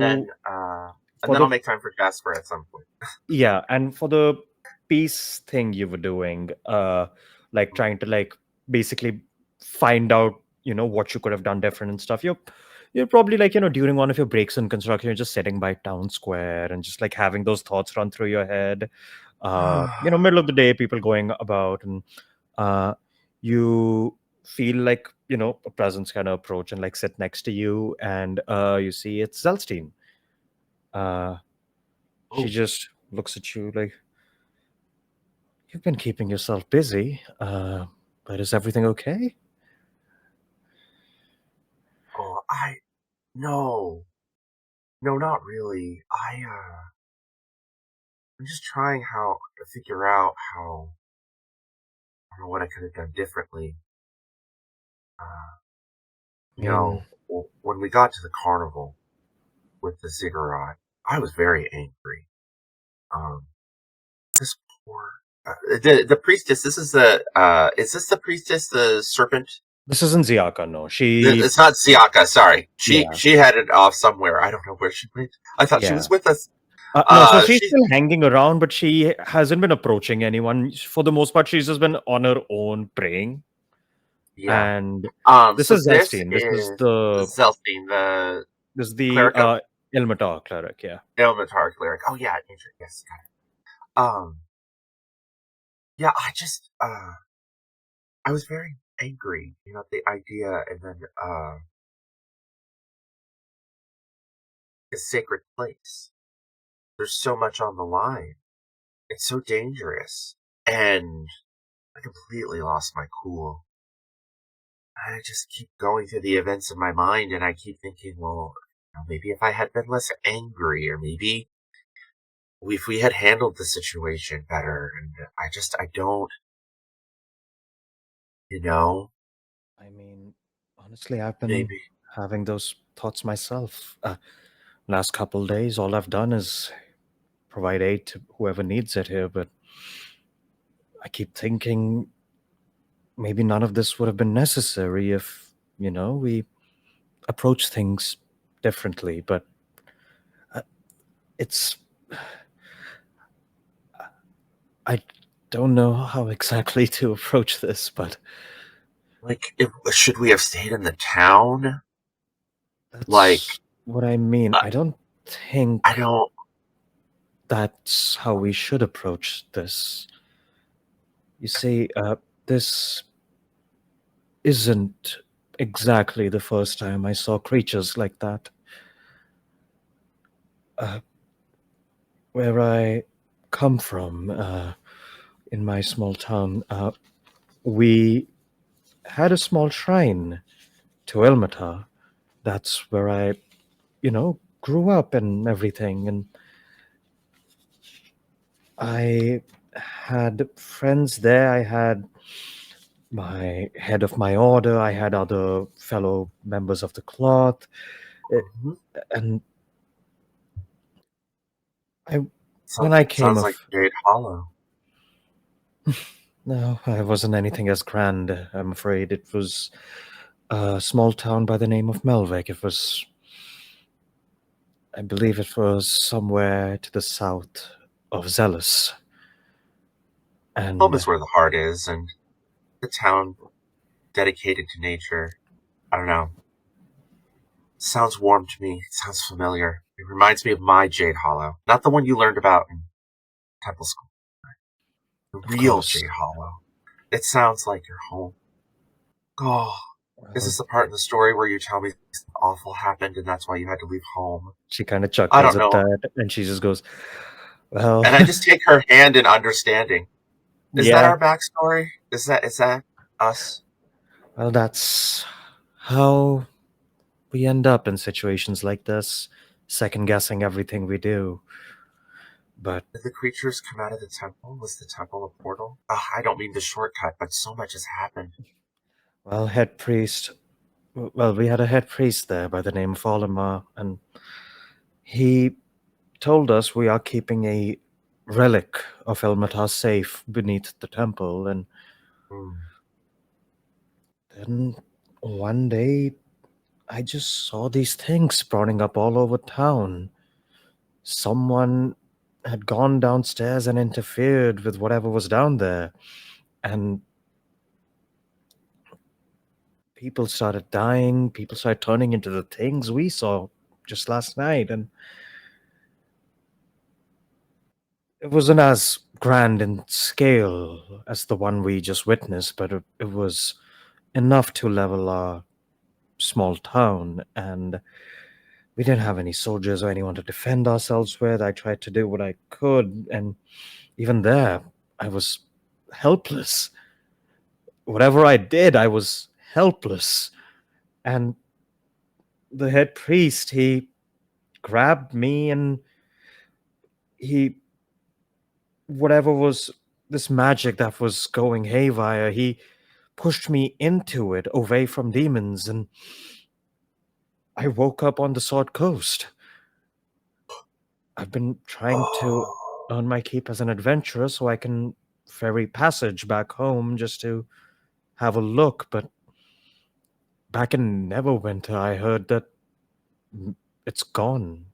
then I'll make time for Jasper at some point. Yeah, and for the peace thing you were doing, trying to basically find out what you could have done different and stuff. You're probably like, during one of your breaks in construction, you're just sitting by town square and just like having those thoughts run through your head. Middle of the day, people going about, and you feel like, a presence kind of approach and like sit next to you, and you see it's Zelstein. She Oh, just looks at you like, you've been keeping yourself busy, but is everything okay? oh, no, no, not really. I'm just trying how to figure out how, I don't know what I could have done differently. Uh, I mean, when we got to the carnival with the ziggurat, I was very angry. This poor, the priestess, is this the priestess, the serpent? this isn't Ziaka, no. It's not Siaka, sorry. Yeah. She headed off somewhere. I don't know where she went. I thought she Yeah. was with us. No, so she's She, still hanging around, but she hasn't been approaching anyone. For the most part, she's just been on her own praying. yeah. And this So is this Zelstein. is Zelstein, the This is the cleric of Ilmatar cleric, yeah. Ilmatar cleric. Oh yeah, ancient. Yes, got it. Yeah, I was very angry, at the idea, and then, a sacred place. There's so much on the line. It's so dangerous. And I completely lost my cool. I just keep going through the events in my mind, and I keep thinking, well, maybe if I had been less angry, or maybe if we had handled the situation better, and I don't, I mean, honestly, I've been maybe. having those thoughts myself. Last couple days, all I've done is provide aid to whoever needs it here, but I keep thinking maybe none of this would have been necessary if, we approach things differently. But it's. I don't know how exactly to approach this, but Like, should we have stayed in the town? that's Like, what I mean. I don't think I don't. that's how we should approach this. You see, this isn't exactly the first time I saw creatures like that. Where I come from, in my small town, we had a small shrine to Elmatar. That's where I, grew up and everything. And I had friends there. I had my head of my order. I had other fellow members of the cloth. Mhm. And when I came Sounds like of, Jade Hollow. no, I wasn't anything as grand, I'm afraid. It was a small town by the name of Melvik. I believe it was somewhere to the south of Zealous. Home And is where the heart is, and the town dedicated to nature. I don't know. Sounds warm to me. It sounds familiar. It reminds me of my Jade Hollow. Not the one you learned about in Temple School. The of real course, Jade Hollow. It sounds like your home. Oh, is this the part in the story where you tell me something awful happened and that's why you had to leave home? she kind of I chuckles don't at know. that, and she just goes, well, And I just take her hand in understanding. Is that yeah, our backstory? Is that us? well, that's how we end up in situations like this, second guessing everything we do. But, Did the creatures come out of the temple? Was the temple a portal? I don't mean to shortcut, but so much has happened. well, we had a head priest there by the name of Olimar, and he told us we are keeping a relic of Elmatar safe beneath the temple, and Hmm. then one day I just saw these things sprouting up all over town. Someone had gone downstairs and interfered with whatever was down there, and people started dying, people started turning into the things we saw just last night, and it wasn't as grand in scale as the one we just witnessed, but it was enough to level our small town, and we didn't have any soldiers or anyone to defend ourselves with. I tried to do what I could, and even there, I was helpless. Whatever I did, I was helpless. And the head priest, he grabbed me and he, whatever was this magic that was going haywire, he pushed me into it, away from demons, and I woke up on the Sword Coast. I've been trying to earn my keep as an adventurer so I can ferry passage back home just to have a look, but back in Neverwinter, I heard that it's gone.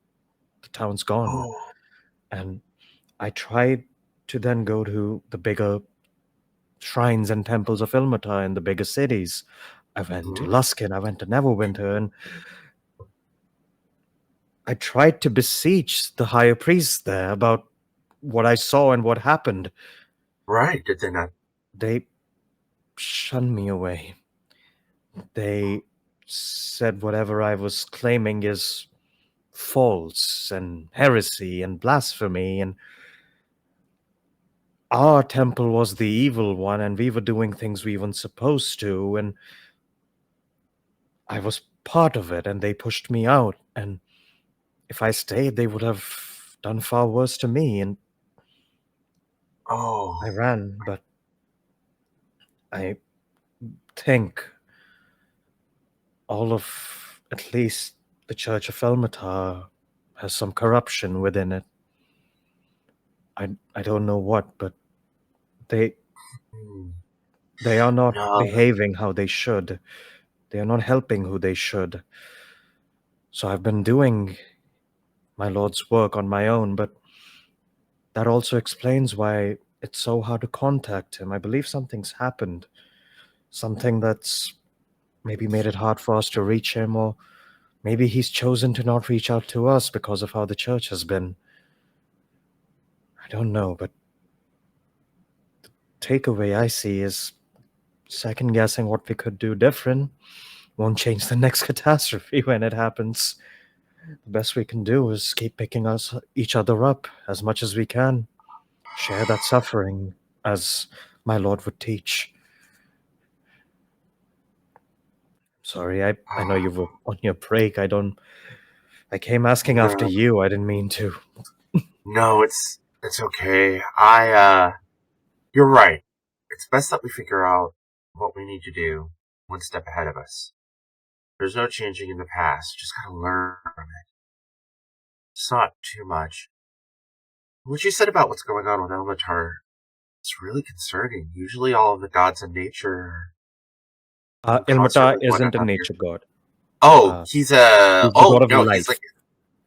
The town's gone. And I tried to then go to the bigger shrines and temples of Ilmatar in the bigger cities. I went to Luskin, I went to Neverwinter, and I tried to beseech the higher priests there about what I saw and what happened. Right, did they not? They shunned me away. They said whatever I was claiming is false and heresy and blasphemy, and our temple was the evil one, and we were doing things we weren't supposed to, and I was part of it, and they pushed me out, and if I stayed, they would have done far worse to me, and I ran, but I think all of, at least the Church of Elmatar, has some corruption within it. I don't know what, but they are not No. behaving how they should. They are not helping who they should. So I've been doing my Lord's work on my own, but that also explains why it's so hard to contact him. I believe something's happened. Something that's maybe made it hard for us to reach him, or maybe he's chosen to not reach out to us because of how the church has been. I don't know, but the takeaway I see is second guessing what we could do different won't change the next catastrophe when it happens. The best we can do is keep picking each other up as much as we can. Share that suffering, as my Lord would teach. Sorry, I know you were on your break. I came asking after you. I didn't mean to. No, it's okay. You're right. It's best that we figure out what we need to do one step ahead of us. There's no changing in the past. Just gotta learn from it. It's not too much. What you said about what's going on with Elmatar, it's really concerning. Usually all of the gods in nature Ilmatar isn't a nature god. He's He's the god of life. He's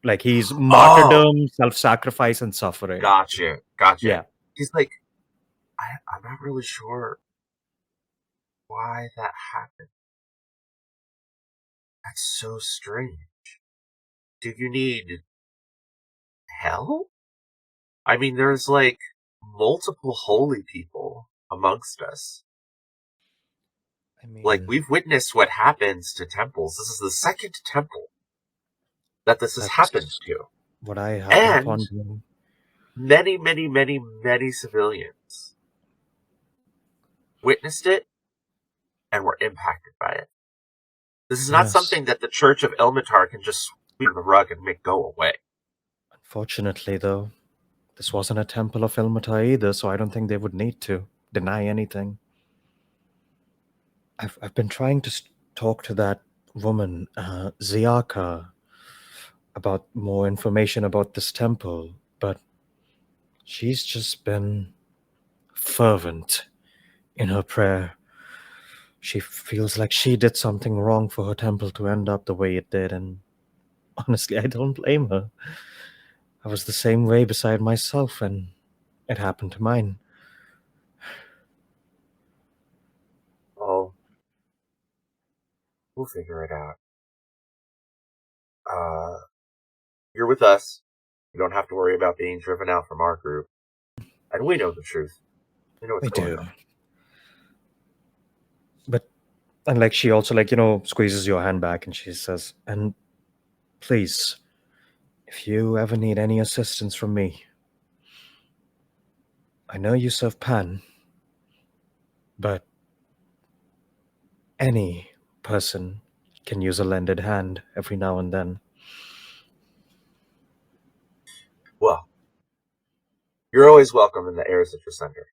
like he's martyrdom, self-sacrifice, and suffering. Gotcha. Yeah. He's like, I'm not really sure why that happened. That's so strange. Do you need help? I mean, there's like multiple holy people amongst us. I mean, Like, we've witnessed what happens to temples. This is the second temple that this has happened to. What I have been And pondering. many civilians witnessed it and were impacted by it. This is not something that the Church of Ilmatar can just sweep under the rug and make go away. Unfortunately, though, this wasn't a temple of Ilmatar either, so I don't think they would need to deny anything. I've been trying to talk to that woman, Ziaka, about more information about this temple, but she's just been fervent in her prayer. She feels like she did something wrong for her temple to end up the way it did, and honestly, I don't blame her. I was the same way beside myself, and it happened to mine. Oh. We'll figure it out. You're with us. You don't have to worry about being driven out from our group. And we know the truth. We know what's We going do. on. But, and like, she also, like, squeezes your hand back and she says, and please, if you ever need any assistance from me, I know you serve Pan, but any person can use a lended hand every now and then. Well, you're always welcome in the Heirs of Center.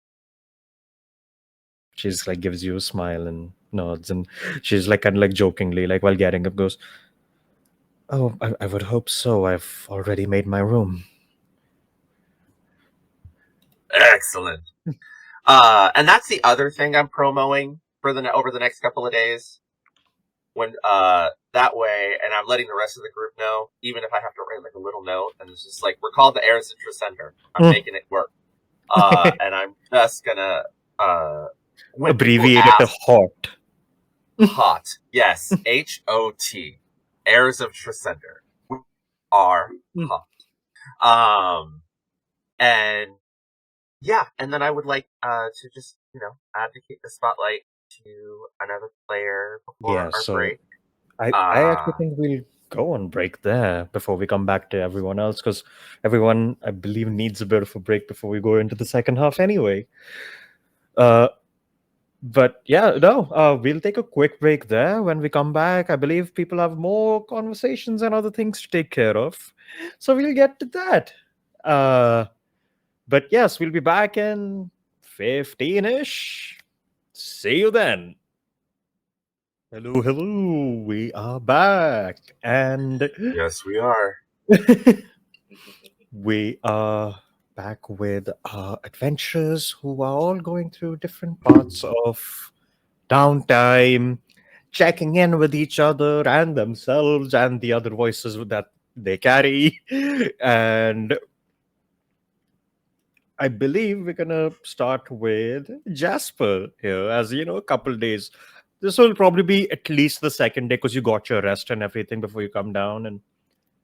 She's like gives you a smile and nods, and she's like kind of like jokingly, like while getting up, goes, "Oh, I would hope so. I've already made my room." Excellent. And that's the other thing I'm promoting for over the next couple of days. When that way, and I'm letting the rest of the group know, even if I have to write like a little note, and it's just like, we're called the Air Citrus Center. I'm making it work. And I'm just gonna when people Abbreviate it to ask, HOT. hot, yes, HOT, Heirs of Tresender. We are hot. And yeah, and then I would like to just, advocate the spotlight to another player before Yeah, our so break. I actually think we'll go on break there before we come back to everyone else, because everyone, I believe, needs a bit of a break before we go into the second half anyway. But yeah, no, we'll take a quick break there. When we come back, I believe people have more conversations and other things to take care of. So we'll get to that. But yes, we'll be back in 15-ish. See you then. Hello, hello. We are back. And Yes, we are. we are back with our adventurers who are all going through different parts of downtime, checking in with each other and themselves and the other voices that they carry. And I believe we're gonna start with Jasper here, as a couple days. This will probably be at least the second day because you got your rest and everything before you come down. And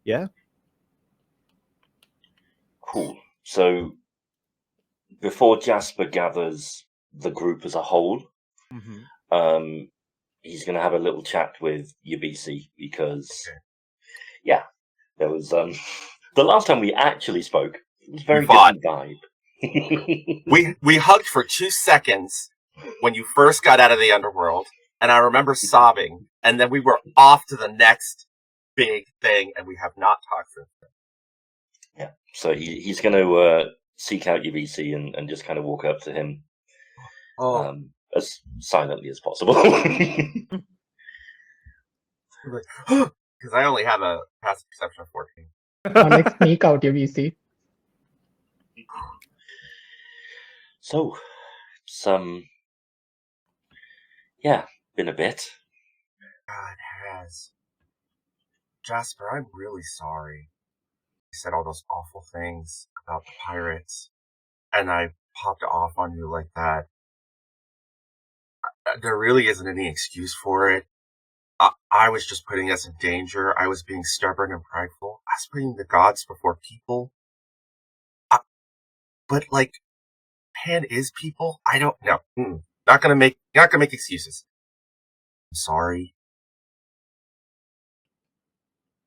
yeah, Cool. So before Jasper gathers the group as a whole, he's going to have a little chat with Yabisi because, yeah, there was the last time we actually spoke. It was a very fought. different vibe. We hugged for 2 seconds when you first got out of the underworld, and I remember sobbing, and then we were off to the next big thing, and we have not talked since then. Yeah, so he's going to seek out Yabisi and just kind of walk up to him as silently as possible. Because I only have a passive perception of 14. Or like sneak out your VC. So, it's yeah, been a bit. God, it has. Jasper, I'm really sorry. You said all those awful things about the pirates, and I popped off on you like that. There really isn't any excuse for it. I was just putting us in danger. I was being stubborn and prideful. I was putting the gods before people. But like, Pan is people. I don't know. Not gonna make excuses. I'm sorry.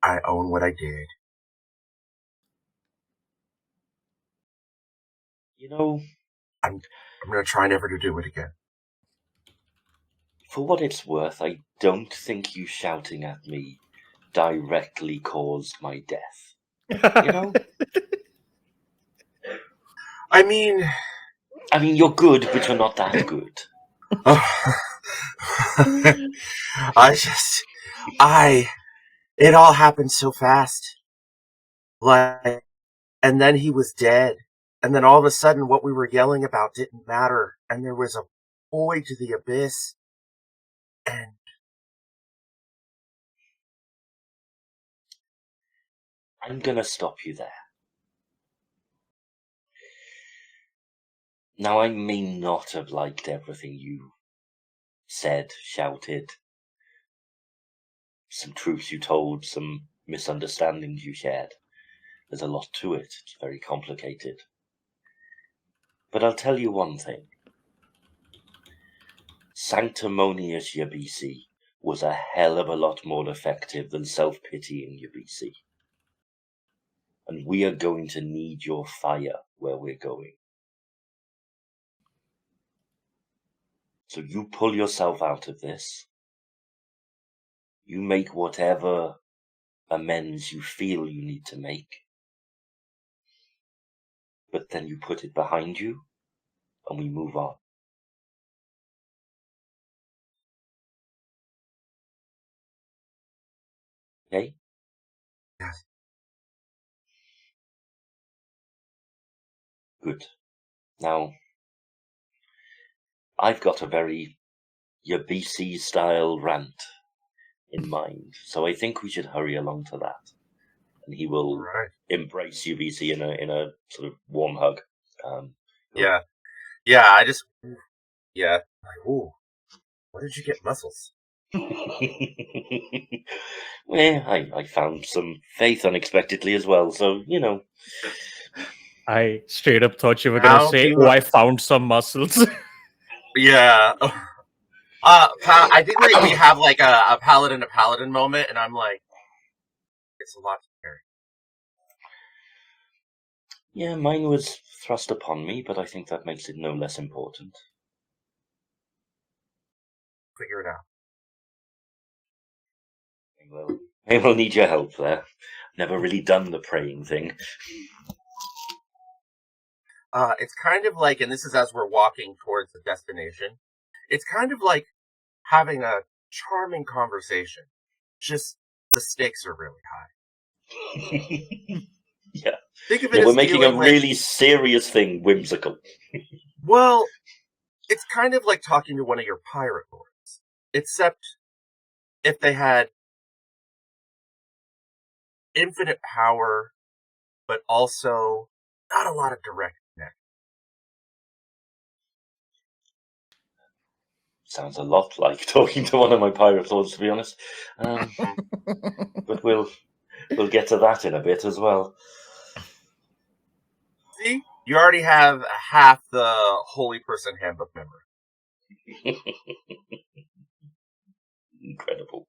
I own what I did. I'm gonna try never to do it again. For what it's worth, I don't think you shouting at me directly caused my death. I mean, you're good, but you're not that good. It all happened so fast. Like, and then he was dead. And then all of a sudden what we were yelling about didn't matter. And there was a void to the abyss. And I'm gonna stop you there. Now, I may not have liked everything you said, shouted, some truths you told, some misunderstandings you shared. There's a lot to it. It's very complicated. But I'll tell you one thing. Sanctimonious Yabisi was a hell of a lot more effective than self-pitying Yabisi. And we are going to need your fire where we're going. So you pull yourself out of this. You make whatever amends you feel you need to make. But then you put it behind you, and we move on. Okay? Yes. Good. Now, I've got a very Yabisi style rant in mind, so I think we should hurry along to that. And he will Right. embrace Yabisi in a sort of warm hug. Yeah. Yeah, I just... Yeah. Like, ooh. Where did you get muscles? Well, I found some faith unexpectedly as well, so, you know. I straight up thought you were How gonna say, do "Oh, I- I found some muscles." Yeah. I think we have like a paladin moment, and I'm like, it's a lot to carry. Yeah, mine was thrust upon me, but I think that makes it no less important. Figure it out. I will need your help there. Never really done the praying thing. It's kind of like, and this is as we're walking towards the destination, it's kind of like having a charming conversation. Just the stakes are really high. Yeah. Think of it Yeah, as we're making a dealing with, really serious thing whimsical. well, it's kind of like talking to one of your pirate lords. Except if they had infinite power, but also not a lot of direct connect. Sounds a lot like talking to one of my pirate lords, to be honest. But we'll get to that in a bit as well. See? You already have half the Holy Person Handbook memory. Incredible.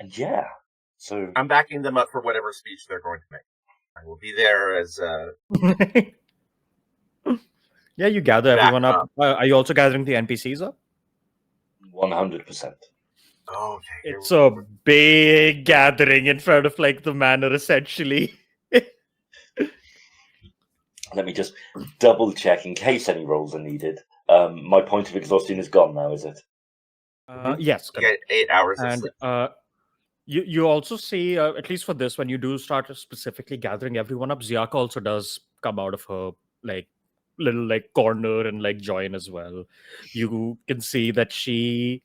And yeah, so I'm backing them up for whatever speech they're going to make. I will be there as Yeah, you gather Back everyone up. Are you also gathering the NPCs up? 100%. okay. It's a big gathering in front of like the manor, essentially. Let me just double check in case any rolls are needed. My point of exhaustion is gone now, is it? Yes, You get 8 hours of and sleep. you also see, at least for this, when you do start specifically gathering everyone up, Ziaka also does come out of her like little like corner and like join as well. You can see that she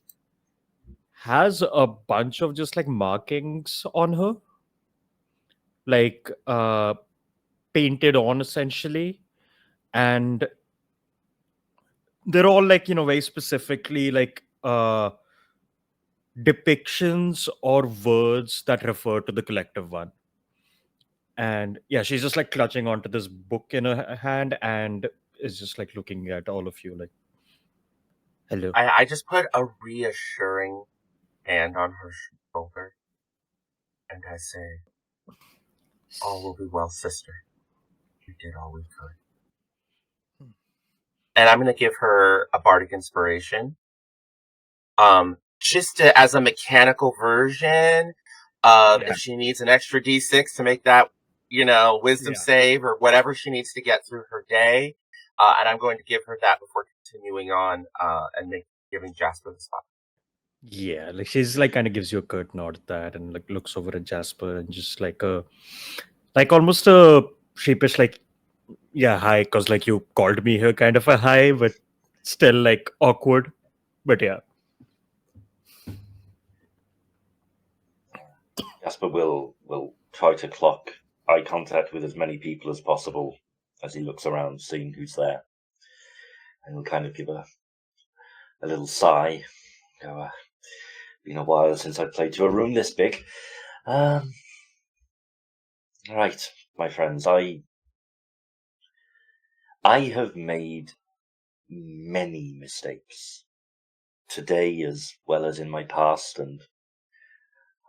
has a bunch of just like markings on her, like painted on essentially, and they're all like, you know, very specifically like depictions or words that refer to the collective one. And yeah, she's just like clutching onto this book in her hand and is just like looking at all of you like, hello. I just put a reassuring hand on her shoulder, and I say, all will be well, sister. We did all we could. And I'm going to give her a bardic inspiration. Just as a mechanical version of if she needs an extra d6 to make that, you know, wisdom save or whatever she needs to get through her day. And I'm going to give her that before continuing on and giving Jasper the spot. Yeah, like she's like kind of gives you a curt nod at that and like looks over at Jasper and just like almost a sheepish like, yeah, hi, because like you called me here kind of a hi, but still like awkward. But yeah. Jasper will try to clock eye contact with as many people as possible as he looks around, seeing who's there. And he'll kind of give a a little sigh. Been a while since I played to a room this big. Right, my friends, I have made many mistakes today as well as in my past, and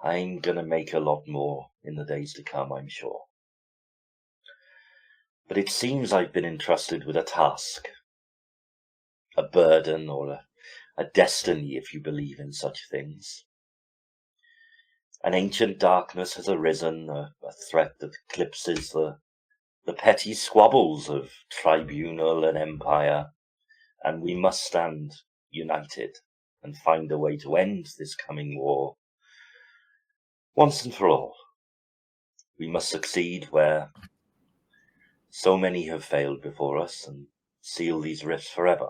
I'm gonna make a lot more in the days to come, I'm sure. But it seems I've been entrusted with a task, a burden, or a destiny, if you believe in such things. An ancient darkness has arisen, a threat that eclipses the petty squabbles of tribunal and empire, and we must stand united and find a way to end this coming war once and for all. We must succeed where so many have failed before us and seal these rifts forever.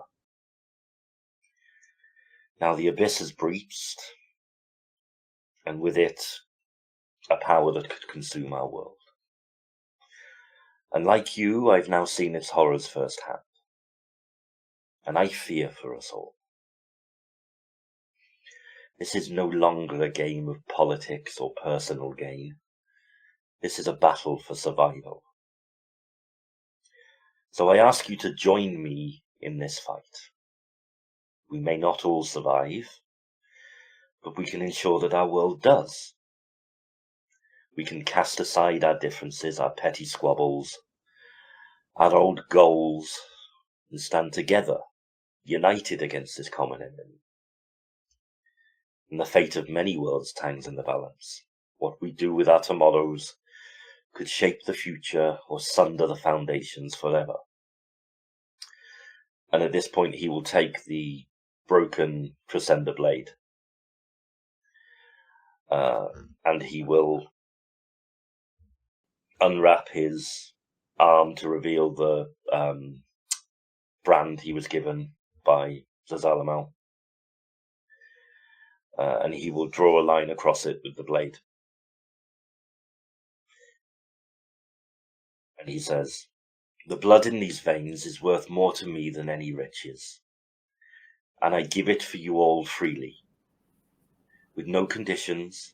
Now the abyss has breached, and with it a power that could consume our world. And like you, I've now seen its horrors firsthand, and I fear for us all. This is no longer a game of politics or personal gain. This is a battle for survival. So I ask you to join me in this fight. We may not all survive, but we can ensure that our world does. We can cast aside our differences, our petty squabbles, our old goals, and stand together, united against this common enemy. And the fate of many worlds hangs in the balance. What we do with our tomorrows could shape the future or sunder the foundations forever. And at this point he will take the broken Crescenda blade, and he will unwrap his arm to reveal the brand he was given by Zazalamal. And he will draw a line across it with the blade. And he says, "The blood in these veins is worth more to me than any riches, and I give it for you all freely, with no conditions,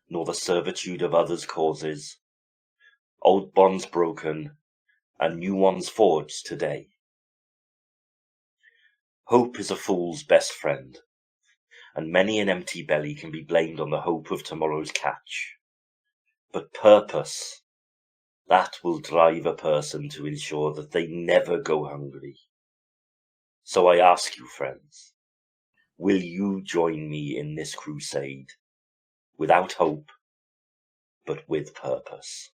nor the servitude of others' causes, old bonds broken, and new ones forged today. Hope is a fool's best friend, and many an empty belly can be blamed on the hope of tomorrow's catch. But purpose, that will drive a person to ensure that they never go hungry. So I ask you, friends, will you join me in this crusade, without hope, but with purpose?"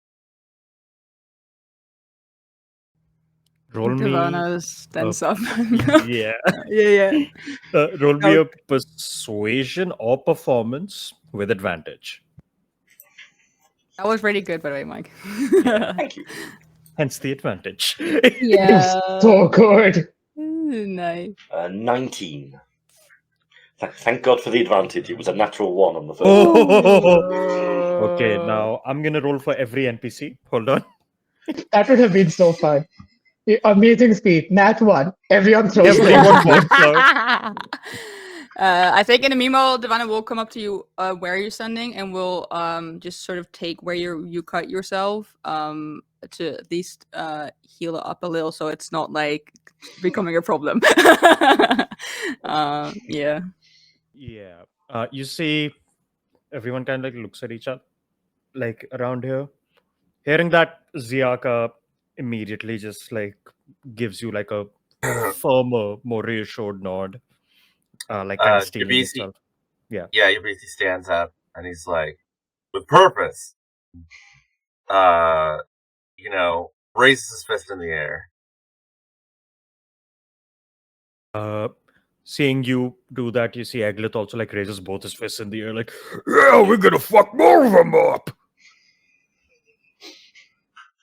Roll me. Divana stands up. Yeah. yeah. Roll me Now- a persuasion or performance with advantage. That was really good, by the way, Mike. Thank you. Hence the advantage. yeah. So good. Nice. 19. Thank God for the advantage. It was a natural 1 on the first. Okay, now I'm gonna roll for every NPC. Hold on. That would have been so fun. Amazing speed. Nat 1. Everyone throws Everyone flames. walks out. I think in the meanwhile, Divana will come up to you where you're standing, and will just sort of take where you cut yourself to at least heal it up a little, so it's not like becoming a problem. Yeah. Yeah. You see, everyone kind of like looks at each other, like around here. Hearing that, Ziaka immediately just like gives you like a firmer, more reassured nod, like kind of stealing Jabisi- himself. Yeah, Yabisi stands up and he's like, "With purpose." Raises his fist in the air. Seeing you do that, you see Eglith also like raises both his fists in the air, like, "Yeah, we're gonna fuck more of them up."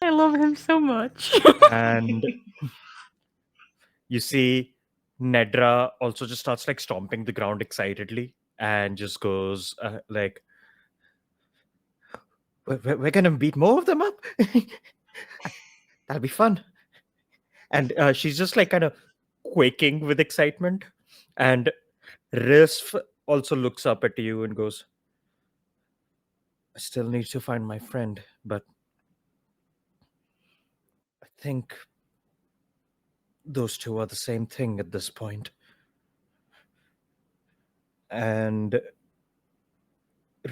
I love him so much. And you see Nedra also just starts like stomping the ground excitedly and just goes like, we're gonna beat more of them up. That'll be fun. And she's just like kind of quaking with excitement. And Risf also looks up at you and goes, I still need to find my friend, but I think those two are the same thing at this point. And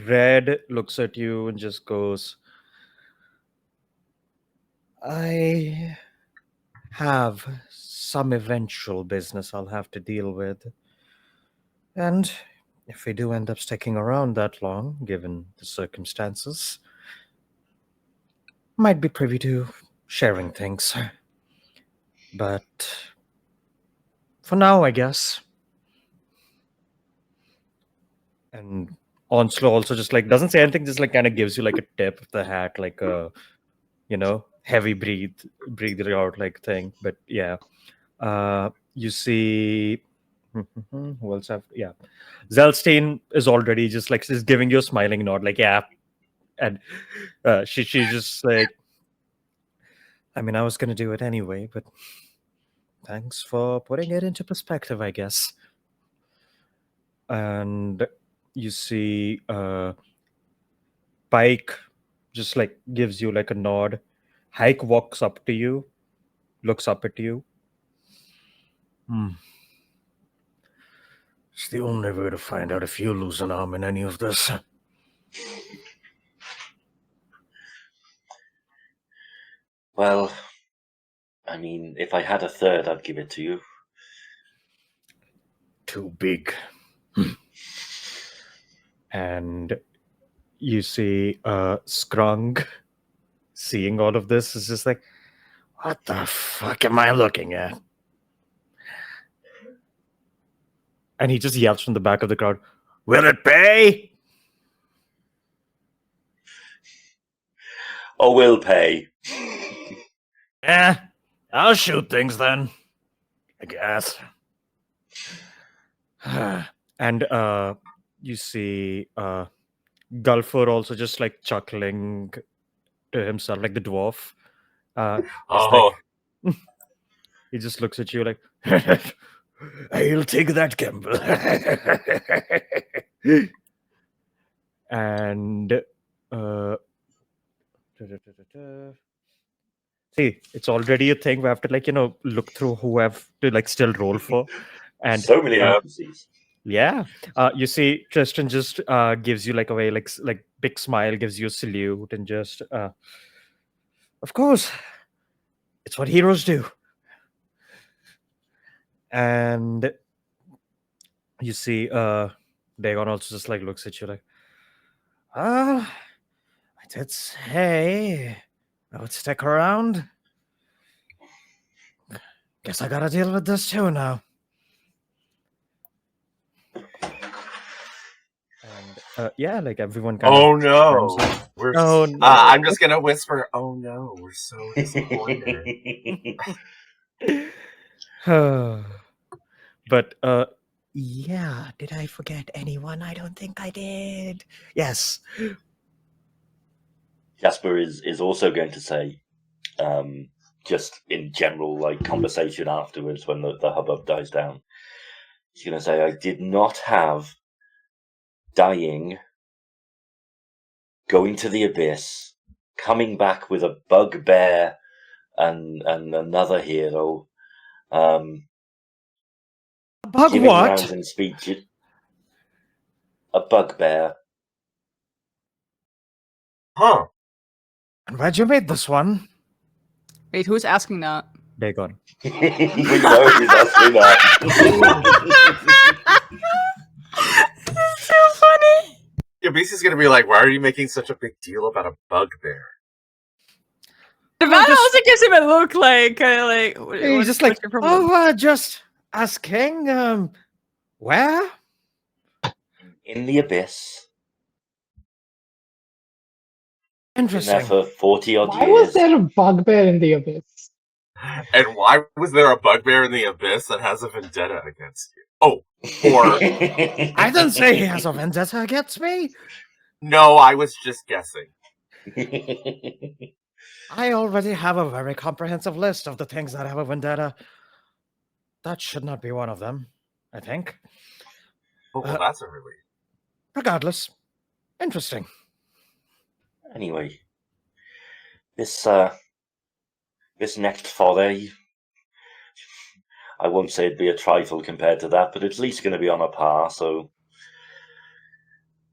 Red looks at you and just goes, I have some eventual business I'll have to deal with. And if we do end up sticking around that long, given the circumstances, might be privy to sharing things. But for now, I guess. And Onslow also just like doesn't say anything, just like kind of gives you like a tip of the hat, like a heavy breathe out like thing. But yeah, you see, who else have? Yeah, Zelstein is already just giving you a smiling nod, like yeah, and she's just like, I mean, I was gonna do it anyway, but thanks for putting it into perspective, I guess. And you see, Pike just like gives you like a nod. Hike walks up to you, looks up at you. It's the only way to find out if you lose an arm in any of this. Well, I mean, if I had a third, I'd give it to you. Too big. And you see Scrung seeing all of this is just like, what the fuck am I looking at? And he just yells from the back of the crowd, will it pay? Oh, we'll pay. I'll shoot things then, I guess. And you see Gulfur also just like chuckling to himself, like the dwarf. Like, he just looks at you like, I'll take that gamble. And see, it's already a thing we have to look through who have to still roll for. And so many agencies. Yeah. You see, Tristan just gives you like a way, like big smile, gives you a salute, and just, of course, it's what heroes do. And you see, Dagon also just looks at you like, I did say I would stick around. Guess I gotta deal with this too now. And yeah, everyone kind Oh of. no! Oh no! I'm just gonna whisper. Oh no! We're so disappointed. But yeah, did I forget anyone? I don't think I did. Yes. Jasper is also going to say, just in general conversation afterwards when the hubbub dies down, he's going to say, I did not have dying, going to the abyss, coming back with a bugbear and another hero. Bug giving what? rounds in speeches. A bugbear. Huh. And where'd you meet this one? Wait, who's asking that? Dagon. We know he's asking that. This is so funny. Yeah, Basie's gonna be like, why are you making such a big deal about a bugbear? Devana also gives him a look kind of like. He's just like, just asking, where? In the abyss. Interesting. Been there for 40 odd Why years. was there a bugbear in the abyss? And why was there a bugbear in the abyss that has a vendetta against you? Oh, or I didn't say he has a vendetta against me. no, I was just guessing. I already have a very comprehensive list of the things that have a vendetta. That should not be one of them, I think. well, that's a relief. Regardless, interesting. Anyway, this this next foray, I won't say it'd be a trifle compared to that, but it's at least going to be on a par. So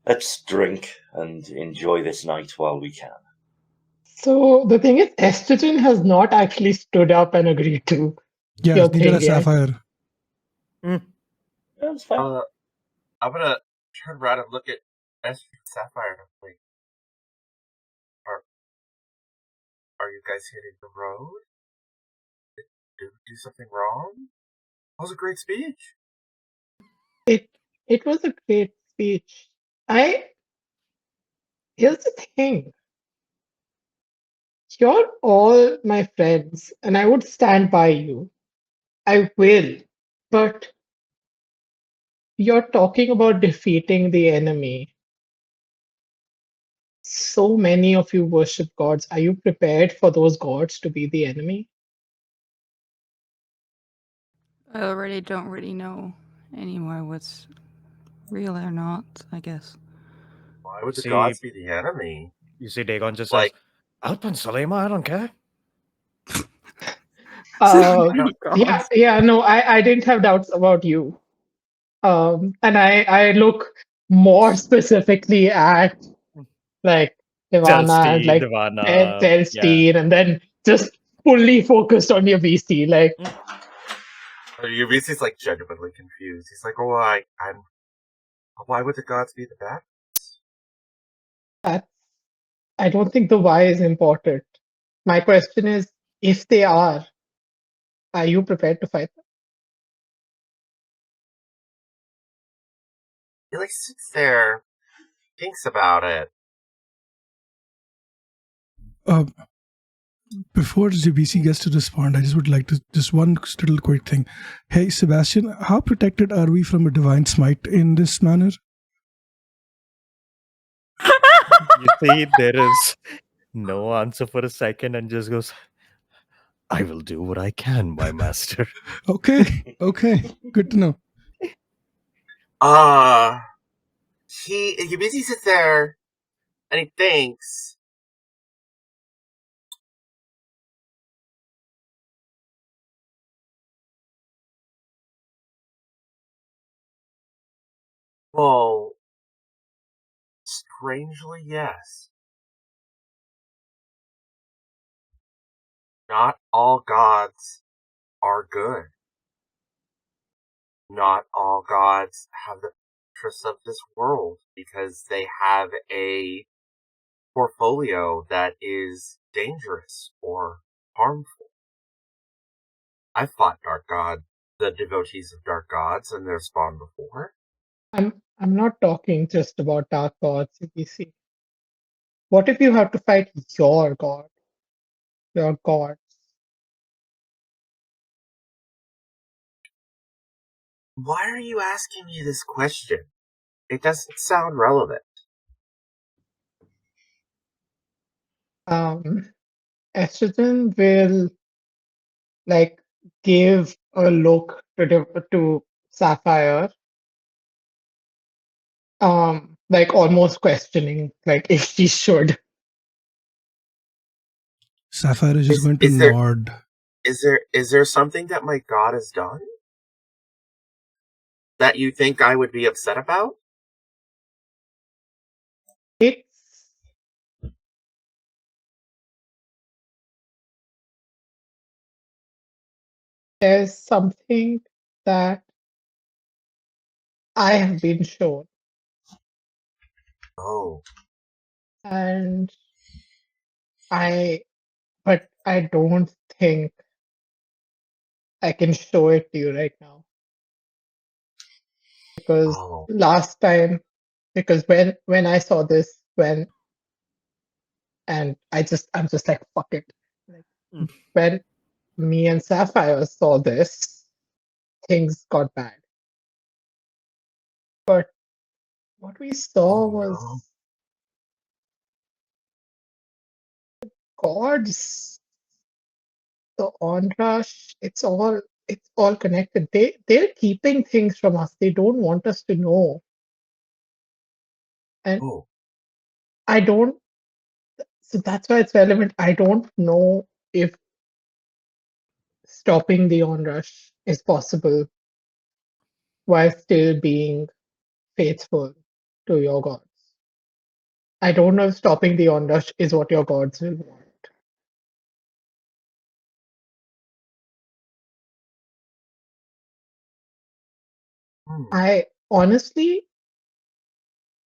let's drink and enjoy this night while we can. So the thing is, Estrogen has not actually stood up and agreed to Yeah, your neither thing has yet. Sapphire. That's fine. I'm gonna turn around and look at Esther and Sapphire and I'm like, are you guys hitting the road? Did we do something wrong? That was a great speech. It was a great speech. Here's the thing. You're all my friends, and I would stand by you. I will. But you're talking about defeating the enemy. So many of you worship gods. Are you prepared for those gods to be the enemy? I already don't really know anymore what's real or not, I guess. Why would the See- gods be the enemy? You see, Dagon just Like- says, I'll punch Salema, I don't care. Yeah, no, I didn't have doubts about you. And I look more specifically at like Ivana and like Devana. Telstein, and then just fully focused on your VC. Like, UBC's like genuinely confused. He's like, oh, I'm. Why would the gods be the bad? I don't think the why is important. My question is, if they are you prepared to fight them? He like sits there, thinks about it. Before GBC gets to respond, I just would like to just one little quick thing. Hey, Sebastian, how protected are we from a divine smite in this manner? You see, there is no answer for a second and just goes, I will do what I can, my master. Okay, good to know. UBC sits there, and he thinks. Well, strangely, yes. Not all gods are good. Not all gods have the interests of this world because they have a portfolio that is dangerous or harmful. I've fought the devotees of dark gods and their spawn before. I'm not talking just about dark gods, UBC. What if you have to fight your god? Your gods? Why are you asking me this question? It doesn't sound relevant. Estrogen will like give a look to Sapphire, like almost questioning, like if she should. Sapphire is just Is- going to is there- nod. Is there something that my god has done that you think I would be upset about? It's there's something that I have been shown, Oh, and but I don't think I can show it to you right now because oh. last time, because when I saw this, and I'm just like fuck it. Like, when me and Sapphire saw this, things got bad. But what we saw Oh, was no. gods, the Onrush. It's all it's all connected. They're keeping things from us. They don't want us to know. And Oh, I don't. So that's why it's relevant. I don't know if stopping the onrush is possible while still being faithful to your gods. I don't know if stopping the onrush is what your gods will want. I honestly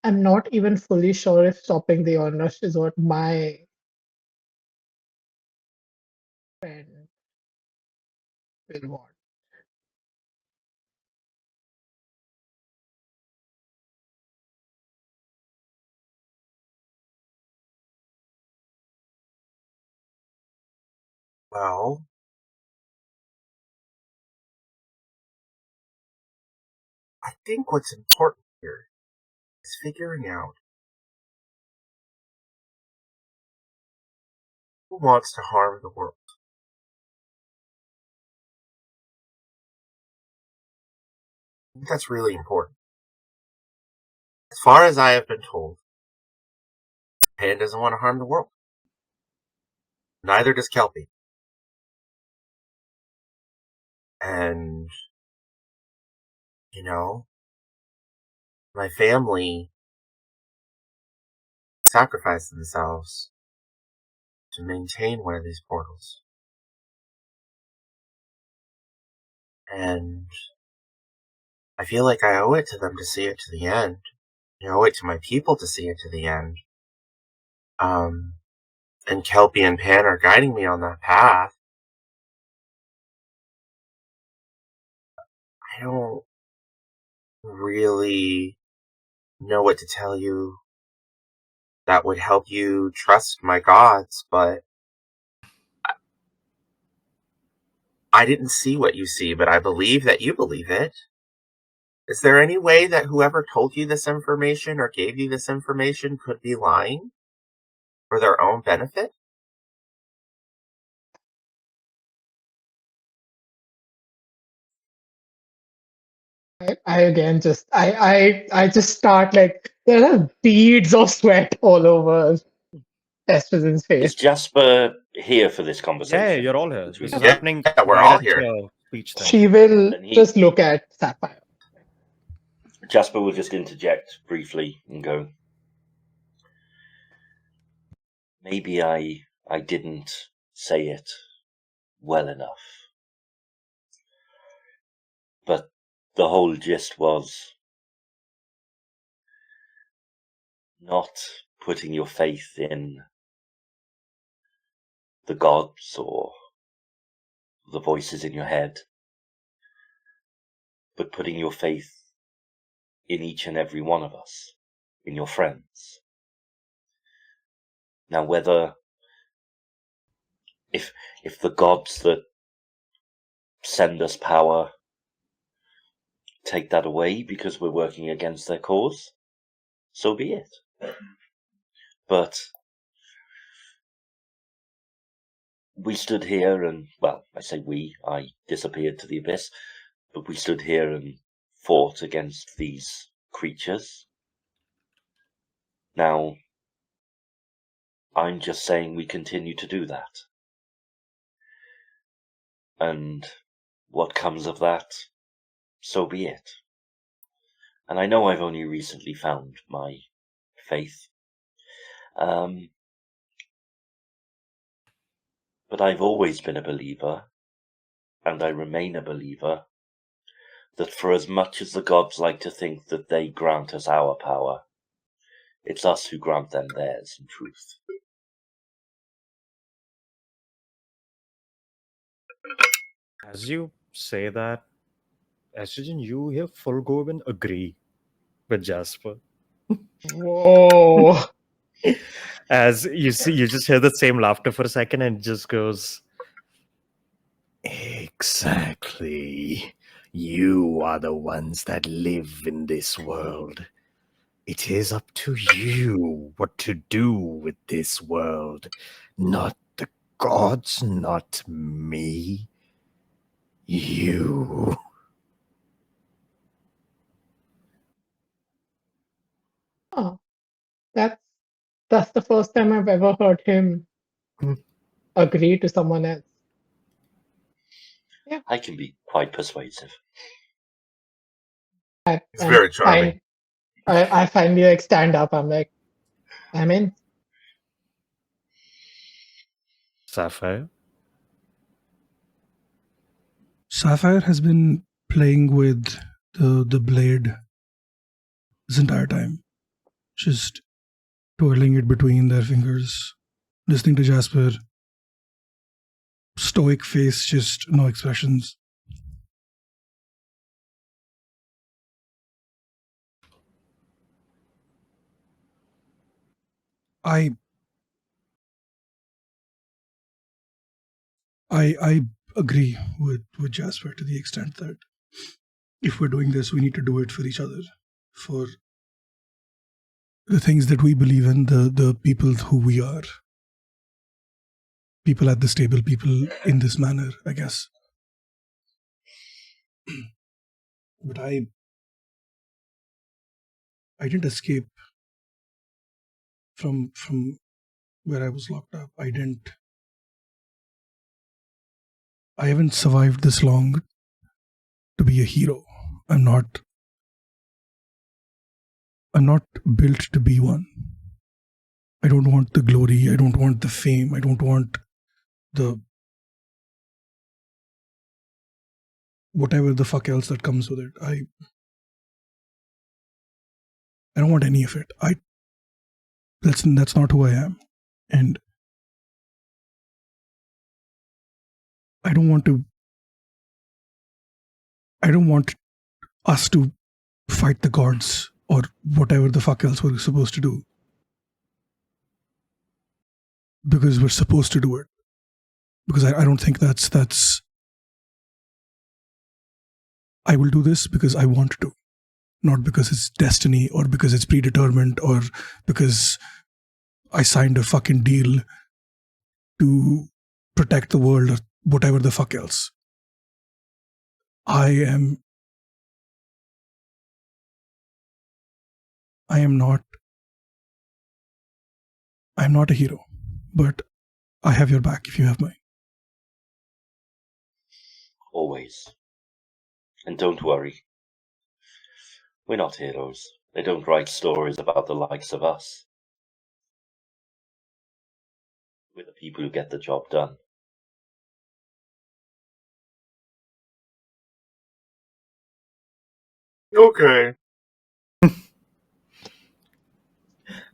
am not even fully sure if stopping the onrush is what my friend will want. well, I think what's important here is figuring out who wants to harm the world. I think that's really important. As far as I have been told, Pan doesn't want to harm the world. Neither does Kelpie. And, my family sacrificed themselves to maintain one of these portals. And I feel like I owe it to them to see it to the end. I owe it to my people to see it to the end. And Kelpie and Pan are guiding me on that path. I don't really know what to tell you that would help you trust my gods, but I didn't see what you see, but I believe that you believe it. Is there any way that whoever told you this information or gave you this information could be lying for their own benefit? I again just I just start like there are beads of sweat all over Espos's Is face. Jasper here for this conversation? Yeah, you're all here. Between This is us? happening we're right all at here. your speech thing. She will And he- just look at Sapphire. Jasper will just interject briefly and go, maybe I didn't say it well enough. But the whole gist was not putting your faith in the gods or the voices in your head, but putting your faith in each and every one of us, in your friends. Now, whether if the gods that send us power take that away because we're working against their cause, so be it. But we stood here and, well, I say we, I disappeared to the abyss, but we stood here and fought against these creatures. Now, I'm just saying we continue to do that. And what comes of that, so be it. And I know I've only recently found my faith. But I've always been a believer, and I remain a believer, that for as much as the gods like to think that they grant us our power, it's us who grant them theirs in truth. As you say that, Estrogen, you hear Fulgoben agree with Jasper. Whoa. As you see, you just hear the same laughter for a second and it just goes, exactly. You are the ones that live in this world. It is up to you what to do with this world, not the gods, not me. You. Oh, that's the first time I've ever heard him agree to someone else. I can be quite persuasive. It's very charming. I finally like stand up. I'm like, I'm in. Sapphire. Sapphire has been playing with the blade this entire time, just twirling it between their fingers, listening to Jasper. Stoic face, just no expressions. I agree with Jasper to the extent that if we're doing this, we need to do it for each other, for the things that we believe in, the people who we are, people at this table, people in this manner, I guess. But I didn't escape from where I was locked up. I haven't survived this long to be a hero. I'm not built to be one. I don't want the glory. I don't want the fame. I don't want the whatever the fuck else that comes with it. I don't want any of it. That's not who I am. And I don't want us to fight the gods or whatever the fuck else we're supposed to do. Because we're supposed to do it. Because I don't think that's I will do this because I want to. Not because it's destiny or because it's predetermined or because I signed a fucking deal to protect the world or whatever the fuck else. I am not a hero, but I have your back if you have mine. Always. And don't worry. We're not heroes. They don't write stories about the likes of us. We're the people who get the job done. Okay.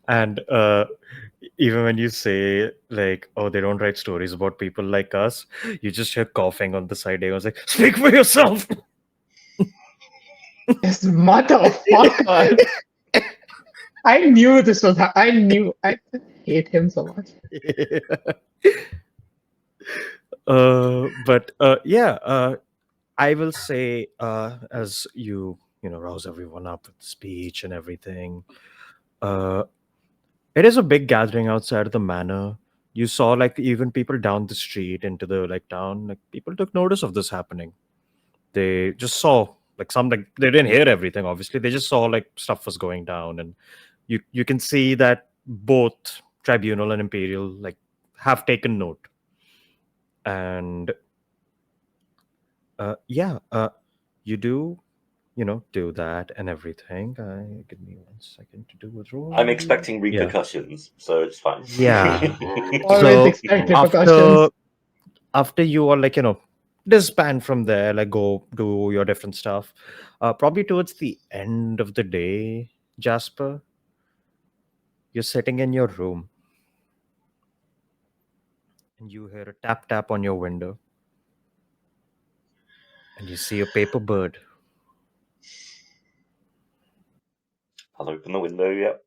And even when you say like, oh, they don't write stories about people like us, you just hear coughing on the side. I was like, speak for yourself. This motherfucker. I knew this was. I knew. I hate him so much. But yeah, I will say, as you rouse everyone up with speech and everything, it is a big gathering outside of the manor. You saw like even people down the street into the like town, like people took notice of this happening. They just saw like something. They didn't hear everything, obviously. They just saw like stuff was going down, and you can see that both tribunal and imperial like have taken note. And yeah, you do do that and everything. Give me 1 second to do a roll. I'm expecting Yeah. repercussions, so it's fine. Yeah. Always So expect repercussions. after you all like disband from there, like go do your different stuff, probably towards the end of the day, Jasper, you're sitting in your room and you hear a tap tap on your window and you see a paper bird. I'll open the window, yep.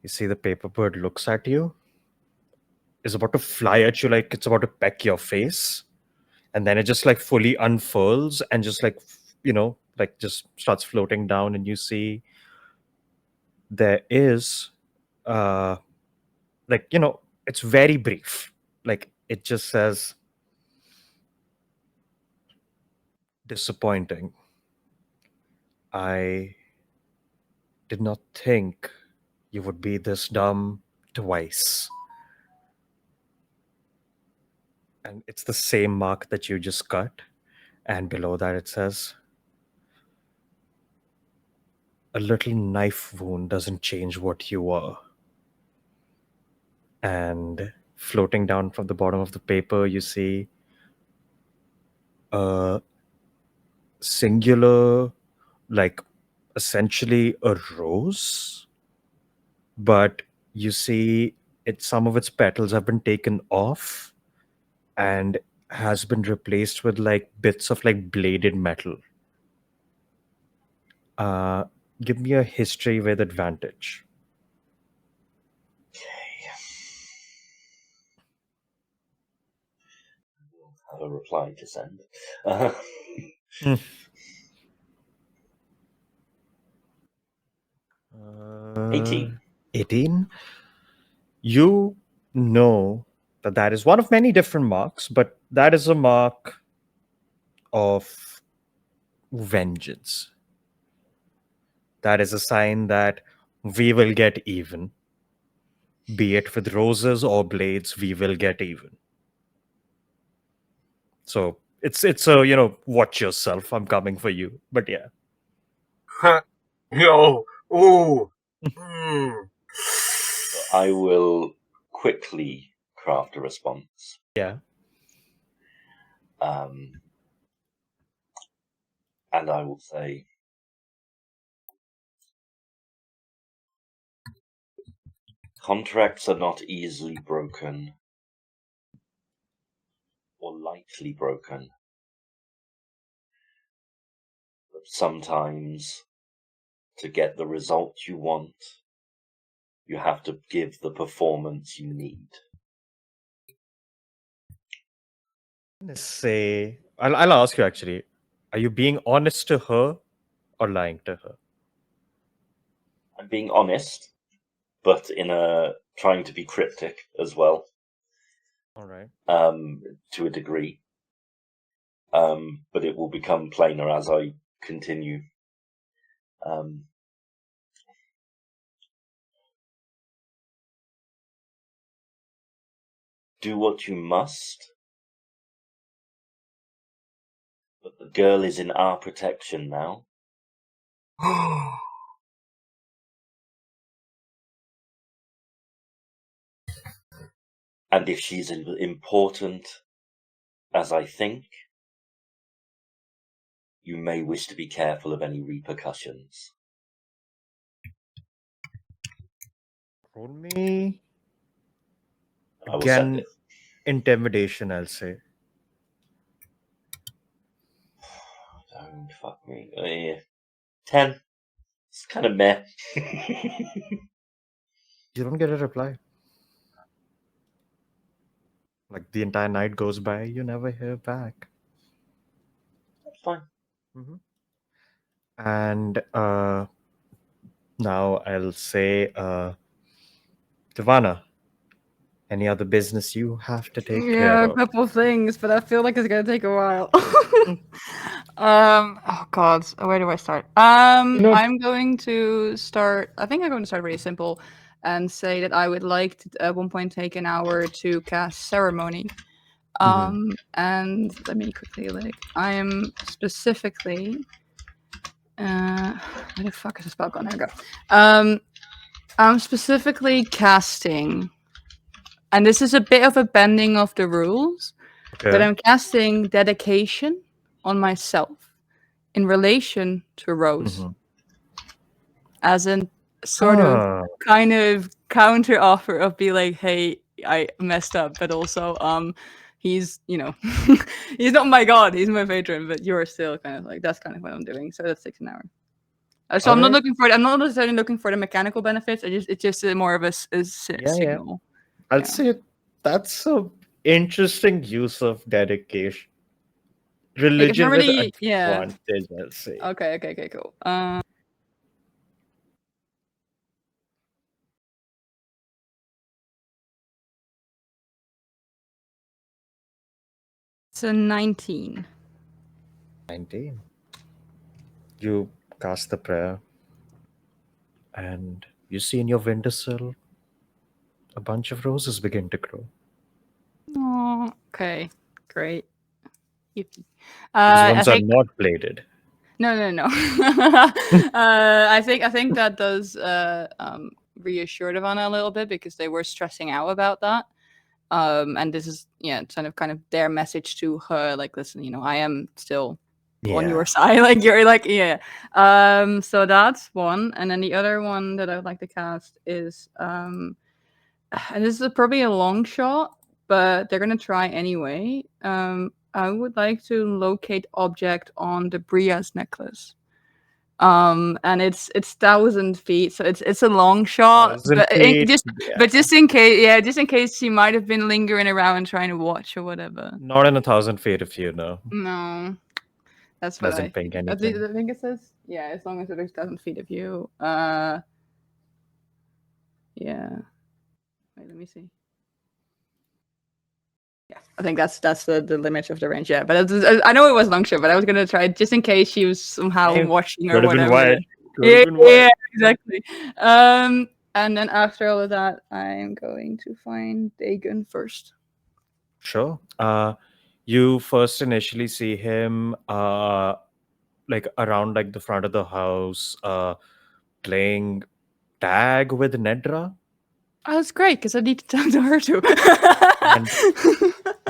You see the paper bird looks at you, is about to fly at you, like it's about to peck your face, and then it just like fully unfurls and just like like just starts floating down, and you see there is like it's very brief, like it just says disappointing. I did not think you would be this dumb twice. And it's the same mark that you just cut. And below that it says, a little knife wound doesn't change what you are. And floating down from the bottom of the paper, you see a singular, like essentially a rose, but you see some of its petals have been taken off and has been replaced with like bits of like bladed metal. Uh, Give me a history with advantage. Have a reply to send. 18. 18. You know that is one of many different marks, but that is a mark of vengeance. That is a sign that we will get even. Be it with roses or blades, we will get even. So it's a watch yourself. I'm coming for you. But yeah. Yo, ooh. Hmm. I will quickly craft a response. Yeah. And I will say, contracts are not easily broken or lightly broken. But sometimes, to get the result you want, you have to give the performance you need. Let's say I'll ask you actually. Are you being honest to her or lying to her? I'm being honest, but trying to be cryptic as well. All right. To a degree. But it will become plainer as I continue. Do what you must, but the girl is in our protection now. And if she's as important as I think, you may wish to be careful of any repercussions. Roll me I will send again it. intimidation, I'll say. Don't fuck me. 10. It's kind of meh. You don't get a reply. Like the entire night goes by, you never hear back. That's fine. And now I'll say, Tivana, any other business you have to take care Yeah, a of? couple of things, but I feel like it's gonna take a while. Oh God, where do I start? know- I'm going to start. I think I'm going to start really simple, and say that I would like to at one point take an hour to cast ceremony. And let me quickly look. I am specifically. Where the fuck is the spell gone? There we go. I'm specifically casting, and this is a bit of a bending of the rules, but I'm casting dedication on myself in relation to Rose, as a sort of kind of counter offer of be like, hey, I messed up, but also he's he's not my god, he's my patron, but you're still kind of like, that's kind of what I'm doing. So that takes an hour. So I'm not looking for it. I'm not necessarily looking for the mechanical benefits. It's just more of a signal. I'll say that's a interesting use of dedication. Religion with Really, advantage, I'll say. Okay, cool. It's a 19. 19. You cast the prayer, and you see in your windowsill a bunch of roses begin to grow. Oh, okay, great. Yippee. These I ones are think not bladed. no. I think that does reassure Ivana a little bit because they were stressing out about that. And this is kind of their message to her, like, listen, I am still on your side. Like you're like, yeah. So that's one, and then the other one that I would like to cast is and this is probably a long shot, but they're gonna try anyway. I would like to locate object on the Bria's necklace. And it's 1,000 feet, so it's a long shot, 1,000 but feet. just in case she might have been lingering around trying to watch or whatever. Not in 1,000 feet if you know. No, that's what Doesn't ping I anything. think it says. Yeah, as long as it's 1,000 feet of you. Yeah. Wait, let me see. Yeah, I think that's the limit of the range. Yeah, but I know it was long shot, but I was gonna try just in case she was somehow watching or Could have been whatever. wide. Could have been wide. Yeah, exactly. And then after all of that, I'm going to find Dagon first. Sure. You first initially see him like around like the front of the house playing tag with Nedra. Oh, that's great because I need to talk to her too. And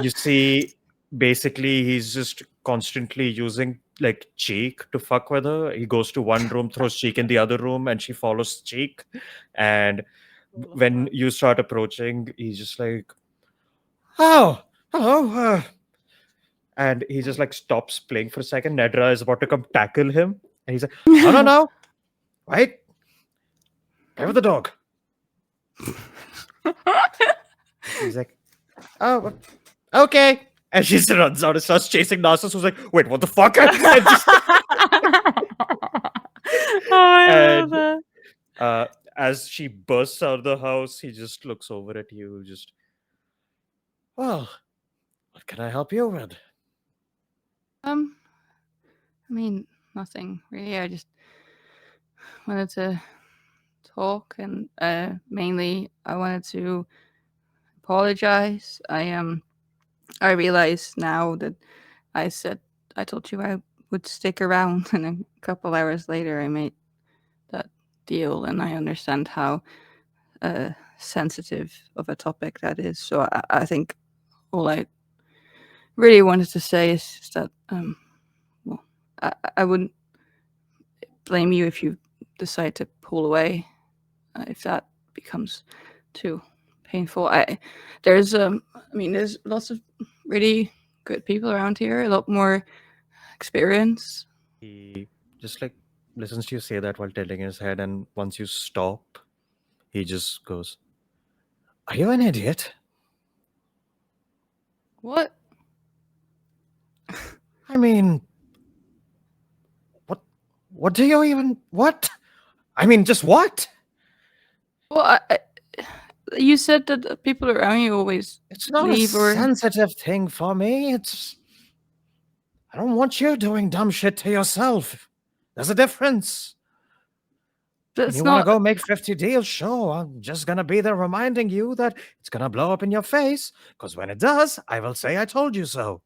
you see basically he's just constantly using like Cheek to fuck with her. He goes to one room, throws Cheek in the other room, and she follows Cheek. And when you start approaching, he's just like, "Oh, hello." And he just like stops playing for a second. Nedra is about to come tackle him, and he's like, "No, wait, play with the dog." He's like, "Oh, okay." And she just runs out and starts chasing Narcissus, who's like, "Wait, what the fuck?" And just, I love that. as she bursts out of the house, he just looks over at you, just, "Well, what can I help you with?" I mean, nothing really. I just wanted to talk, and mainly I wanted to apologize. I realize now that I told you I would stick around, and a couple hours later I made that deal, and I understand how sensitive of a topic that is. So I think all I really wanted to say is that well, I wouldn't blame you if you decide to pull away if that becomes too painful. There's lots of really good people around here, a lot more experience. He just like listens to you say that while tilting his head, and once you stop, he just goes, "Are you an idiot?" What? I mean, what do you even, what? I mean, just what? Well, you said that the people around you always It's not leave a or... sensitive thing for me. I don't want you doing dumb shit to yourself. There's a difference. When That's you want to not... go make 50 deals, sure, I'm just going to be there reminding you that it's going to blow up in your face, because when it does, I will say I told you so.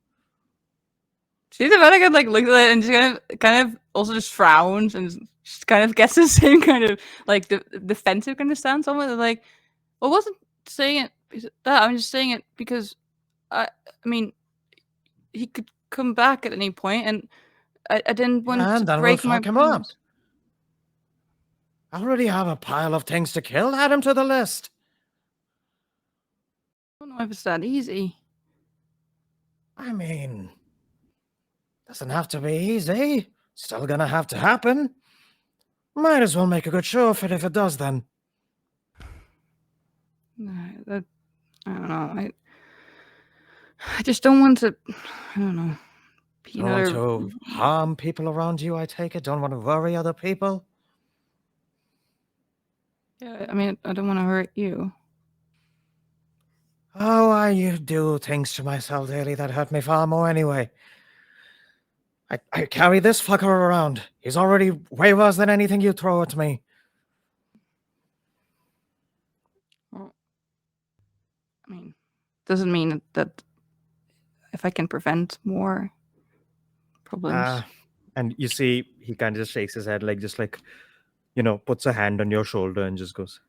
She's about to like look at it and just kind of also just frowns and just kind of gets the same kind of like defensive kind of stance on it. Like, I wasn't saying it because of that. I'm just saying it because I mean, he could come back at any point, and I didn't want And to then we'll break my fuck him up. promise. I already have a pile of things to kill. Add him to the list. I don't know if it's that easy. I mean, doesn't have to be easy. Still gonna have to happen. Might as well make a good show of it if it does, then. I don't know. I just don't want to. I don't know. Don't want to harm people around you, I take it? Don't want to worry other people? Yeah, I mean, I don't want to hurt you. Oh, I do things to myself daily that hurt me far more anyway. I carry this fucker around. He's already way worse than anything you throw at me. Well, I mean, doesn't mean that if I can prevent more problems. And you see, he kind of just shakes his head, just puts a hand on your shoulder and just goes,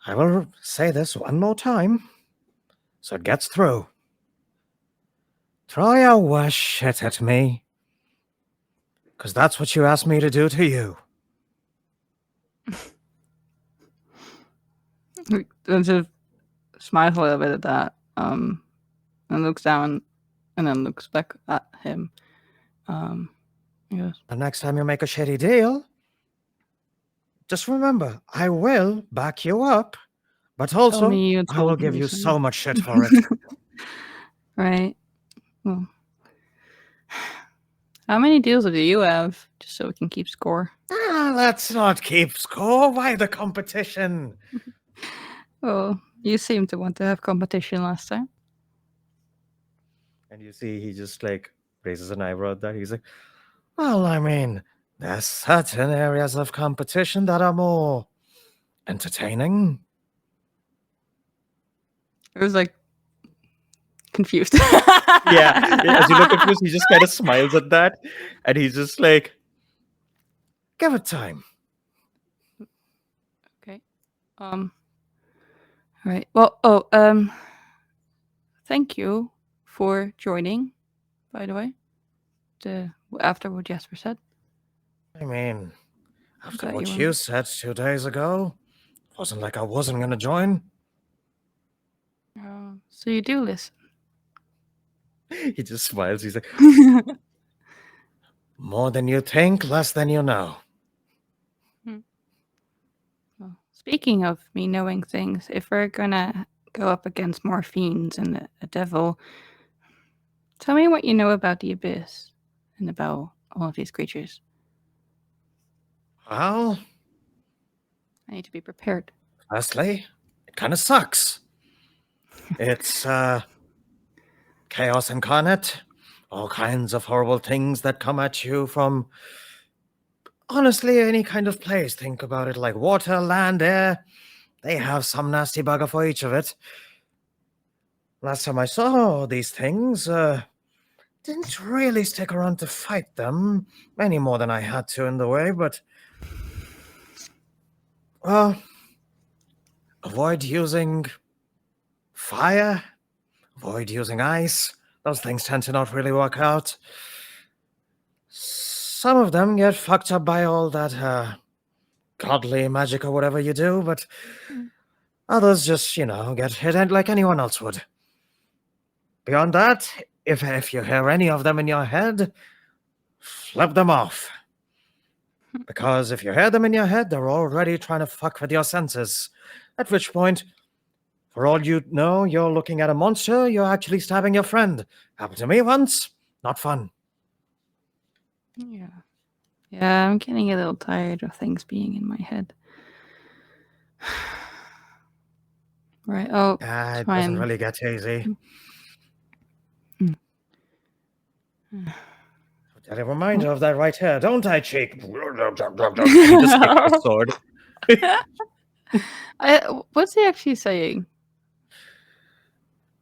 I will say this one more time, so it gets through. Throw your worst shit at me, because that's what you asked me to do to you. And sort of smiles a little bit at that, and looks down, and then looks back at him. He goes, The next time you make a shitty deal, just remember, I will back you up, but also me you I will told give me you so." so much shit for it. Right. Well, how many deals do you have? Just so we can keep score. Let's not keep score. Why the competition? Oh, you seem to want to have competition last time. And you see, he just raises an eyebrow at that. He's like, well, I mean, there's certain areas of competition that are more entertaining. It was confused. Yeah, as you look confused, he just kind of smiles at that, and he's just like, give it time. Okay. All right. Well, thank you for joining, by the way. After what Jasper said. I mean, after That what you you were- said 2 days ago, it wasn't like I wasn't going to join. So you do listen. He just smiles. He's like, more than you think, less than you know. Well, speaking of me knowing things, if we're gonna go up against more fiends and a devil, tell me what you know about the abyss and about all of these creatures. Well, I need to be prepared. firstly, it kind of sucks. It's chaos incarnate. All kinds of horrible things that come at you from, honestly, any kind of place. Think about it like water, land, air. They have some nasty bugger for each of it. Last time I saw these things, didn't really stick around to fight them any more than I had to in the way, but avoid using fire, avoid using ice. Those things tend to not really work out. Some of them get fucked up by all that godly magic or whatever you do, but others just, get hit like anyone else would. Beyond that, if you hear any of them in your head, flip them off. Because if you hear them in your head, they're already trying to fuck with your senses. At which point, for all you know, you're looking at a monster, you're actually stabbing your friend. Happened to me once. Not fun. Yeah. Yeah, I'm getting a little tired of things being in my head. Right. Oh, It fine. doesn't really get easy. Got a reminder of that right here, don't I, cheek? He just takes his sword. What's he actually saying?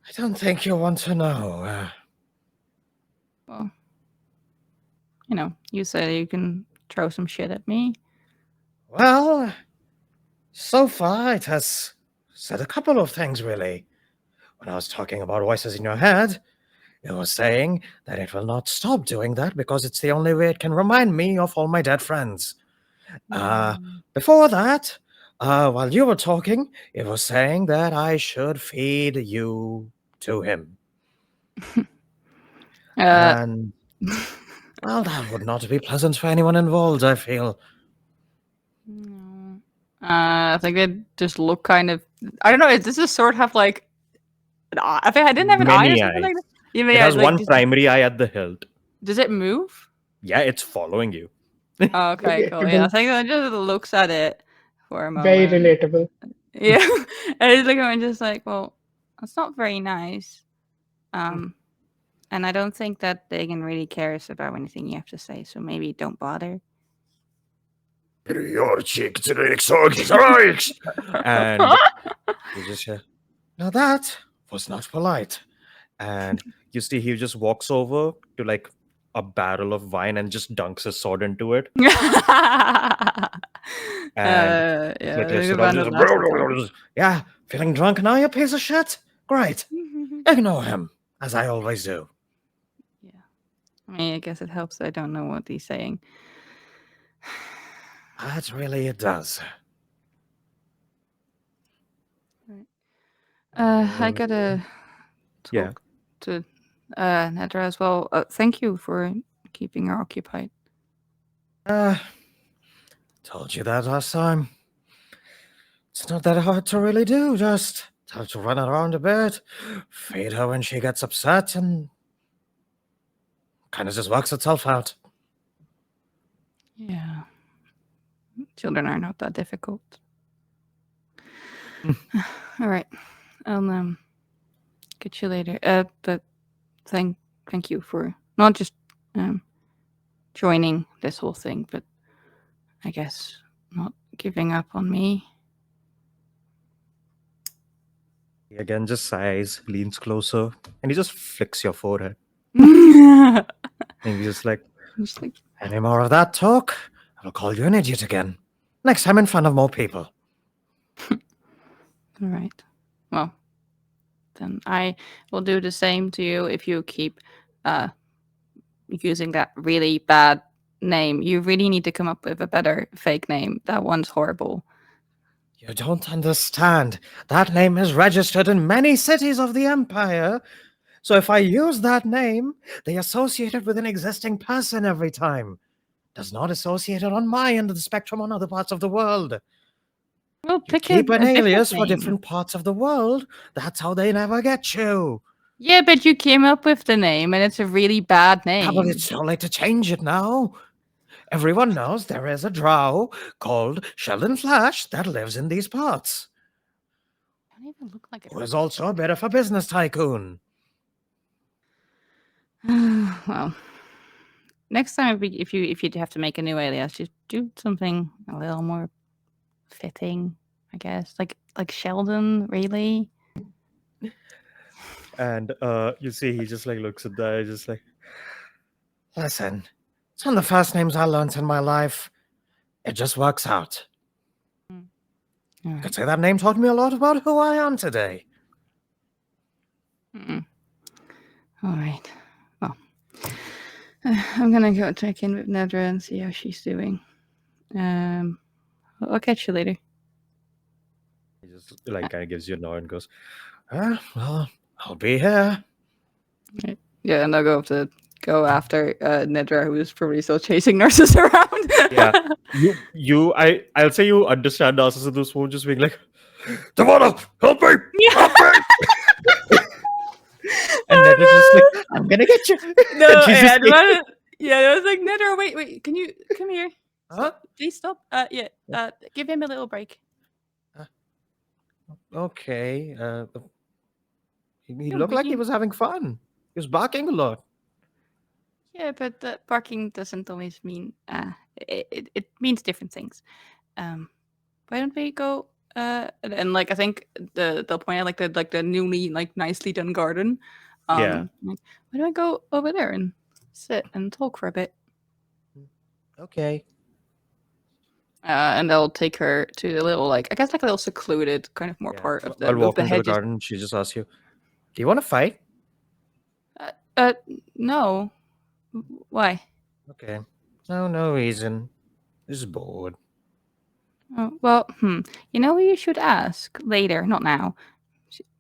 I don't think you want to know. Well, you said you can throw some shit at me. Well, so far it has said a couple of things, really. When I was talking about voices in your head, it was saying that it will not stop doing that because it's the only way it can remind me of all my dead friends. Before that, while you were talking, it was saying that I should feed you to him. And, well, that would not be pleasant for anyone involved, I feel. I think they just look kind of. I don't know. Does this sword have an eye? I think I didn't have an eye or Many something like eyes. that. Yeah, It has one primary eye at the hilt. Does it move? Yeah, it's following you. Oh, okay, cool. Yeah, I think I just looks at it for a moment. Very relatable. Yeah. I just look at him and just like, well, that's not very nice. And I don't think that Dagan really cares about anything you have to say, so maybe don't bother. Your cheek to the exotics. And you just hear, now that was not polite. And you see he just walks over to like a barrel of wine and just dunks his sword into it. And Yeah, like lifts it up, Ivana laughs at him. just, yeah, feeling drunk now, you piece of shit? Great. Ignore him, as I always do. Yeah. I mean, I guess it helps that I don't know what he's saying. That really it does. I gotta talk Yeah. to Nedra as well. Thank you for keeping her occupied. Told you that last time. It's not that hard to really do, just have to run around a bit, feed her when she gets upset, and kind of just works itself out. Yeah. Children are not that difficult. All right. I'll get you later. But thank you for not just joining this whole thing, but I guess not giving up on me. He again just sighs, leans closer, and he just flicks your forehead. Just And he's just like, like, any more of that talk, I'll call you an idiot again. Next time in front of more people. all right. Well, then I will do the same to you if you keep using that really bad name. You really need to come up with a better fake name. That one's horrible. You don't understand. That name is registered in many cities of the Empire. So if I use that name, they associate it with an existing person every time. Does not associate it on my end of the spectrum on other parts of the world. Well, You pick keep an a different alias for name. different parts of the world. That's how they never get you. Yeah, but you came up with the name, and it's a really bad Yeah, name. but it's too late to change it now. Everyone knows there is a drow called Sheldon Flash that lives in these parts, I don't even look like it. who is also a bit of a business tycoon. Well, next time if you have to make a new alias, just do something a little more fitting, I guess. Like Sheldon, really. And you see, he just like looks at that, just like, listen, it's one of the first names I learned in my life. It just works out. All You right. could say that name taught me a lot about who I am today. Mm-mm. All right. Well, I'm gonna go check in with Nedra and see how she's doing. I'll catch you later. He just like kind of gives you a nod and goes, well, I'll be here. Yeah, and I'll go after Nedra, who is probably still chasing nurses around. Yeah. I'll say you understand us at this point, just being like, Devona, help me! Help me! And then it's just like, I'm gonna get you. No, And she's just like, I was like, Nedra, wait, can you come here? huh? Please stop. Give him a little break. Okay. He Yeah, looked like he really? was having fun. He was barking a lot. Yeah, but barking doesn't always mean it means different things. Why don't we go and like I think they'll point out like the newly like nicely done garden. Yeah. Like, why don't I go over there and sit and talk for a bit? Okay. And they'll take her to the little like I guess like a little secluded kind of more part of I'll the walk into the hedges. garden. She just asks you, do you want to fight? No. Why? Okay. No reason. Just bored. Oh, well, you know who you should ask later, not now.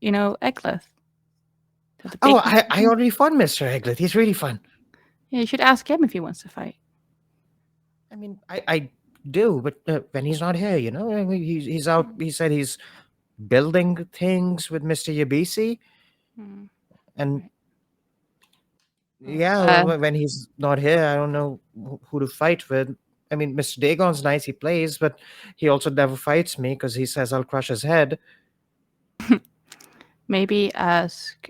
You know, Eglith. Oh, I already fought Mr. Eglet. He's really fun. Yeah, you should ask him if he wants to fight. I mean, I do, but when he's not here, you know, I mean, he's out. He said he's building things with Mr. Yabisi, and yeah, when he's not here, I don't know who to fight with. I mean, Mr. Dagon's nice, he plays, but he also never fights me because he says I'll crush his head. Maybe ask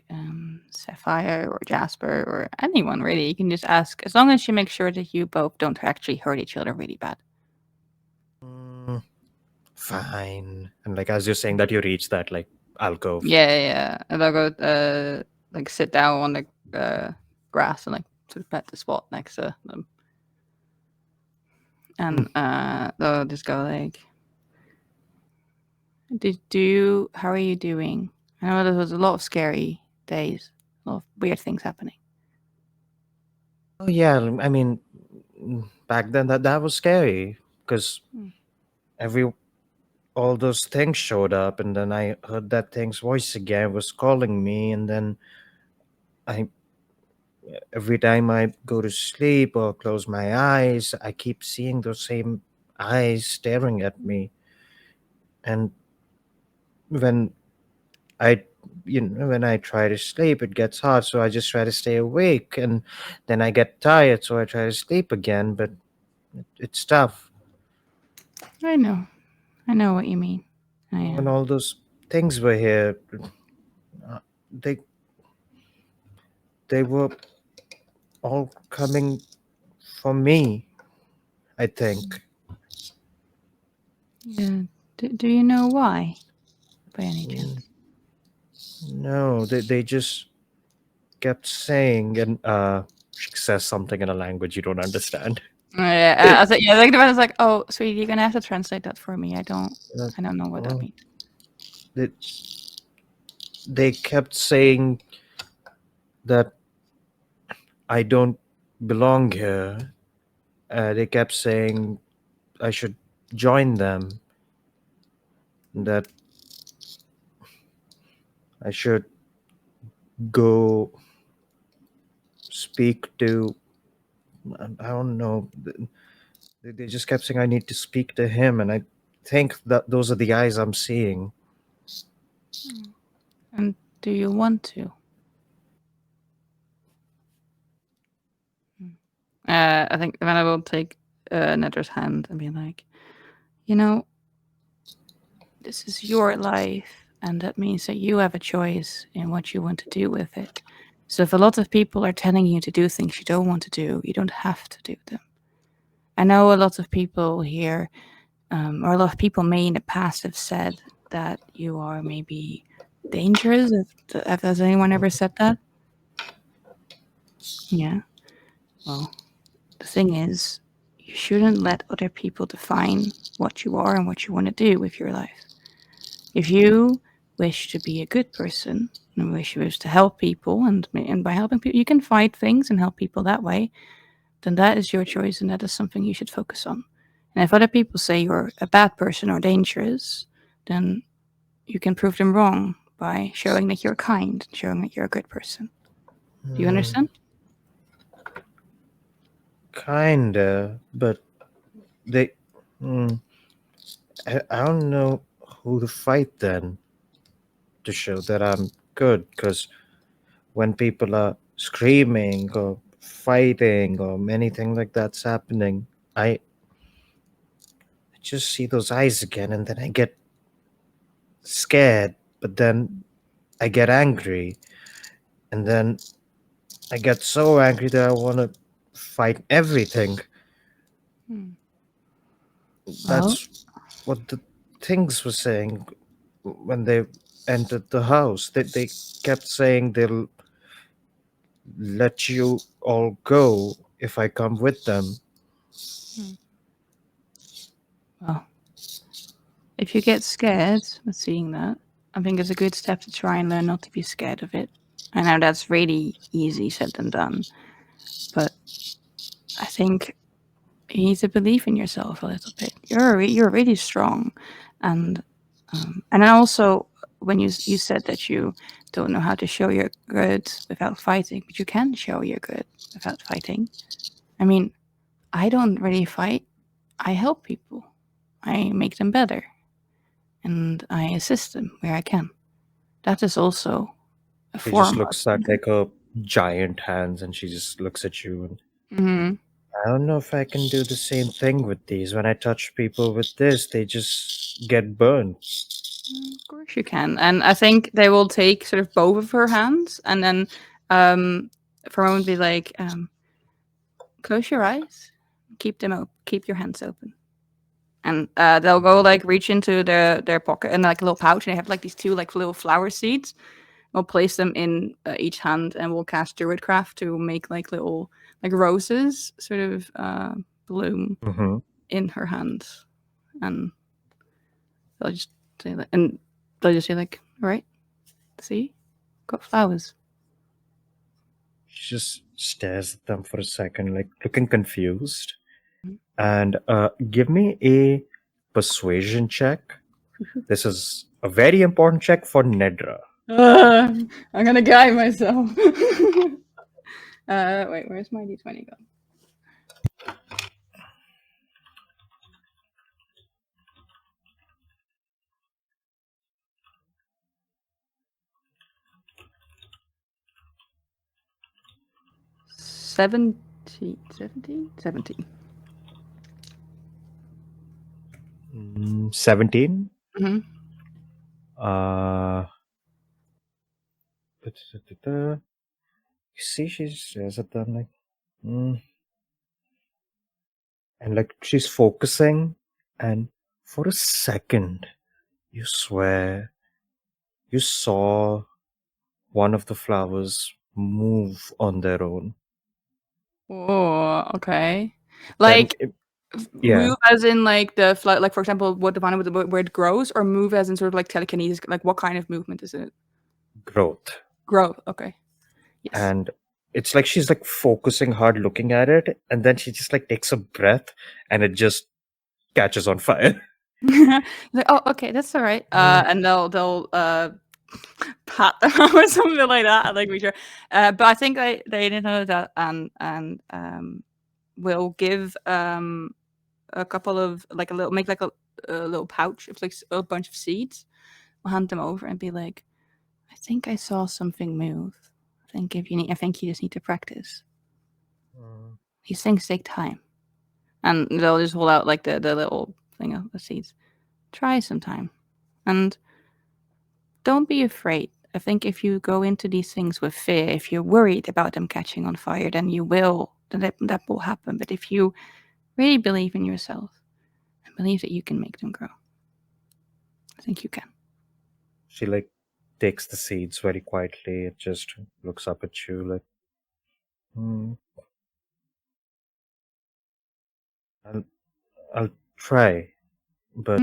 Sapphire or Jasper or anyone really. You can just ask, as long as you make sure that you both don't actually hurt each other really bad. Fine. And like as you're saying that, you reach that like alcove. Yeah. And they'll go like sit down on the grass and like sort of pet the spot next to them. And they'll just go like, how are you doing? I know there was a lot of scary days, a lot of weird things happening. Oh yeah, I mean, back then that was scary because all those things showed up, and then I heard that thing's voice again was calling me, and then I every time I go to sleep or close my eyes, I keep seeing those same eyes staring at me, and when I when I try to sleep, it gets hard, so I just try to stay awake, and then I get tired, so I try to sleep again, but it's tough. I know what you mean. When all those things were here, they were all coming for me, I think. Yeah. Do you know why, by any chance? No, they just kept saying, and she says something in a language you don't understand. Yeah, I was like, the man was like, "Oh, sweetie, you're gonna have to translate that for me. I don't know what that means." They kept saying that I don't belong here. They kept saying I should join them. That I should go speak to. I don't know. They just kept saying I need to speak to him, and I think that those are the eyes I'm seeing. And do you want to? I think then I will take Nedra's hand and be like, this is your life, and that means that you have a choice in what you want to do with it. So if a lot of people are telling you to do things you don't want to do, you don't have to do them. I know a lot of people here, or a lot of people may in the past have said that you are maybe dangerous. Has anyone ever said that? Yeah. Well, the thing is, you shouldn't let other people define what you are and what you want to do with your life. If you wish to be a good person and wish to help people, and by helping people, you can fight things and help people that way, then that is your choice and that is something you should focus on. And if other people say you're a bad person or dangerous, then you can prove them wrong by showing that you're kind, showing that you're a good person. Do you understand? Kinda, but they. I don't know who to fight then to show that I'm good, because when people are screaming or fighting or anything like that's happening, I just see those eyes again, and then I get scared, but then I get angry, and then I get so angry that I want to fight everything. That's what the things were saying when they entered the house. They kept saying they'll let you all go if I come with them. Well, if you get scared with seeing that, I think it's a good step to try and learn not to be scared of it. I know that's really easy said than done, but I think you need to believe in yourself a little bit. You're really strong, and then also when you said that you don't know how to show you're good without fighting, but you can show you're good without fighting. I mean, I don't really fight. I help people. I make them better, and I assist them where I can. That is also a She form just looks at like her giant hands, and she just looks at you. And I don't know if I can do the same thing with these. When I touch people with this, they just get burned. Of course you can. And I think they will take sort of both of her hands and then for a moment be like, close your eyes, keep them open, keep your hands open. And they'll go like reach into their pocket and like a little pouch, and they have like these two like little flower seeds. We'll place them in each hand, and we'll cast Druidcraft to make like little like roses sort of bloom Mm-hmm. in her hands, and they'll just say like, and they'll just say like, all right, see, got flowers. She just stares at them for a second, like looking confused. Mhm. And give me a persuasion check. This is a very important check for Nedra. I'm gonna guide myself. Wait, where's my d20 gone? Seventeen. 17. Mm-hmm. You see, she stares at them like, and like she's focusing, and for a second, you swear you saw one of the flowers move on their own. Oh, okay. Then, Like yeah, move as in like the like for example, what Divana with where it grows, or move as in sort of like telekinesis. Like what kind of movement is it? growth. Growth. Okay. Yes. And it's like she's like focusing hard looking at it, and then she just like takes a breath and it just catches on fire. Like, oh, okay, that's all right. And they'll pat them or something like that. Like we sure. But I think they didn't know that, and we'll give a couple of like a little make like a little pouch of like a bunch of seeds. We'll hand them over and be like, I think I saw something move. I think you just need to practice. These things take time. And they'll just hold out like the little thing of the seeds. Try sometime. And don't be afraid. I think if you go into these things with fear, if you're worried about them catching on fire, then you will. Then that will happen. But if you really believe in yourself and believe that you can make them grow, I think you can. She like takes the seeds very quietly. It just looks up at you like, I'll try, but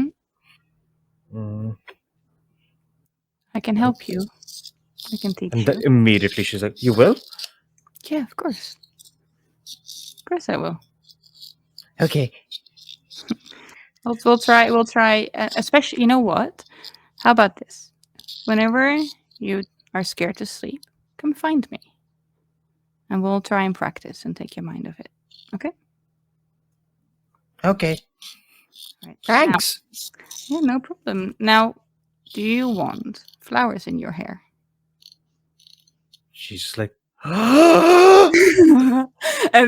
I can help you. I can teach and you. then immediately she's like, "You will?" Yeah, of course. Of course I will. Okay. We'll try. Especially, you know what? How about this? Whenever you are scared to sleep, come find me, and we'll try and practice and take your mind off it. Okay? Okay. Right. Thanks. Now, yeah, no problem. Now, do you want flowers in your hair? She's like, And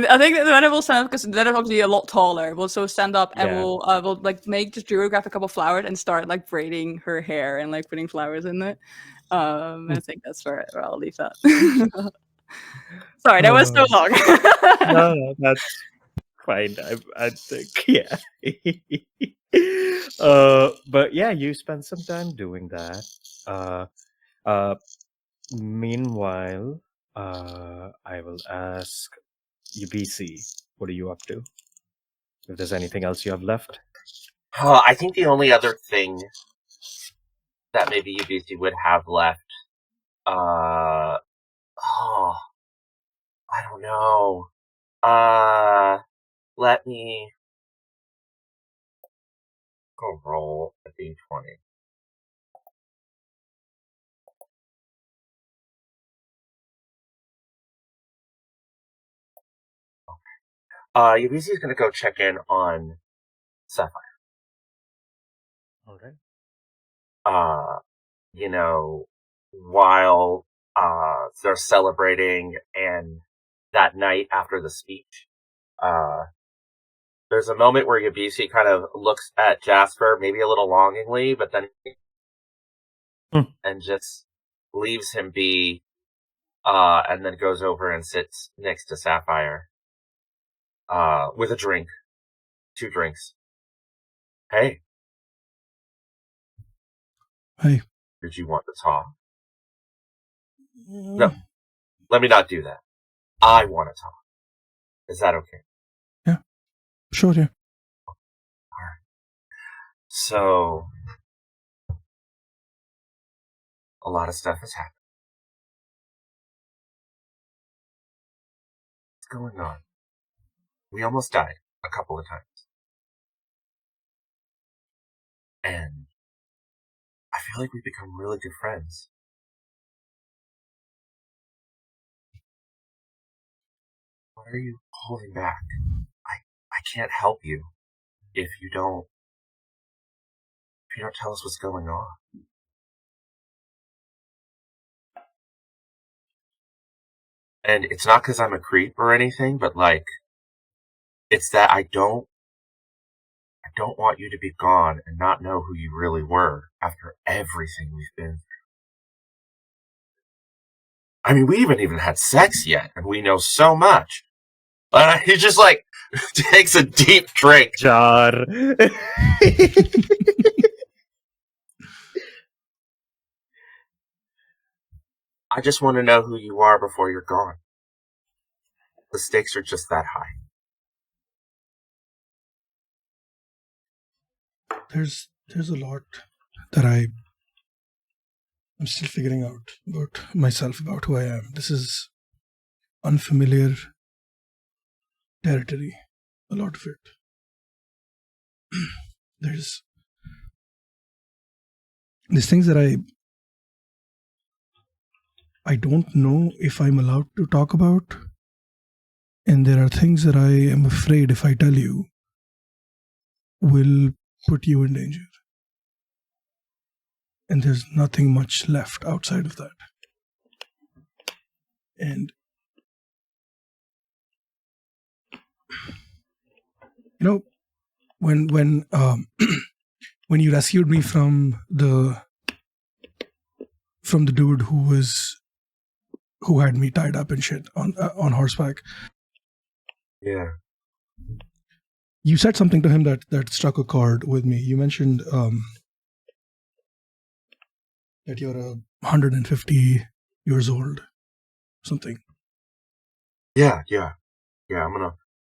I think that then it will stand up because then it'll obviously be a lot taller. We'll so stand up and Yeah. we'll like make just grab a couple flowers and start like braiding her hair and like putting flowers in it. I think that's where I'll leave that. Sorry, that was so long. no, that's fine. I think, yeah. But yeah, you spend some time doing that. Meanwhile, I will ask UBC, what are you up to? If there's anything else you have left. I think the only other thing that maybe UBC would have left, I don't know. Let me go roll a d20. UBC is gonna go check in on Sapphire. All right. While they're celebrating and that night after the speech, There's a moment where Yabisi kind of looks at Jasper, maybe a little longingly, but then and just leaves him be, and then goes over and sits next to Sapphire, with a drink. 2 drinks. Hey. Hey. Did you want to talk? No. Let me not do that. I want to talk. Is that okay? Yeah. Sure, yeah. Alright. So, a lot of stuff has happened. What's going on? We almost died a couple of times. And I feel like we've become really good friends. Why are you holding back? I can't help you if you don't tell us what's going on. And it's not because I'm a creep or anything, but like, it's that I don't want you to be gone and not know who you really were after everything we've been through. I mean, we haven't even had sex yet, and we know so much. But he just like takes a deep drink. Jar. I just want to know who you are before you're gone. The stakes are just that high. There's a lot that I'm still figuring out about myself, about who I am. This is unfamiliar territory, a lot of it. There's things that I don't know if I'm allowed to talk about, and there are things that I am afraid if I tell you will put you in danger. And there's nothing much left outside of that. And you know, when when you rescued me from the dude who had me tied up and shit on horseback, Yeah. you said something to him that struck a chord with me. You mentioned that you're 150 years old, something. Yeah.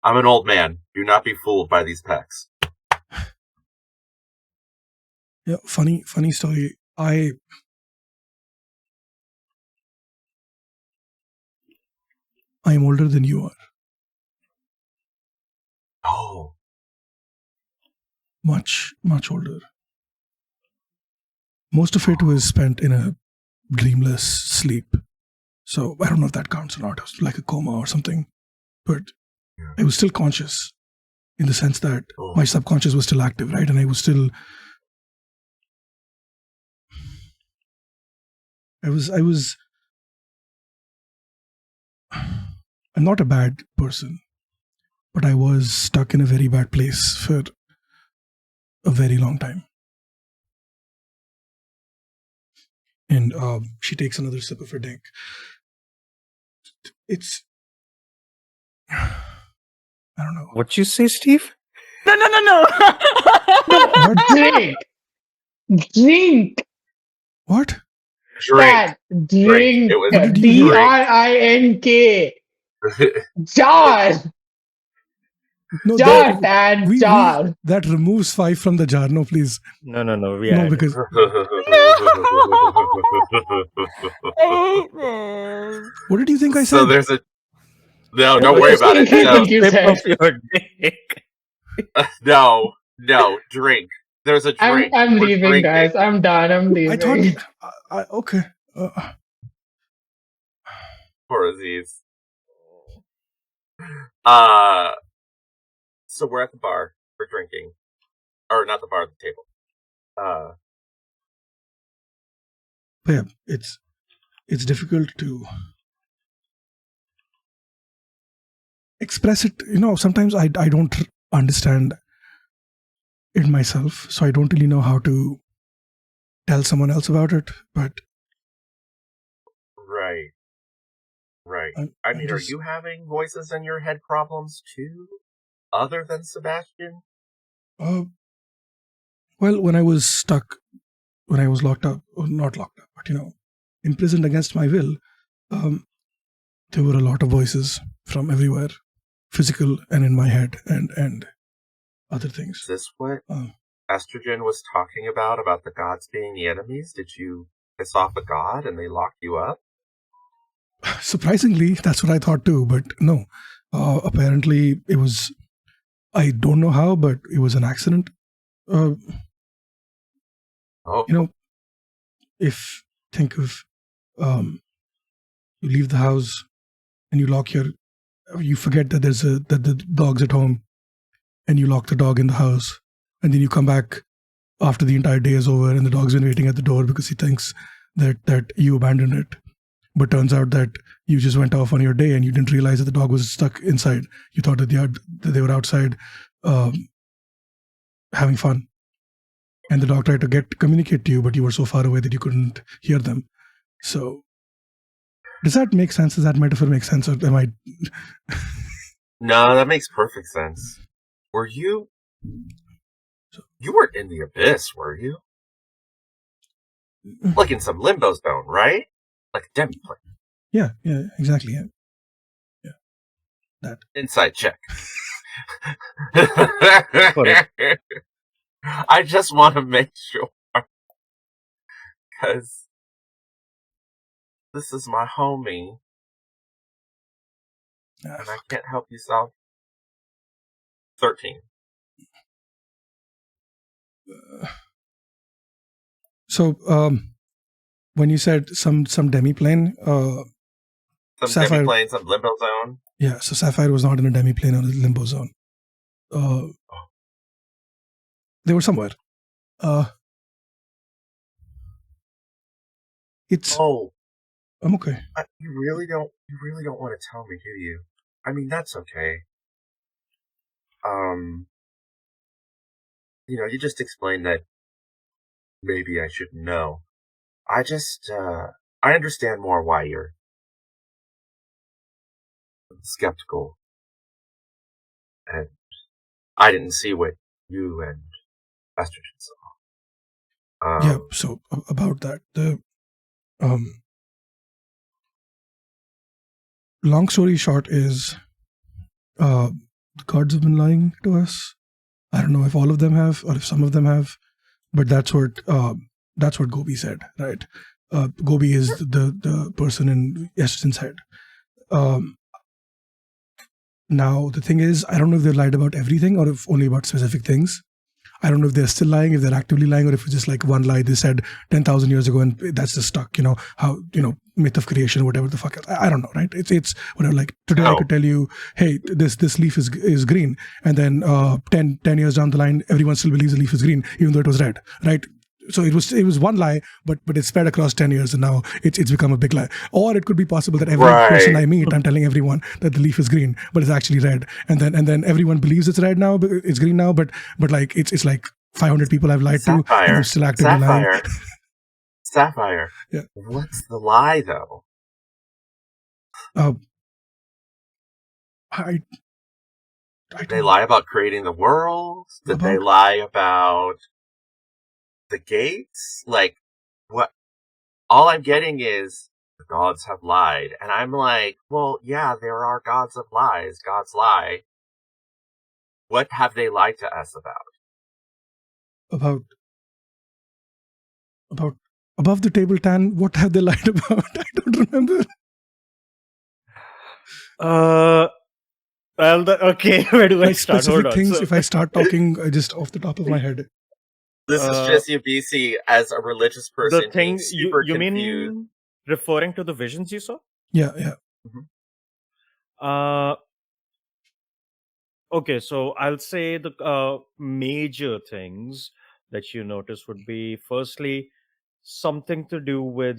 I'm an old man. Do not be fooled by these pecs. Yeah, funny story. I am older than you are. Oh. Much older. Most of it was spent in a dreamless sleep. So I don't know if that counts or not. It was like a coma or something. But I was still conscious in the sense that my subconscious was still active, right? And I was still... I'm not a bad person, but I was stuck in a very bad place for a very long time. And she takes another sip of her drink. It's... I don't know. What you say, Steve? No. Drink. What? Drink. Dad, drink. It was What did you do? DRINK. Jar. No, Jar, Dad, jar. that removes 5 from the jar. No, please. No. We No, are because what did you think I said? So there's a... No, don't worry about it. Think No, you Tip said. of your dick. no, drink. There's a drink. I'm We're leaving, drinking. guys. I'm done. I'm leaving. I thought... okay. Poor Aziz. So we're at the bar. We're drinking. Or not the bar, the table. But yeah, it's difficult to express it. Sometimes I don't understand it myself, so I don't really know how to tell someone else about it. But Right. I'm I mean, are just you having voices in your head problems too, other than Sebastian? well, when I was stuck, when I was locked up, or not locked up, but imprisoned against my will, there were a lot of voices from everywhere, physical and in my head, and other things. Is this what Um, Estrogen was talking about the gods being the enemies? Did you piss off a god and they locked you up? Surprisingly, that's what I thought too, but no. Apparently, it was. I don't know how, but it was an accident. Oh, If think of you leave the house and you forget that that the dog's at home, and you lock the dog in the house, and then you come back after the entire day is over, and the dog's been waiting at the door because he thinks that you abandoned it. But turns out that you just went off on your day and you didn't realize that the dog was stuck inside. You thought that they were outside having fun. And the dog tried to communicate to you, but you were so far away that you couldn't hear them. So, does that make sense? Does that metaphor make sense? Or am I... No, that makes perfect sense. Were you... You weren't in the abyss, were you? Like in some limbo zone, right? Like a demi-plane. Yeah, exactly. Yeah. That. Inside check. Correct. I just want to make sure. Because this is my homie. And I can't help you solve 13. So, when you said some demiplane, some Sapphire, demiplane, some limbo zone. Yeah, so Sapphire was not in a demiplane or a limbo zone. They were somewhere. It's. Oh, I'm okay. You really don't want to tell me, do you? I mean, that's okay. You just explained that maybe I shouldn't know. I understand more why you're skeptical. And I didn't see what you and Estrogen saw. Yeah, so about that, the long story short is the gods have been lying to us. I don't know if all of them have or if some of them have, but that's what Gobi said, right? Gobi is the person in Estrogen's head. Now the thing is, I don't know if they lied about everything or if only about specific things. I don't know if they're still lying, if they're actively lying, or if it's just like one lie they said 10,000 years ago and that's just stuck. Myth of creation, whatever the fuck. I don't know, right? It's whatever. Like today, I could tell you, hey, this leaf is green, and then 10 years down the line, everyone still believes the leaf is green, even though it was red, right? So it was one lie, but it spread across 10 years, and now it's become a big lie. Or it could be possible that every person I meet, I'm telling everyone that the leaf is green, but it's actually red, and then everyone believes it's red now, it's green now, but like it's like 500 people I've lied to, and I'm still actively lying. Sapphire. Yeah. What's the lie, though? Did they lie about creating the world? Did they lie about the gates? Like, what? All I'm getting is the gods have lied. And I'm like, well, yeah, there are gods of lies. Gods lie. What have they lied to us about? About above the table tan, what have they lied about? I don't remember. Well, okay, where do I start? Specific Hold on. things, So, if I start talking just off the top of my head. This is just UBC as a religious person. The thing, being super you confused. mean referring to the visions you saw? Yeah. Mm-hmm. Okay, so I'll say the major things that you notice would be, firstly, something to do with,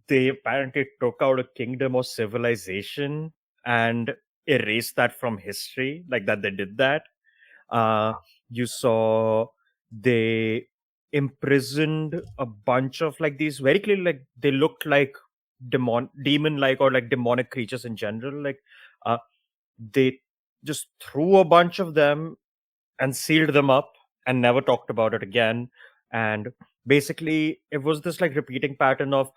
they apparently took out a kingdom or civilization, and erase that from history, like that they did that. You saw they imprisoned a bunch of like these very clearly, like they looked like demon like, or like demonic creatures in general. Like they just threw a bunch of them and sealed them up and never talked about it again. And basically it was this like repeating pattern of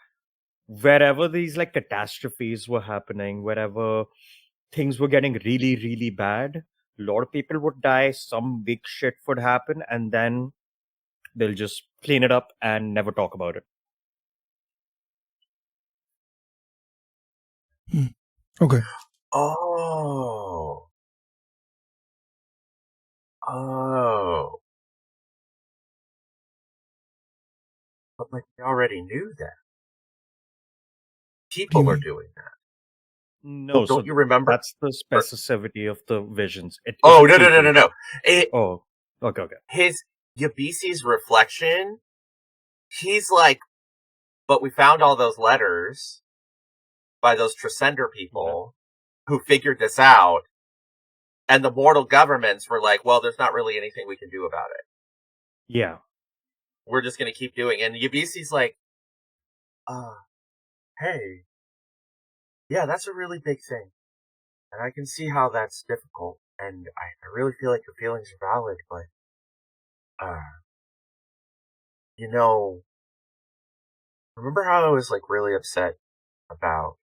wherever these like catastrophes were happening, wherever things were getting really, really bad, a lot of people would die, some big shit would happen, and then they'll just clean it up and never talk about it. Okay. Oh. Oh. But like we already knew that. People are mean? doing that. No, Well, so don't you remember? that's the specificity of the visions. It Oh, isn't no. people. It, Oh, okay. his Yabisi's reflection, he's like, but we found all those letters by those Tresender people who figured this out, and the mortal governments were like, well, there's not really anything we can do about it. Yeah. We're just going to keep doing it. And Yabisi's like, hey, yeah, that's a really big thing. And I can see how that's difficult. And I really feel like your feelings are valid, but, remember how I was like really upset about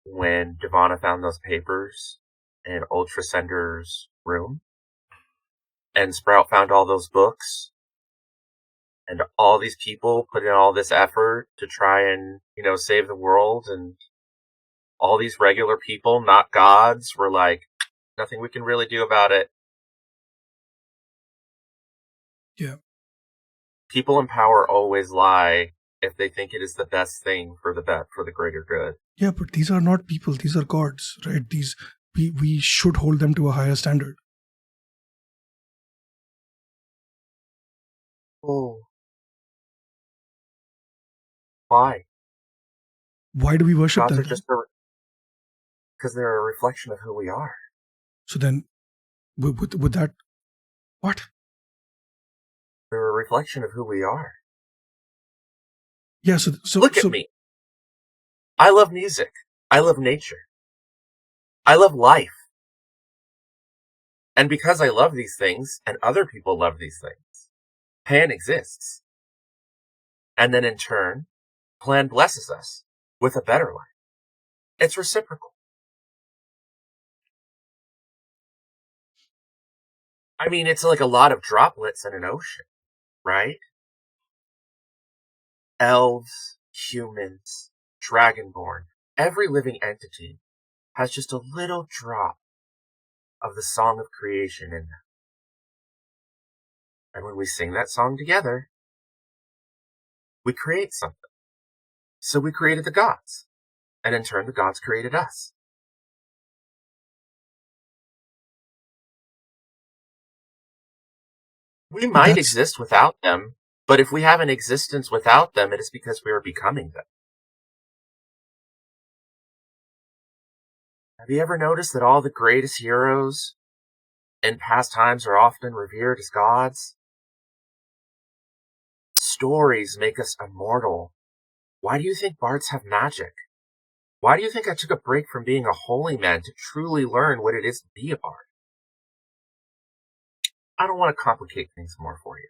when Devana found those papers in Ultra Sender's room? And Sprout found all those books? And all these people put in all this effort to try and, save the world, and all these regular people, not gods, were like, nothing we can really do about it. Yeah. People in power always lie if they think it is the best thing for the greater good. Yeah, but these are not people, these are gods, right? We should hold them to a higher standard. Oh. Why? Why do we worship Gods them? are just because they're a reflection of who we are. So then, would that, what? They're a reflection of who we are. Yeah, so Look at me. I love music. I love nature. I love life. And because I love these things, and other people love these things, Pan exists. And then in turn, Plan blesses us with a better life. It's reciprocal. I mean, it's like a lot of droplets in an ocean, right? Elves, humans, dragonborn, every living entity has just a little drop of the song of creation in them. And when we sing that song together, we create something. So we created the gods, and in turn the gods created us. We might exist without them, but if we have an existence without them, it is because we are becoming them. Have you ever noticed that all the greatest heroes in past times are often revered as gods? Stories make us immortal. Why do you think bards have magic? Why do you think I took a break from being a holy man to truly learn what it is to be a bard? I don't want to complicate things more for you,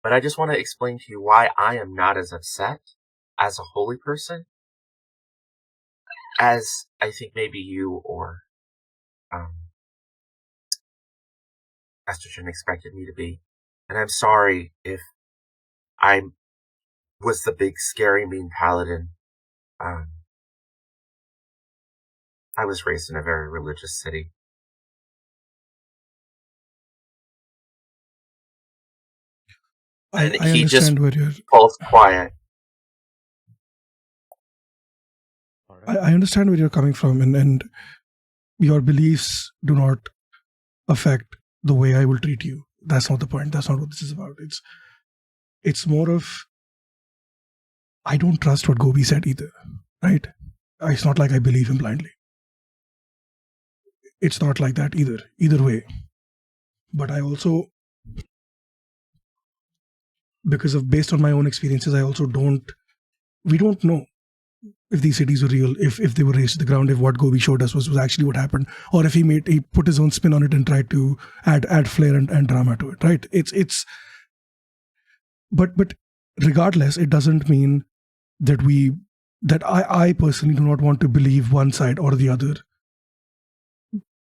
but I just want to explain to you why I am not as upset as a holy person as I think maybe you or Estrogen expected me to be. And I'm sorry if I was the big, scary, mean paladin. I was raised in a very religious city. And he just falls quiet. I understand where you're coming from, and your beliefs do not affect the way I will treat you. That's not the point. That's not what this is about. It's more of, I don't trust what Gobi said either, right? It's not like I believe him blindly. it's not like that either way. But I also, based on my own experiences, I also we don't know if these cities were real, if they were raised to the ground, if what Gobi showed us was actually what happened, or if he put his own spin on it and tried to add flair and drama to it, right? But regardless, it doesn't mean that I personally do not want to believe one side or the other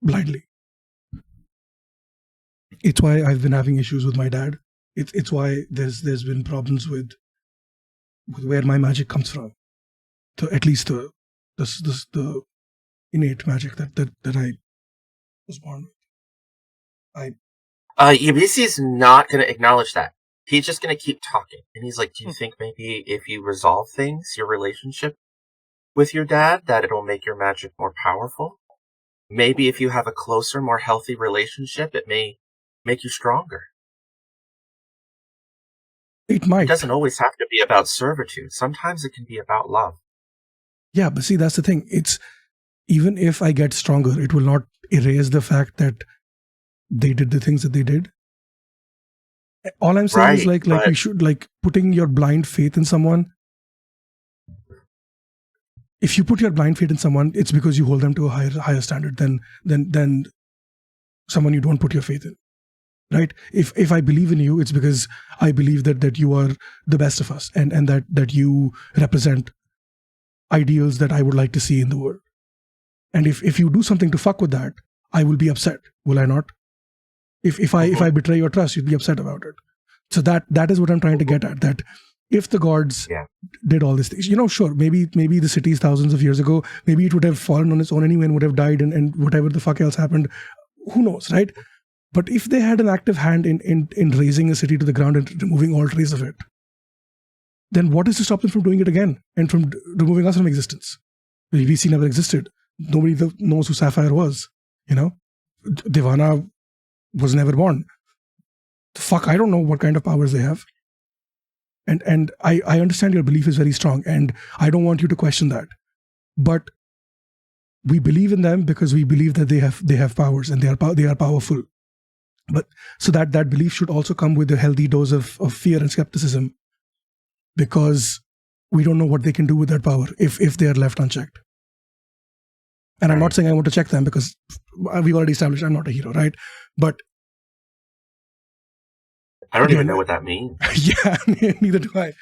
blindly. It's why I've been having issues with my dad. It's why there's been problems with where my magic comes from. At least the innate magic that I was born with. Yabisi's not going to acknowledge that. He's just going to keep talking. And he's like, do you think maybe if you resolve things, your relationship with your dad, that it'll make your magic more powerful? Maybe if you have a closer, more healthy relationship, it may make you stronger. It might. It doesn't always have to be about servitude. Sometimes it can be about love. Yeah, but see, that's the thing. It's even if I get stronger, it will not erase the fact that they did the things that they did. All I'm saying is like we should, like, putting your blind faith in someone. If you put your blind faith in someone, it's because you hold them to a higher standard than someone you don't put your faith in. Right? If I believe in you, it's because I believe that you are the best of us and that you represent ideals that I would like to see in the world. And if you do something to fuck with that, I will be upset. Will I not? If I betray your trust, you'd be upset about it. So that is what I'm trying to get at. That if the gods did all these things, sure, maybe the cities thousands of years ago, maybe it would have fallen on its own anyway and would have died and whatever the fuck else happened. Who knows, right? But if they had an active hand in raising a city to the ground and removing all trace of it, then what is to stop them from doing it again and from removing us from existence? VC never existed. Nobody knows who Sapphire was. Devana was never born. Fuck, I don't know what kind of powers they have. And I understand your belief is very strong, and I don't want you to question that. But we believe in them because we believe that they have powers and they are powerful. But so that belief should also come with a healthy dose of fear and skepticism, because we don't know what they can do with that power if they are left unchecked. And I'm not saying I want to check them, because we've already established I'm not a hero, right? But I don't even know what that means. Yeah, neither do I.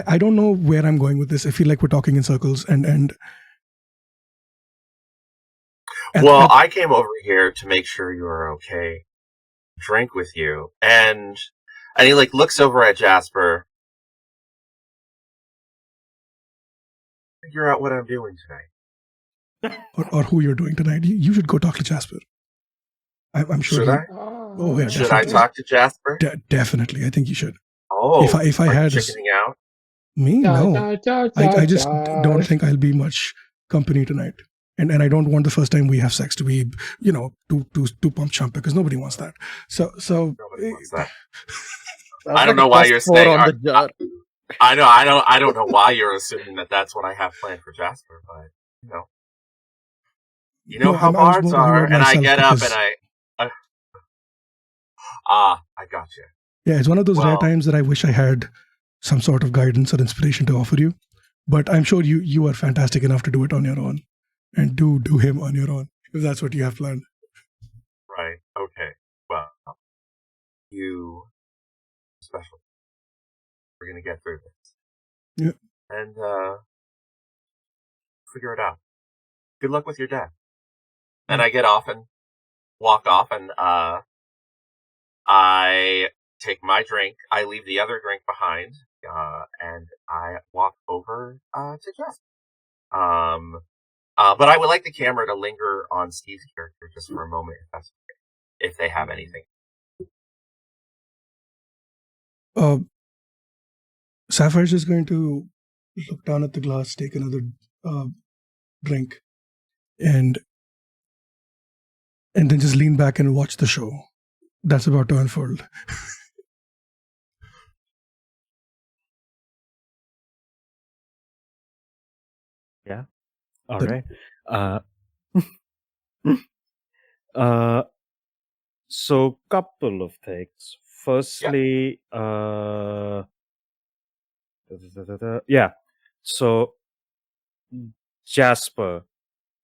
I don't know where I'm going with this. I feel like we're talking in circles, and well, I came over here to make sure you were okay, drink with you, and he looks over at Jasper. Figure out what I'm doing tonight. or who you're doing tonight. You should go talk to Jasper. I'm sure. Should I? Oh yeah. Should I talk to Jasper? Definitely, I think you should. Oh, if I had chickening out? Me, no. I just don't think I'll be much company tonight. And I don't want the first time we have sex to be, too pump chump, because nobody wants that. So nobody wants that. I don't know why you're saying. I don't know why you're assuming that that's what I have planned for Jasper, but you know how bards are, and I get up and I got you. Yeah, it's one of those rare times that I wish I had some sort of guidance or inspiration to offer you, but I'm sure you are fantastic enough to do it on your own, and do him on your own, if that's what you have planned. Right. Okay. Well, you special. We're gonna get through this. Yeah. And figure it out. Good luck with your dad. And I get off and walk off, and I take my drink. I leave the other drink behind, and I walk over to Jess. But I would like the camera to linger on Steve's character just for a moment, if that's okay, if they have anything. Sapphire's just going to look down at the glass, take another drink, and then just lean back and watch the show that's about to unfold. Yeah. All right. Uh, so couple of things. Firstly, yeah. So Jasper,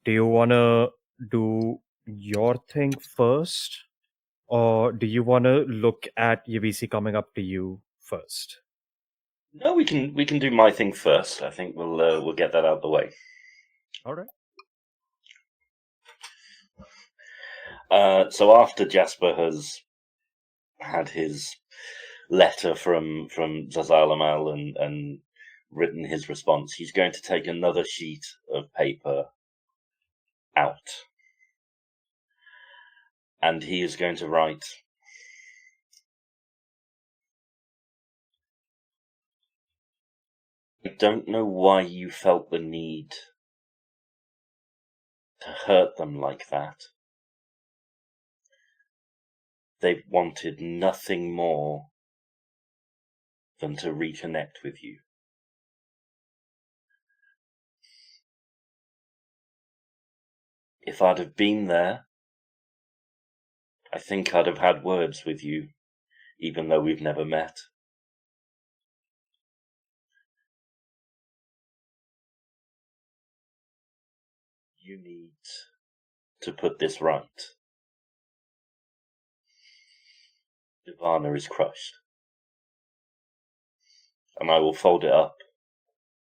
do you wanna do your thing first, or do you wanna look at UBC coming up to you first? No, we can do my thing first. I think we'll get that out of the way. All right. So after Jasper has had his letter from Zazalamal and written his response, he's going to take another sheet of paper out, and he is going to write, I don't know why you felt the need to hurt them like that. They wanted nothing more than to reconnect with you. If I'd have been there, I think I'd have had words with you, even though we've never met. You need to put this right. Ivana is crushed. And I will fold it up.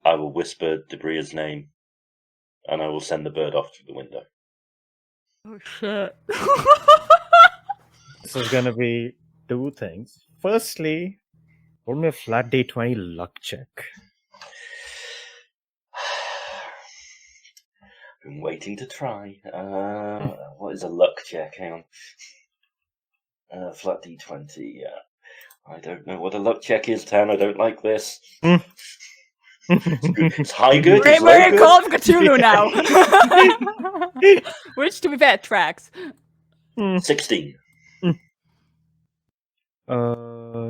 I will whisper Debria's name. And I will send the bird off to the window. Oh shit. This is gonna be two things. Firstly, roll me a flat D20 luck check. Been waiting to try. What is a luck check? Hang on. Flat D20, yeah. I don't know what a luck check is, Tan. I don't like this. It's good. It's high good. It's We're low in good. Call of Cthulhu now. Which, to be fair, tracks. 16.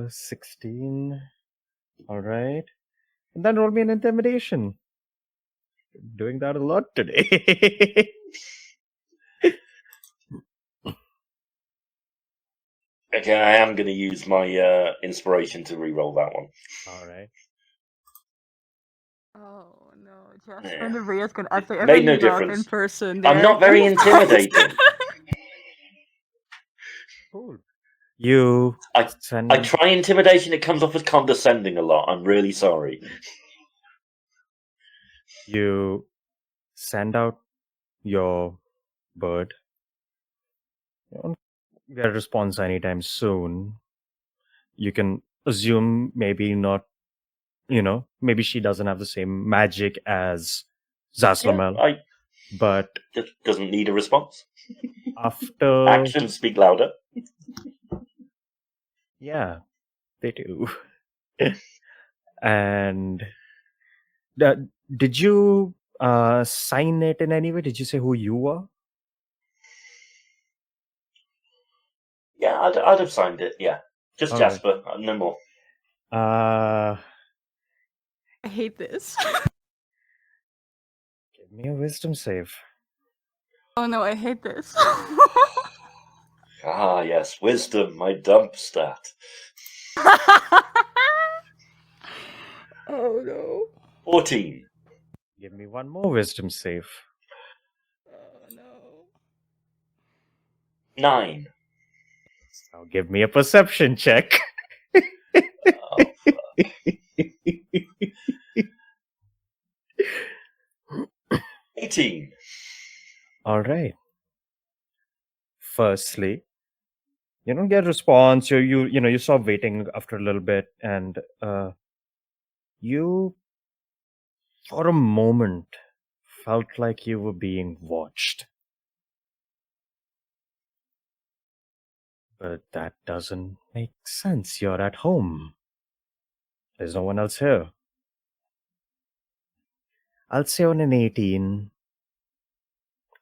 16. Alright. And then roll me an intimidation. Doing that a lot today. Okay, I am going to use my inspiration to re-roll that one. Alright. Oh no, Yeah. Jasper and Ria's gonna after Made every no meet up in difference. person. I'm not very intimidating. Cool. You send I try intimidation, it comes off as condescending a lot. I'm really sorry. you send out your bird. You don't get a response anytime soon. You can assume maybe not, maybe she doesn't have the same magic as Zaslamel. Yeah, But doesn't need a response. after Actions speak louder. Yeah, they do. And did you sign it in any way? Did you say who you were? Yeah, I'd have signed it. Yeah, just All Jasper, no more. right. I hate this. Give me a wisdom save. Oh no, I hate this. Ah, yes, wisdom, my dump stat. Oh no. 14. Give me one more wisdom save. Oh no. 9. Now give me a perception check. Oh, fuck. 18. All right. Firstly, you don't get a response. You stop waiting after a little bit, and you, for a moment, felt like you were being watched. But that doesn't make sense. You're at home. There's no one else here. I'll say on an 18,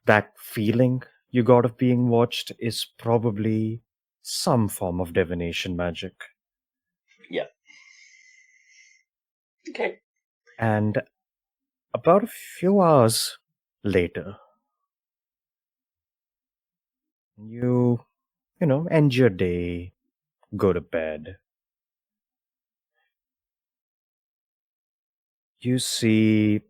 that feeling you got of being watched is probably some form of divination magic. Yeah. Okay. And about a few hours later, You end your day, go to bed. You see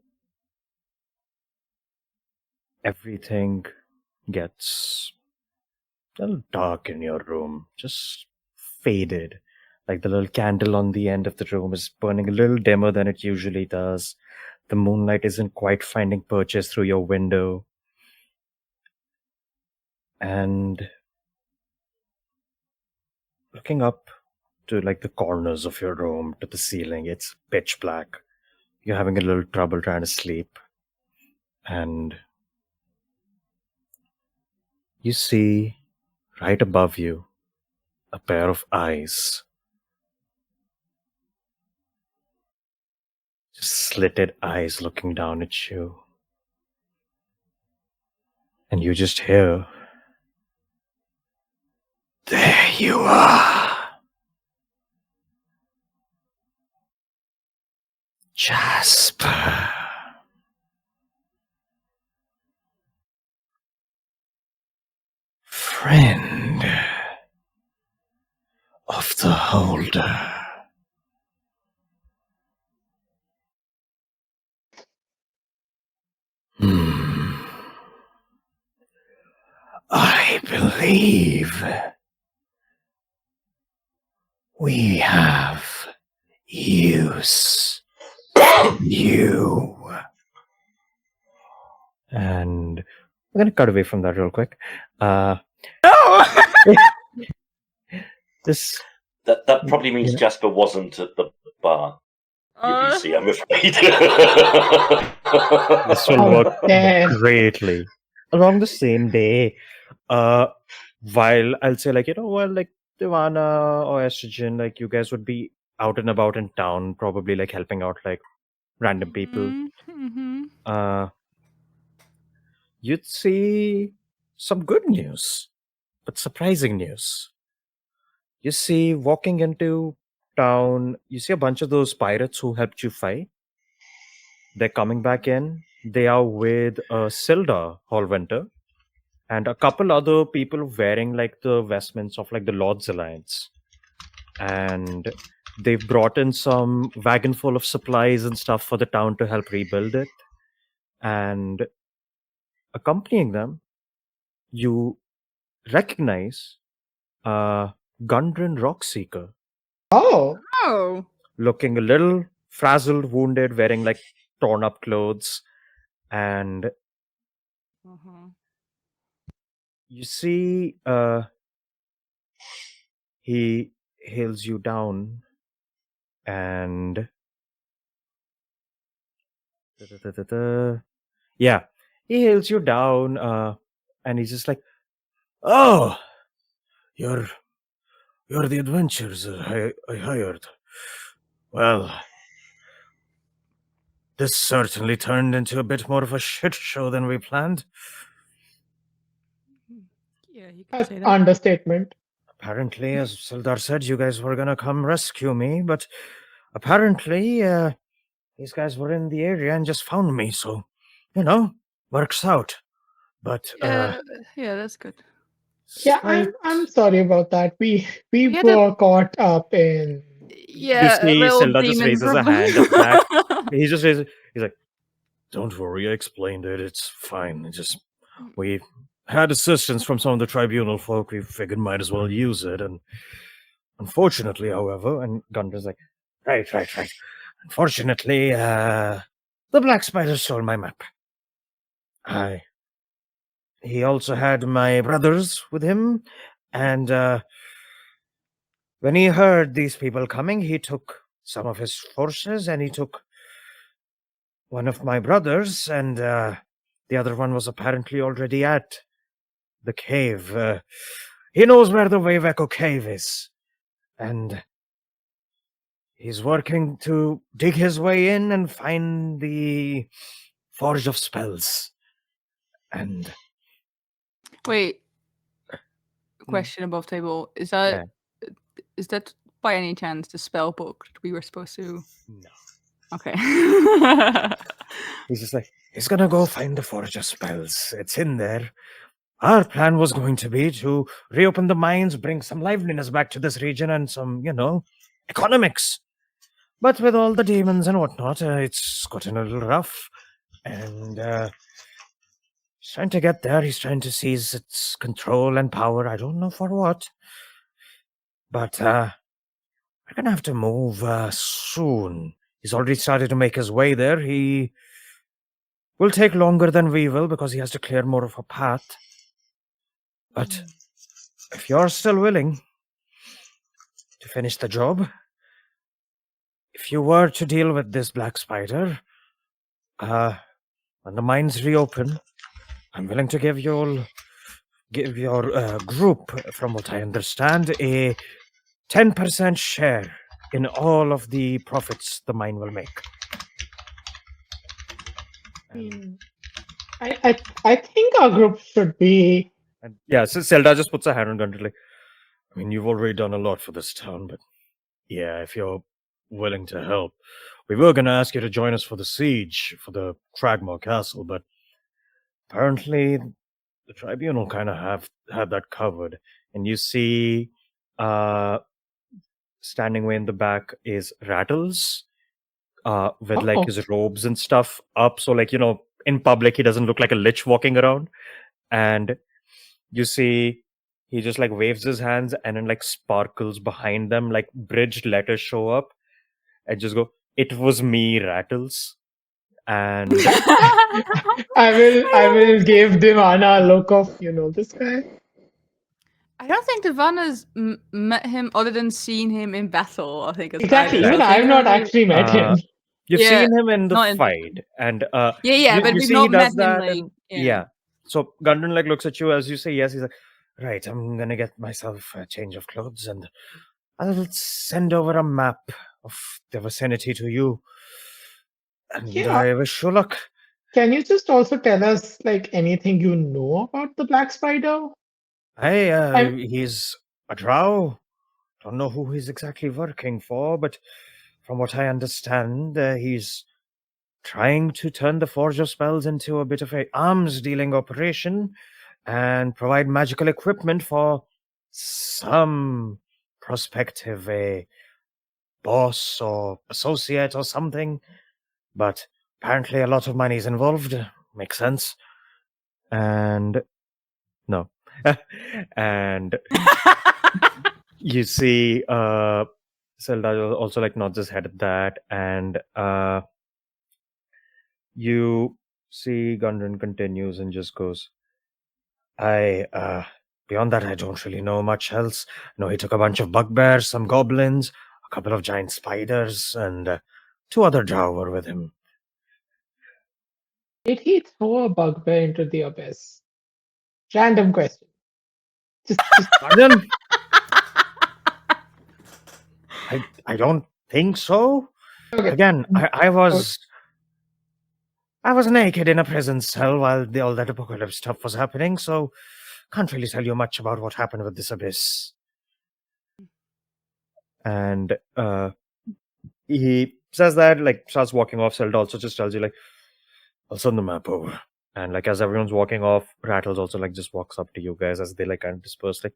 everything gets a little dark in your room, just faded. Like the little candle on the end of the room is burning a little dimmer than it usually does. The moonlight isn't quite finding purchase through your window. And looking up to like the corners of your room, to the ceiling, it's pitch black. You're having a little trouble trying to sleep. And you see right above you a pair of eyes. Just slitted eyes looking down at you. And you just hear, "There you are, Jasper. Friend of the Holder." I believe we have use you. And we're gonna cut away from that real quick. No! This That probably means Yeah. Jasper wasn't at the bar. UBC, I'm afraid. this will Oh, work damn. greatly. Along the same day, while I'll say like, like Divana or Estrogen, like you guys would be out and about in town, probably like helping out like random people. Mm-hmm. You'd see some good news, but surprising news. You see, walking into town, you see a bunch of those pirates who helped you fight. They're coming back in. They are with Silda Hallwinter and a couple other people wearing like the vestments of like the Lord's Alliance. And they've brought in some wagon full of supplies and stuff for the town to help rebuild it. And accompanying them, you recognize Gundren Rockseeker, Oh, Oh. looking a little frazzled, wounded, wearing like torn up clothes. And you see he hails you down and yeah, he hails you down and he's just like, "Oh, you're the adventurers I hired. Well, this certainly turned into a bit more of a shit show than we planned. Yeah, you could that's say that. understatement. Apparently, as Sildar said, you guys were gonna come rescue me, but apparently these guys were in the area and just found me, so works out. But Yeah, that's good. Yeah, slight- I'm sorry about that. We had a- were caught up in. Yeah, You a see little Silda just demon raises a problem. hand up back. He just raises. He's like, "Don't worry, I explained it. It's fine. It just we had assistance from some of the tribunal folk. We figured might as well use it. And unfortunately, however," and Gundra's like, right. Unfortunately, the Black Spider stole my map. He also had my brothers with him, and when he heard these people coming, he took some of his forces and he took one of my brothers, and the other one was apparently already at the cave. He knows where the Wave Echo cave is, and he's working to dig his way in and find the Forge of Spells. And Wait. Question above table. Is that by any chance the spell book that we were supposed to? no. Okay. He's just like, he's gonna go find the Forge of Spells. It's in there. our plan was going to be to reopen the mines, bring some liveliness back to this region, and some, economics. But with all the demons and whatnot, it's gotten a little rough. And he's trying to get there. He's trying to seize its control and power. I don't know for what. But we're going to have to move soon. He's already started to make his way there. He will take longer than we will because he has to clear more of a path. But if you're still willing to finish the job, if you were to deal with this black spider, when the mines reopen, I'm willing to give your group, from what I understand, a 10% share in all of the profits the mine will make. I think our group should be. And yeah, so Zelda just puts her hand on Gunter like, I mean, you've already done a lot for this town, but yeah, if you're willing to help. We were going to ask you to join us for the siege, for the Cragmore Castle, but apparently the Tribunal kind of had that covered. And you see, standing way in the back is Rattles, with like his robes and stuff up. So like, in public, he doesn't look like a lich walking around. And you see he just like waves his hands and then like sparkles behind them, like bridged letters show up and just go, "It was me, Rattles." And I will give Divana a look of, this guy. I don't think Divana's met him other than seen him in battle, I think. Exactly. Even I've not actually met him. You've Yeah, seen him in the not in- fight. And but you we've see not he does met him, that. like, And, yeah. So Gundren like looks at you as you say yes. He's like, right, I'm gonna get myself a change of clothes and I'll send over a map of the vicinity to you. And Yeah. I wish you luck. Can you just also tell us like anything you know about the black spider? He's a drow. Don't know who he's exactly working for, but from what I understand, he's trying to turn the Forge of Spells into a bit of a arms dealing operation and provide magical equipment for some prospective boss or associate or something. But apparently a lot of money is involved. Makes sense. And no. And you see Zelda also like nods his head at that, and you see Gundren continues and just goes, beyond that I don't really know much else. No, he took a bunch of bugbears, some goblins, a couple of giant spiders, and 2 other drow were with him. Did he throw a bugbear into the abyss? Random question. Just Gundren? I don't think so. okay. Again, I was naked in a prison cell while all that apocalypse stuff was happening, so can't really tell you much about what happened with this abyss. And he says that, like, starts walking off. Zelda also just tells you, like, I'll send the map over. And, like, as everyone's walking off, Rattles also, like, just walks up to you guys as they, like, kind of disperse, like,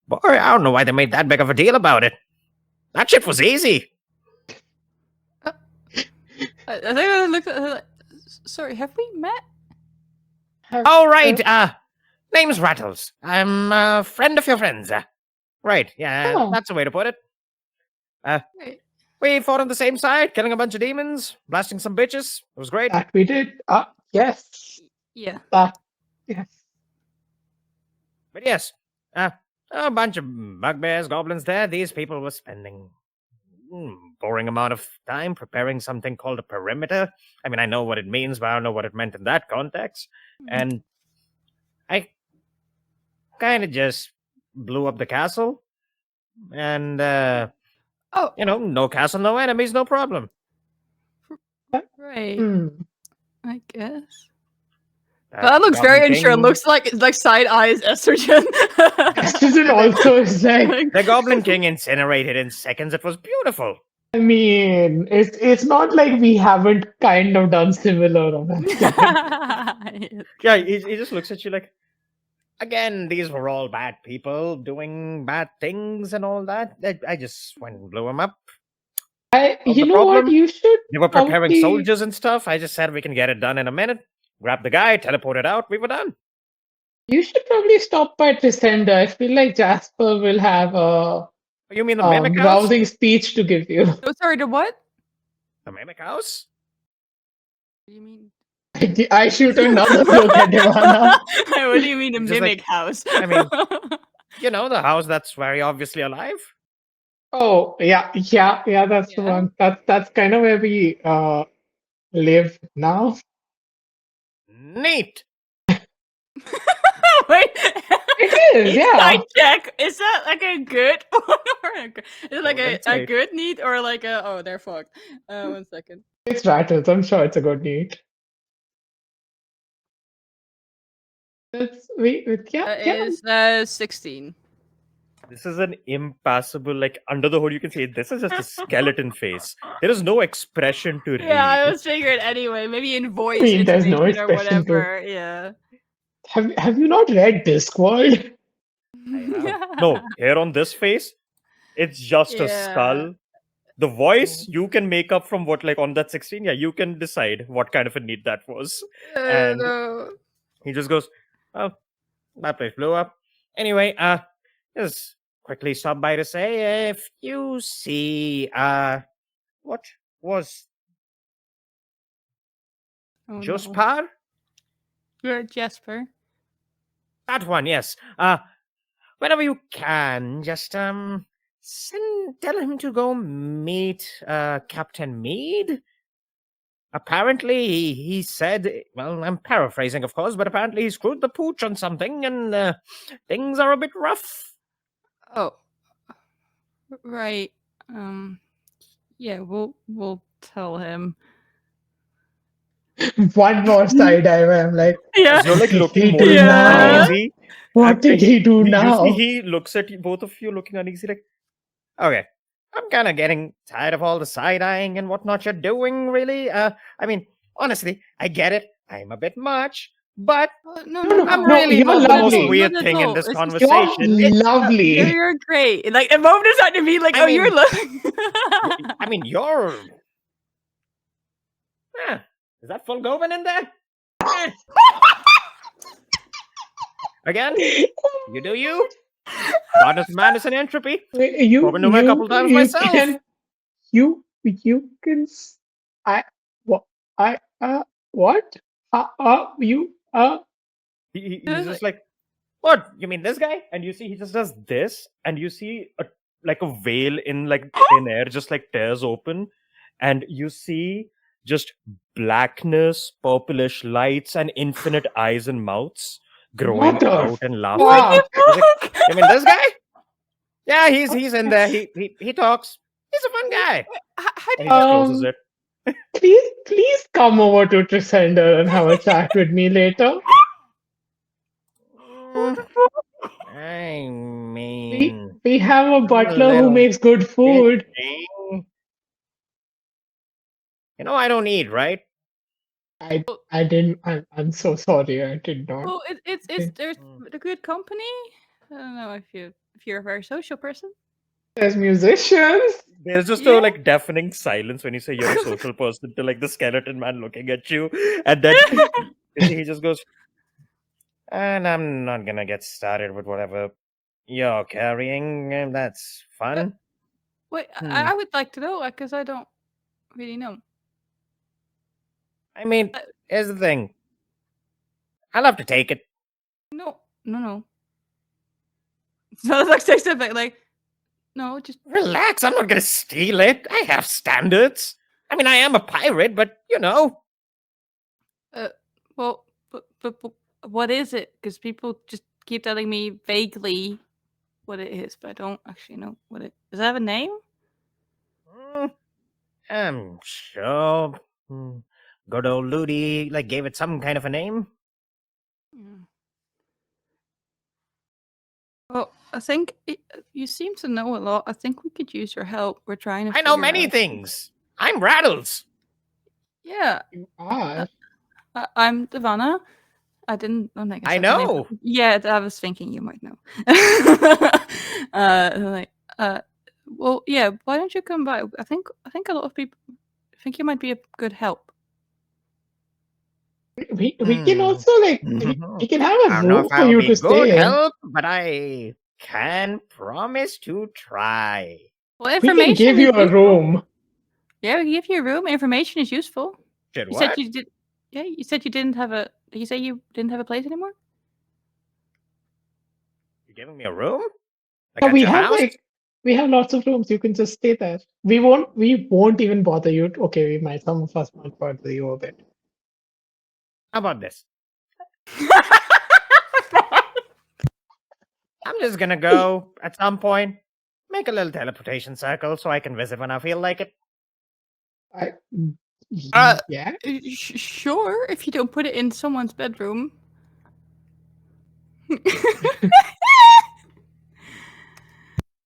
boy, I don't know why they made that big of a deal about it. That shit was easy. I think I looked at her like, sorry, have we met? Oh, right. Name's Rattles. I'm a friend of your friends. Right, yeah, Oh. that's the way to put it. Right. We fought on the same side, killing a bunch of demons, blasting some bitches. It was great. That we did. Yes. Yeah. Yes. But yes, a bunch of bugbears, goblins there. These people were spending boring amount of time preparing something called a perimeter. I mean, I know what it means, but I don't know what it meant in that context. And I kind of just blew up the castle. And, no castle, no enemies, no problem. Right. I guess. That looks Goblin very King- unsure. Looks like it's like side eyes estrogen. Estrogen also is like. The Goblin King incinerated in seconds. It was beautiful. I mean, it's not like we haven't kind of done similar on that. Yeah, he just looks at you like, Again, these were all bad people doing bad things and all that. I just went and blew them up. Solved You the know what? problem. You should They were preparing probably. soldiers and stuff. I just said we can get it done in a minute. Grab the guy, teleport it out. We were done. You should probably stop by Trisenda. I feel like Jasper will have a You mean the mimic house? rousing speech to give you. Oh, sorry, the what? The mimic house? What do you mean? I shoot another look at Ivana. What do you mean, a Just like- mimic house? I mean, you know, the house that's very obviously alive. Oh yeah, that's the Yeah. one. That's kind of where we live now. Neat. Wait. It is, yeah. I check. Is that like a good one or a good? Is it like Oh, a that's right. good need or like a? Oh, they're fucked. 1 second. It's rattles. I'm sure it's a good need. Yeah. That Yeah. is 16. This is an impassable, like under the hood. You can see this is just a skeleton face. There is no expression to read. Yeah, I was figured anyway. Maybe in voice mean, there's no intonation or expression to- whatever. Yeah. Have you not read Discworld? No, here on this face, it's just a Yeah. skull. The voice you can make up from what, like on that 16. Yeah, you can decide what kind of a need that was. And- No. He just goes, "Oh, that place blew up." Anyway, just quickly stop by to say if you see, what was Oh, no. Jospar? You're Jasper. That one, yes. Whenever you can, just tell him to go meet Captain Mead. Apparently, he said, well, I'm paraphrasing, of course, but apparently he screwed the pooch on something, and things are a bit rough. Oh. Right. Yeah, we'll tell him. One more side eye where I'm like, Yeah. You're like What did looking he more do now? uneasy. what did he do You now? see, he looks at you, both of you looking uneasy, like, okay, I'm kind of getting tired of all the side-eyeing and whatnot you're doing, really. I mean, honestly, I get it. I'm a bit much, but No, I'm no, really you're not the most lovely. weird Not at thing in all. this It's just- conversation. You're lovely. You're great. Like, a moment of time to be like, I oh, you're mean- lovely. I mean, you're... Is that full Goban in there? Eh. Again, you do you. Goddess Madness and Entropy. You, Spoken to him a couple times myself. You can. What? What? He's just like, what? You mean this guy? And you see he just does this, and you see like a veil in like thin air just like tears open, and you see just blackness, purplish lights, and infinite eyes and mouths growing What the out and laughing. fuck? He's like, you mean this guy? Yeah, he's in there. He talks. He's a fun guy. How do And he just closes Um, it. Please come over to Trisenda and have a chat with me later. I mean, We have a butler who little makes good food. thing. You know I don't eat, right? I didn't. I'm so sorry. I did not. Well, it's there's Mm. a good company. I don't know if you're a very social person. There's musicians. There's just Yeah. a like deafening silence when you say you're a social person to like the skeleton man looking at you, and then he just goes, and I'm not gonna get started with whatever you're carrying, and that's fun. Wait, Hmm. I would like to know, because I don't really know. I mean, here's the thing. I'll have to take it. No. So it's like specific, like, no, just Relax, I'm not gonna steal it. I have standards. I mean, I am a pirate, but you know. well, but what is it? Because people just keep telling me vaguely what it is, but I don't actually know what it. Does it have a name? I'm sure. Good old Ludi like gave it some kind of a name. Yeah. Well, I think you seem to know a lot. I think we could use your help. We're trying to. I know figure many out- things. I'm Rattles. Yeah, You are. I'm Devana. I didn't. I don't think I said the name. know. Yeah, I was thinking you might know. Like, well, yeah. Why don't you come by? I think a lot of people think you might be a good help. We can also we can have I a don't know room if for I'll you be to good stay in. help, but I can promise to try. Well, We information can give is you a useful. room. Yeah, we give you a room. Information is useful. Shit, You what? said you did. Yeah, you said you didn't have a. Did you say you didn't have a place anymore? You giving me a room? Like Yeah, at we your have house? we have lots of rooms. You can just stay there. We won't even bother you. Okay, we might. Some of us might bother you a bit. How about this? I'm just gonna go at some point, make a little teleportation circle so I can visit when I feel like it. I, Uh, yeah. Sure, if you don't put it in someone's bedroom.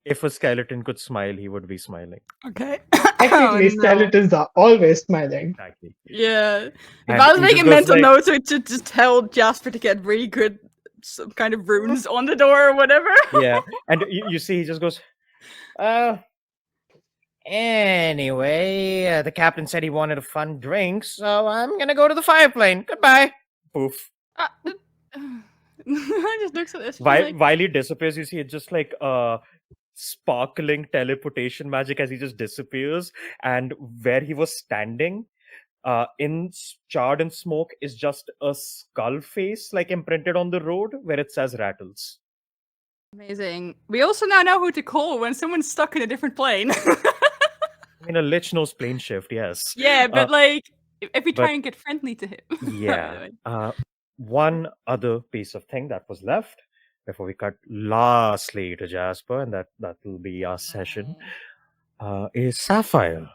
If a skeleton could smile, he would be smiling. Okay. Technically, Oh, no. skeletons are always smiling. Exactly. Yeah. If And I was he making just goes mental like- notes, to just tell Jasper to get really good, some kind of runes on the door or whatever. Yeah, and you see, he just goes, anyway, the captain said he wanted a fun drink, so I'm gonna go to the fire plane. Goodbye. Poof. I just looks at this. While he disappears, you see it's just like sparkling teleportation magic as he just disappears, and where he was standing, charred in smoke is just a skull face, like imprinted on the road where it says Rattles. Amazing. We also now know who to call when someone's stuck in a different plane. I mean, a lich knows plane shift, yes. Yeah, but like, if we try but- and get friendly to him. Yeah. One other piece of thing that was left before we cut lastly to Jasper, and that will be our session, is Sapphire.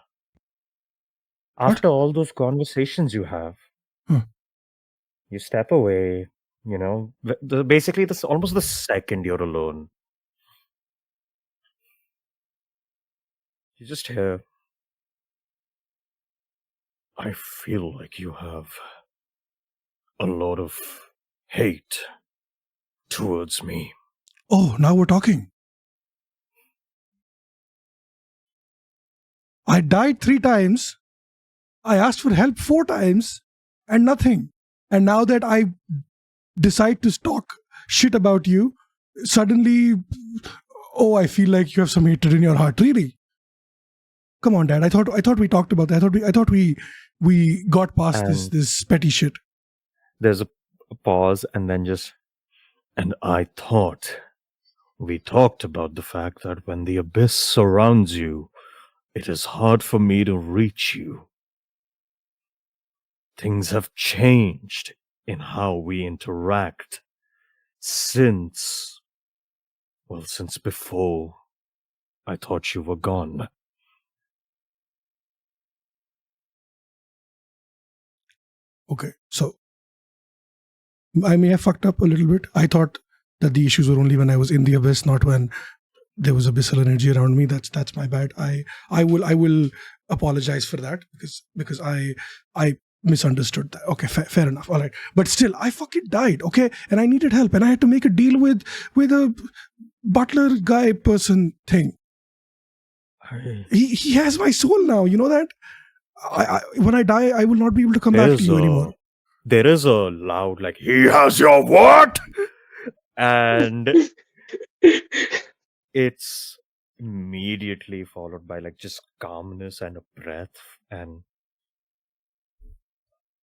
After all those conversations you have, you step away, you know, basically this almost the second you're alone. You just hear, I feel like you have a lot of hate towards me. Oh, now we're talking. I died 3 times. I asked for help 4 times and nothing. And now that I decide to talk shit about you, suddenly, oh, I feel like you have some hatred in your heart. Really? Come on, Dad. I thought we talked about that. I thought we got past this petty shit. There's a pause, and then and I thought we talked about the fact that when the abyss surrounds you, it is hard for me to reach you. Things have changed in how we interact since before I thought you were gone. Okay, so I may have fucked up a little bit. I thought that the issues were only when I was in the abyss, not when there was abyssal energy around me. That's my bad. I will apologize for that because I misunderstood that. Okay, fair enough. All right, but still, I fucking died. Okay, and I needed help, and I had to make a deal with a butler guy person thing. He has my soul now. You know that. When I die, I will not be able to come back to you anymore. There is a loud, like, he has your what? And it's immediately followed by, like, just calmness and a breath. And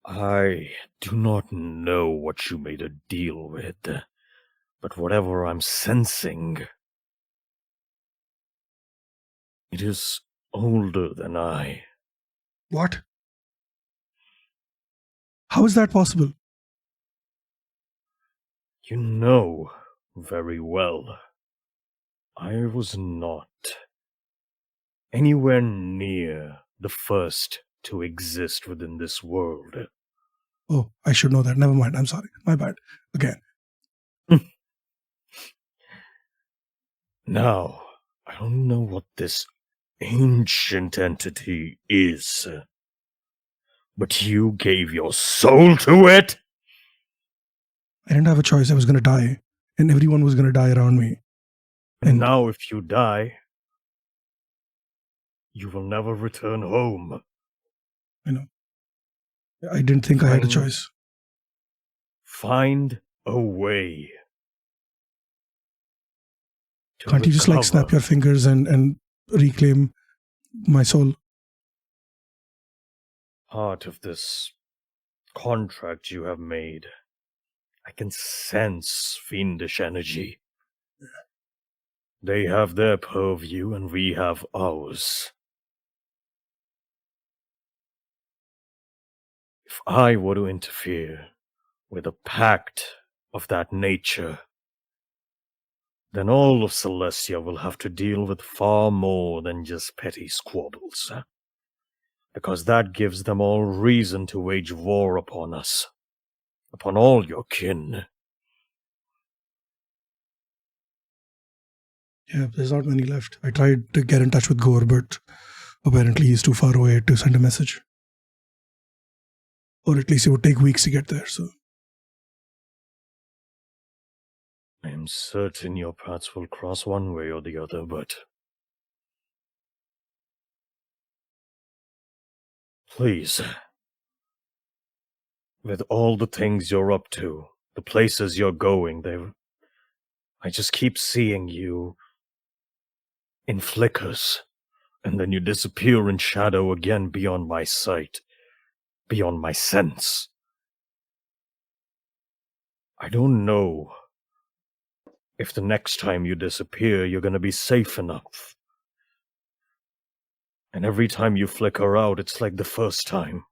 I do not know what you made a deal with, but whatever I'm sensing, it is older than I. What? How is that possible? You know very well. I was not anywhere near the first to exist within this world. Oh, I should know that. Never mind. I'm sorry. My bad. Again. Now, I don't know what this ancient entity is, but you gave your soul to it? I didn't have a choice. I was going to die, and everyone was going to die around me. And And now, if you die, you will never return home. I didn't think I had a Fine. choice. Find a way. To Can't you just like snap recover. your fingers and reclaim my soul? Part of this contract you have made, I can sense fiendish energy. They have their purview and we have ours. If I were to interfere with a pact of that nature, then all of Celestia will have to deal with far more than just petty squabbles. Because that gives them all reason to wage war upon us, upon all your kin. Yeah, there's not many left. I tried to get in touch with Gore, but apparently he's too far away to send a message. Or at least it would take weeks to get there, so... I am certain your paths will cross one way or the other, but... Please. With all the things you're up to, the places you're going, I just keep seeing you in flickers, and then you disappear in shadow again beyond my sight, beyond my sense. I don't know if the next time you disappear, you're gonna be safe enough. And every time you flicker out, it's like the first time.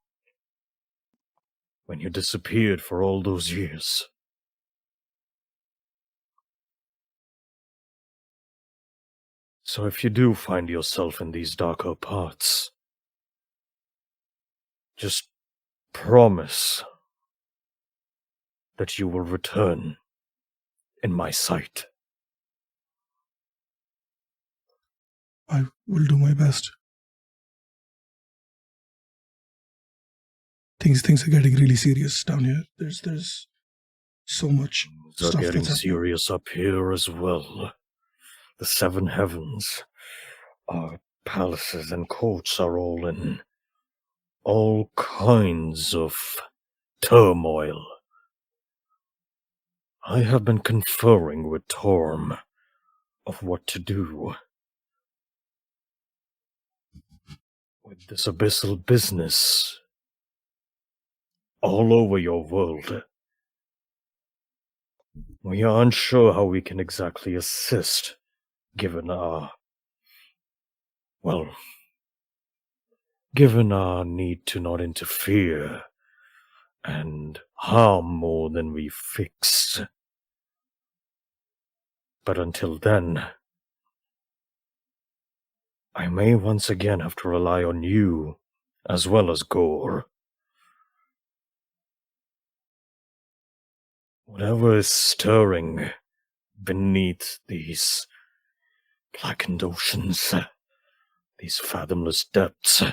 When you disappeared for all those years. So if you do find yourself in these darker parts, just promise that you will return in my sight. I will do my best. Things are getting really serious down here. There's so much They're stuff getting that's happening. serious up here as well. The seven heavens, our palaces and courts are all in all kinds of turmoil. I have been conferring with Torm of what to do with this abyssal business all over your world. We are unsure how we can exactly assist, given our need to not interfere and harm more than we fix. But until then, I may once again have to rely on you, as well as Gore. Whatever is stirring beneath these blackened oceans, these fathomless depths,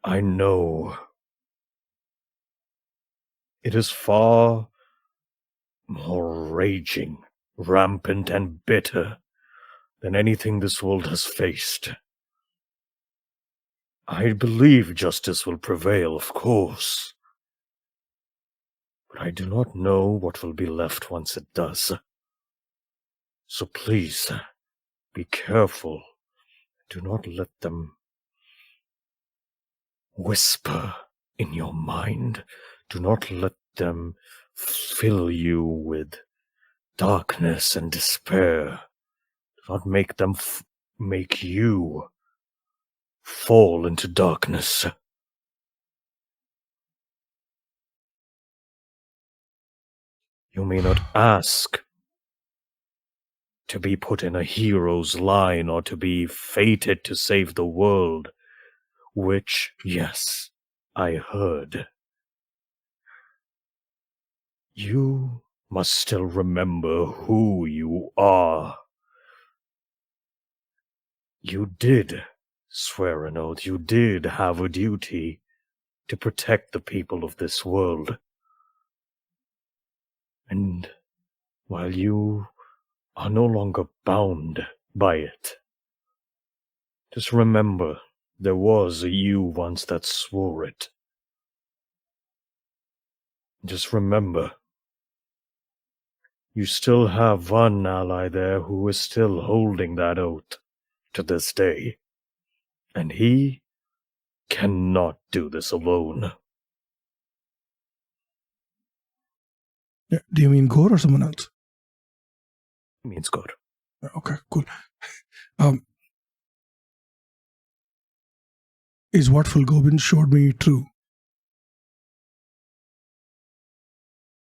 I know it is far more raging, rampant, and bitter than anything this world has faced. I believe justice will prevail, of course. But I do not know what will be left once it does. So please, be careful. Do not let them whisper in your mind. Do not let them fill you with darkness and despair. Do not make them make you fall into darkness. You may not ask to be put in a hero's line or to be fated to save the world, which, yes, I heard. You must still remember who you are. You did swear an oath. You did have a duty to protect the people of this world. And while you are no longer bound by it, just remember there was a you once that swore it. Just remember, you still have one ally there who is still holding that oath to this day. And he cannot do this alone. Yeah, do you mean Gore or someone else? He means God. Okay, cool. Is what Fulgobin showed me true?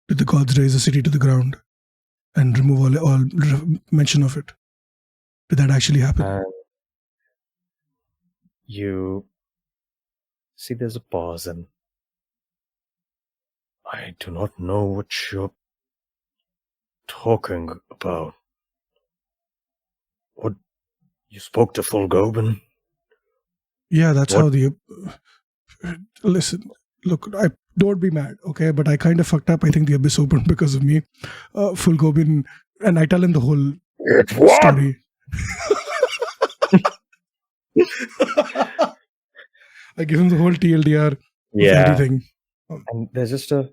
Did the gods raise the city to the ground and remove all mention of it? Did that actually happen? You see, there's a pause, and I do not know what you're talking about. What? You spoke to Fulgobin? Yeah, that's What? how the... listen, look, don't be mad, okay? But I kind of fucked up. I think the abyss opened because of me. Fulgobin, and I tell him the whole story. I give him the whole TLDR of everything. And there's just a...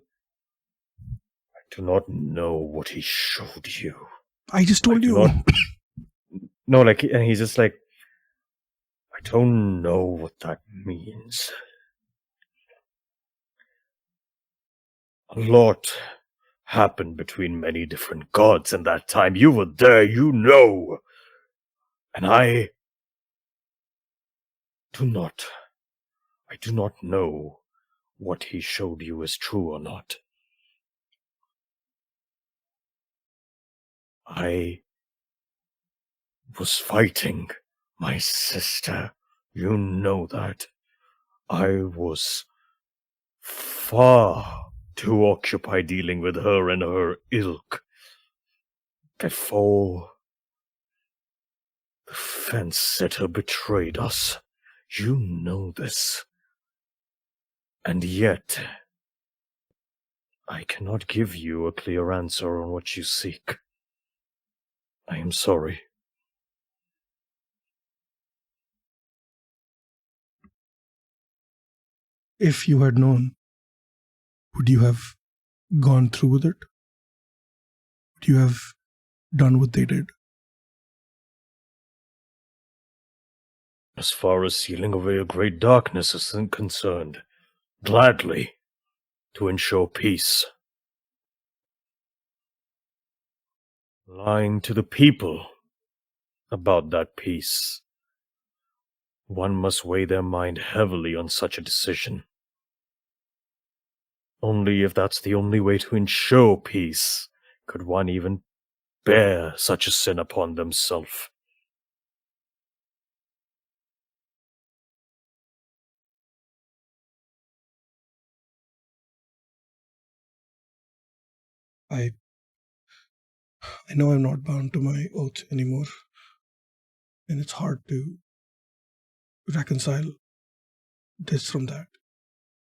I do not know what he showed you. I just told you. No, like, and he's just like, I don't know what that means. A lot happened between many different gods in that time. You were there, you know. And I do not know what he showed you is true or not. I was fighting my sister. You know that. I was far too occupied dealing with her and her ilk before the fence sitter betrayed us. You know this. And yet, I cannot give you a clear answer on what you seek. I am sorry. If you had known, would you have gone through with it? Would you have done what they did? As far as sealing away a great darkness is concerned, gladly, to ensure peace. Lying to the people about that peace. One must weigh their mind heavily on such a decision. Only if that's the only way to ensure peace could one even bear such a sin upon themselves. I know I'm not bound to my oath anymore, and it's hard to reconcile this from that.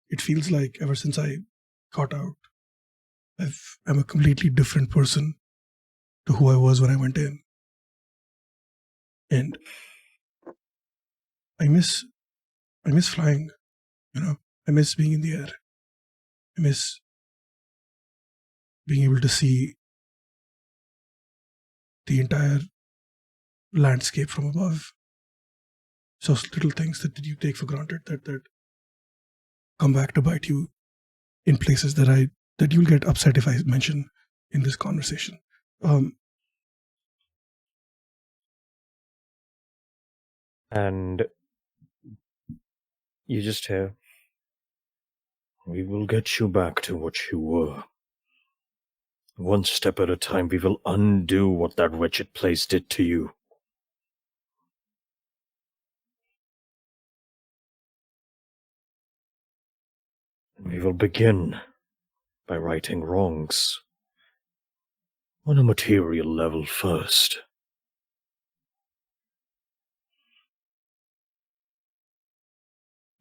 It feels like ever since I got out, I'm a completely different person to who I was when I went in. And I miss flying, you know. I miss being in the air. I miss being able to see the entire landscape from above. So little things that you take for granted that come back to bite you in places that you'll get upset if I mention in this conversation. And you just hear, we will get you back to what you were. One step at a time, we will undo what that wretched place did to you. We will begin by righting wrongs on a material level first.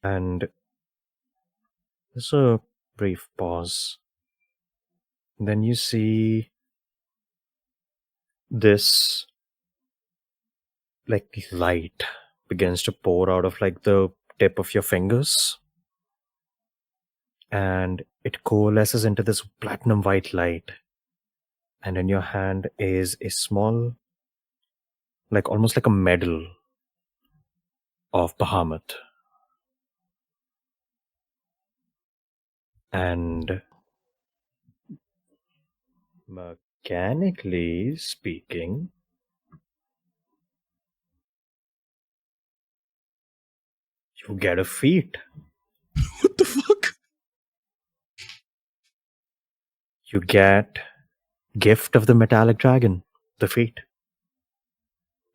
And there's a brief pause. Then you see this like light begins to pour out of like the tip of your fingers, and it coalesces into this platinum white light. And in your hand is a small, like almost like a medal of Bahamut. And mechanically speaking, you get a feat. What the fuck? You get Gift of the Metallic Dragon, the feat.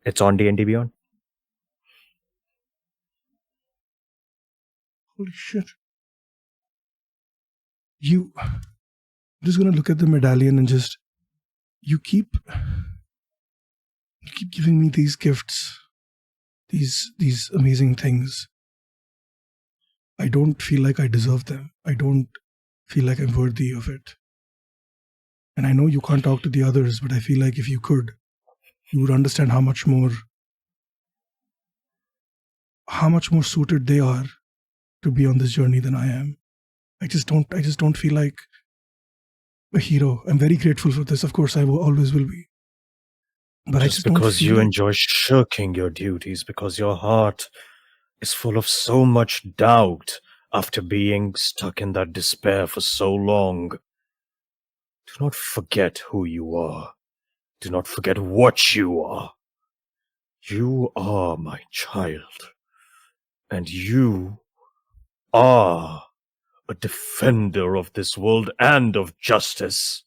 It's on D&D Beyond. Holy shit. I'm just gonna look at the medallion and just you keep giving me these gifts, these amazing things. I don't feel like I deserve them. I don't feel like I'm worthy of it. And I know you can't talk to the others, but I feel like if you could, you would understand how much more suited they are to be on this journey than I am. I just don't feel like a hero. I'm very grateful for this. Of course, I always will be. But I just don't because feel you like... enjoy shirking your duties, because your heart is full of so much doubt after being stuck in that despair for so long. Do not forget who you are. Do not forget what you are. You are my child. And you are a defender of this world and of justice.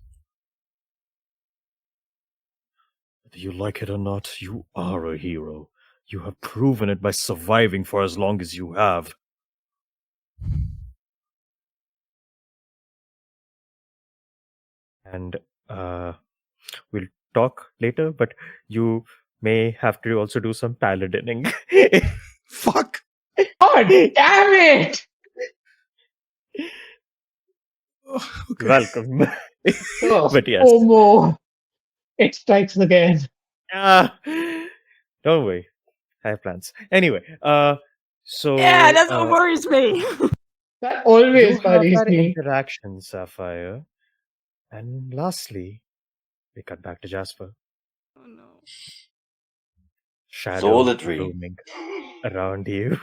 Whether you like it or not, you are a hero. You have proven it by surviving for as long as you have. And we'll talk later, but you may have to also do some paladining. Fuck! God damn it! Oh, okay. Welcome. But yes. Oh, more. It strikes again. Don't worry. I have plans. Anyway, so Yeah, that's what worries me. That you always have worries that me. interaction, Sapphire. And lastly, we cut back to Jasper. Oh no. It's all Shadow a dream. looming around you.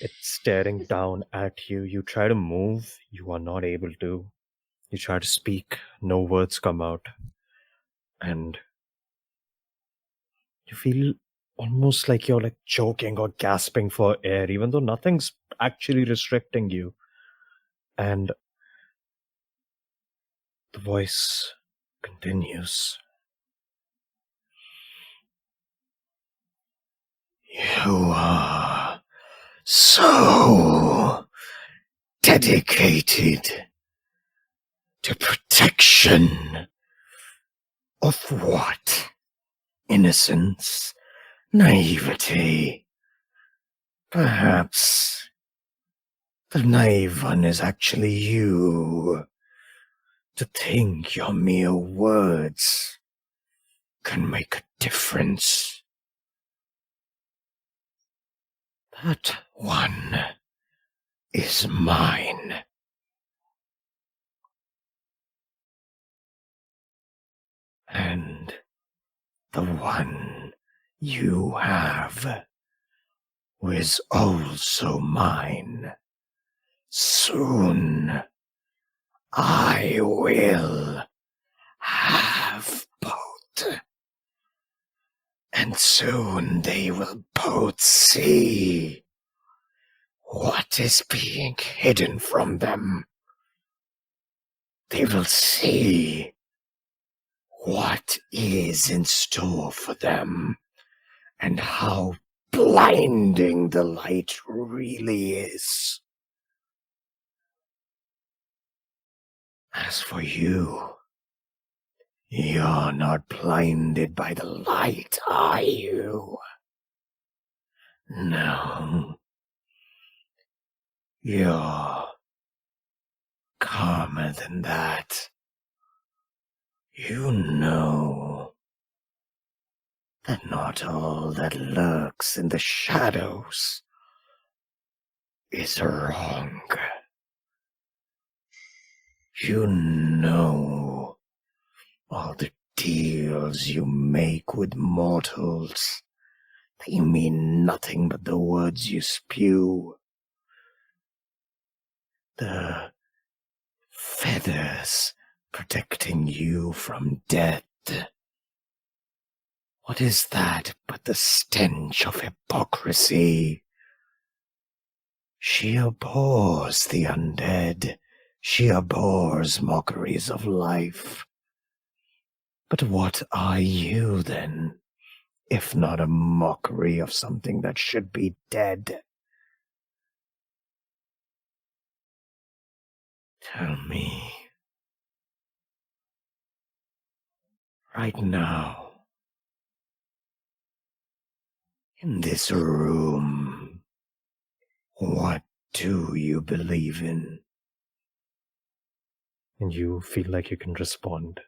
It's staring down at you. You try to move, you are not able to. You try to speak, no words come out. And you feel almost like you're like choking or gasping for air, even though nothing's actually restricting you. And the voice continues. You are so dedicated to protection of what? Innocence, naivety. Perhaps the naive one is actually you. To think your mere words can make a difference. That one is mine. And the one you have was also mine. Soon I will have both. And soon they will both see what is being hidden from them. They will see what is in store for them and how blinding the light really is. As for you, you're not blinded by the light, are you? No. You're calmer than that. You know that not all that lurks in the shadows is wrong. You know all the deals you make with mortals, they mean nothing but the words you spew. The feathers protecting you from death. What is that but the stench of hypocrisy? She abhors the undead. She abhors mockeries of life. But what are you then, if not a mockery of something that should be dead? Tell me. Right now. In this room. What do you believe in? And you feel like you can respond.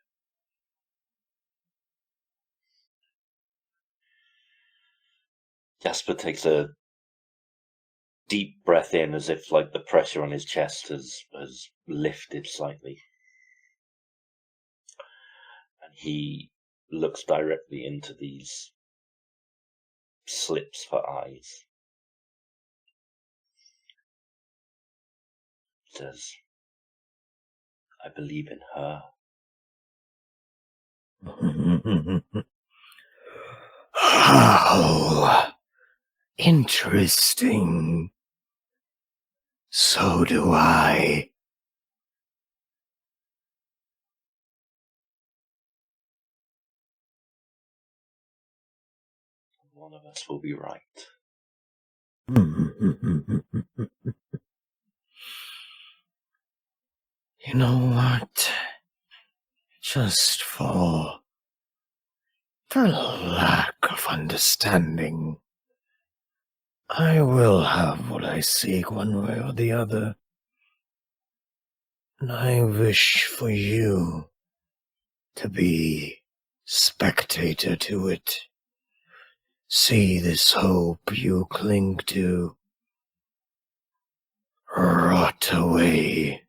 Jasper takes a deep breath in as if like the pressure on his chest has lifted slightly. And he looks directly into these slips for eyes. Says, I believe in her. How interesting. So do I. One of us will be right. You know what? Just for the lack of understanding, I will have what I seek one way or the other. And I wish for you to be spectator to it. See this hope you cling to rot away,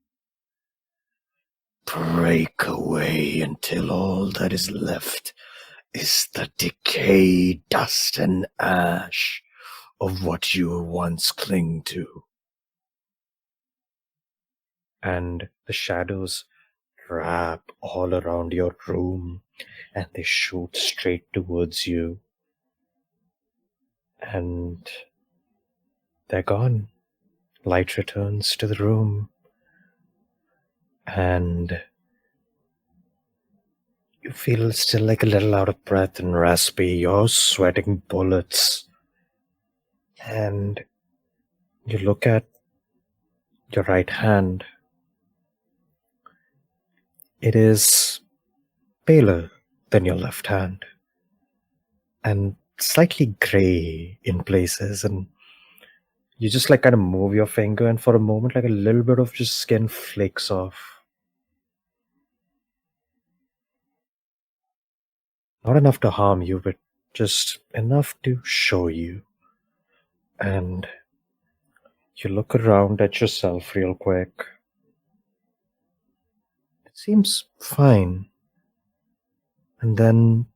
break away until all that is left is the decay, dust, and ash of what you once cling to. And the shadows wrap all around your room and they shoot straight towards you. And they're gone. Light returns to the room. And you feel still like a little out of breath and raspy. You're sweating bullets. And you look at your right hand. It is paler than your left hand. And slightly gray in places. And you just like kind of move your finger and for a moment like a little bit of just skin flakes off. Not enough to harm you, but just enough to show you. And you look around at yourself real quick. It seems fine. And then,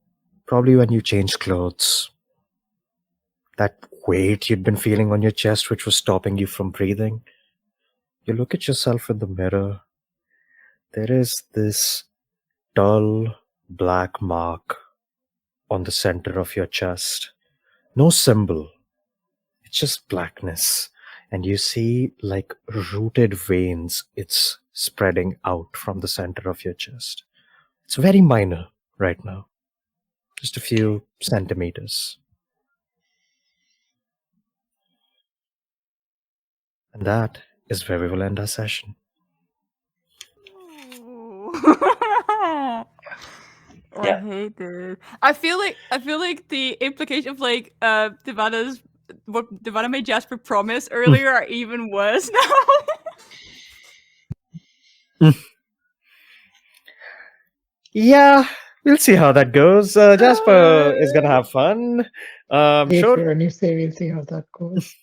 probably when you change clothes, that weight you'd been feeling on your chest which was stopping you from breathing, you look at yourself in the mirror. There is this dull black mark on the center of your chest. No symbol. It's just blackness. And you see like rooted veins. It's spreading out from the center of your chest. It's very minor right now. Just a few centimeters. And that is where we will end our session. I hate this. I feel like the implication of like Divana's what Divana made Jasper promise earlier are even worse now. Yeah, we'll see how that goes. Jasper is gonna have fun. Hate Sure. when you say we'll see how that goes.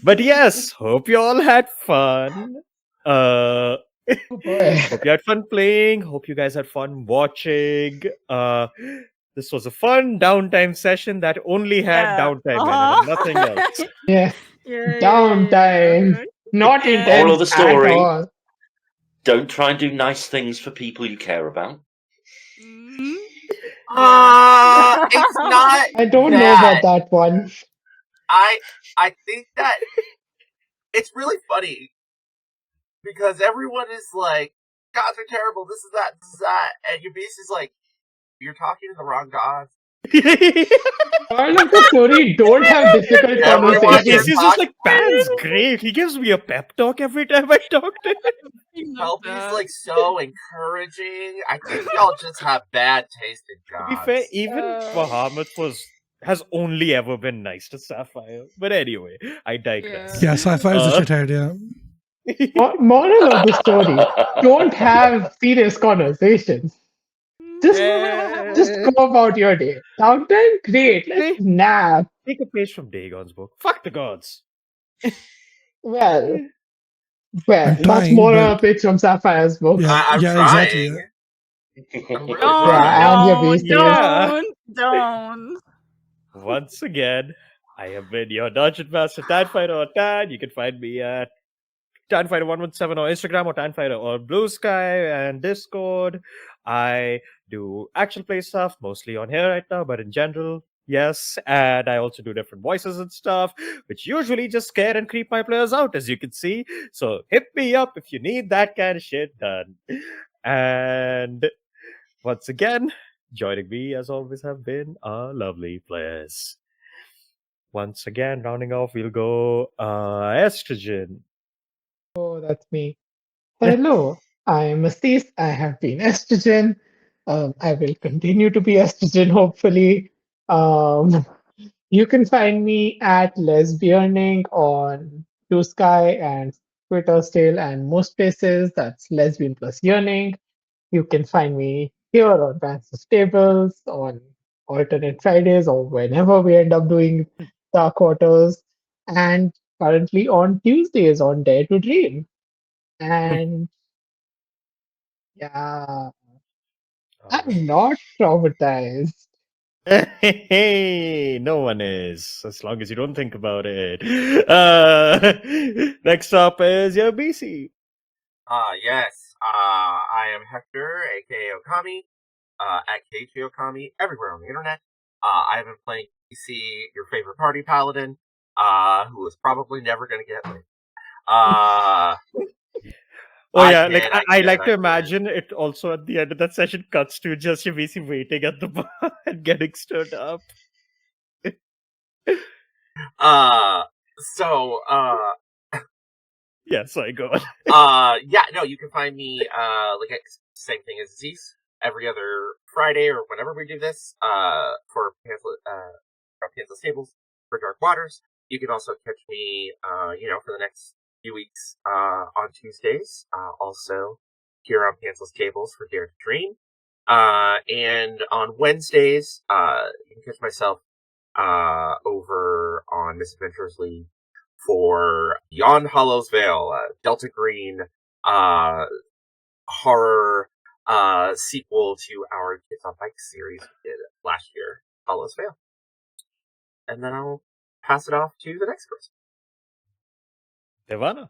But yes, hope you all had fun. Uh, Oh boy. hope you had fun playing. Hope you guys had fun watching. This was a fun downtime session that only had Yeah. downtime in it and nothing else. Yeah. Yeah. Downtime. Not Yeah. Moral intense of the at story: all. don't try and do nice things for people you care about. Mhm. It's not I don't know that. about that one. I think that it's really funny because everyone is like, gods are terrible, this is that, and your beast is like, you're talking to the wrong gods. Moral of the story, don't have difficult Everyone Yeah, you're conversations. Macy's just like, talking Pan's great. He gives me a pep talk every time I talk to him. I love Helpy's that. like so encouraging. I think y'all just have bad taste in To be fair, gods. even Bahamut has only ever been nice to Sapphire. But anyway, I digress. Yeah, sci-fi is the Uh, shithead. Yeah. Moral of the story, don't have serious conversations. Just eh, go about your day. Downtime, great. Let's take, nap. take a page from Dagon's book. Fuck the gods. Well, I'm that's trying, more but a pitch from Sapphire's book. yeah, I'm yeah, exactly. trying. Yeah. I'm really Don't, trying. Yeah, and your don't, beasties. Yeah. don't. Once again, I have been your Dungeon Master Tanfighter or Tan. You can find me at Tanfighter117 on Instagram or Tanfighter on Blue Sky and Discord. I do actual play stuff mostly on here right now, but in general, yes. And I also do different voices and stuff, which usually just scare and creep my players out, as you can see. So hit me up if you need that kind of shit done. And once again, joining me as always have been our lovely players. Once again, rounding off, we'll go Estrogen. Oh, that's me. Hello, I am Astis. I have been estrogen. I will continue to be estrogen, hopefully. Um, you can find me at Lesbianing on Blue Sky and Twitter still, and most places. That's Lesbian plus Yearning. You can find me here on Pantsless Tables on alternate Fridays or whenever we end up doing Dark Waters, and currently on Tuesdays on Dare to Dream. And yeah, I'm not traumatized. Hey, no one is, as long as you don't think about it. Next up is your BC. Yes. I am Hector, aka Okami, at KG Okami, everywhere on the internet. I have been playing PC, your favorite party paladin, who is probably never gonna get laid. Oh I yeah, kid, like I I kid, like I to kid. imagine it also at the end of that session cuts to just your BC waiting at the bar and getting stirred up. Uh, so, Yeah, sorry, go on. yeah, no, you can find me, same thing as Aziz, every other Friday or whenever we do this, for Pantsless Tables for Dark Waters. You can also catch me, for the next few weeks, on Tuesdays, also here on Pantsless Tables for Dare to Dream. And on Wednesdays, you can catch myself, over on Misadventures League for Beyond Hollow's Veil, Delta Green horror sequel to our Kids on Bikes series we did last year, Hollow's Veil. And then I'll pass it off to the next person. Ivana.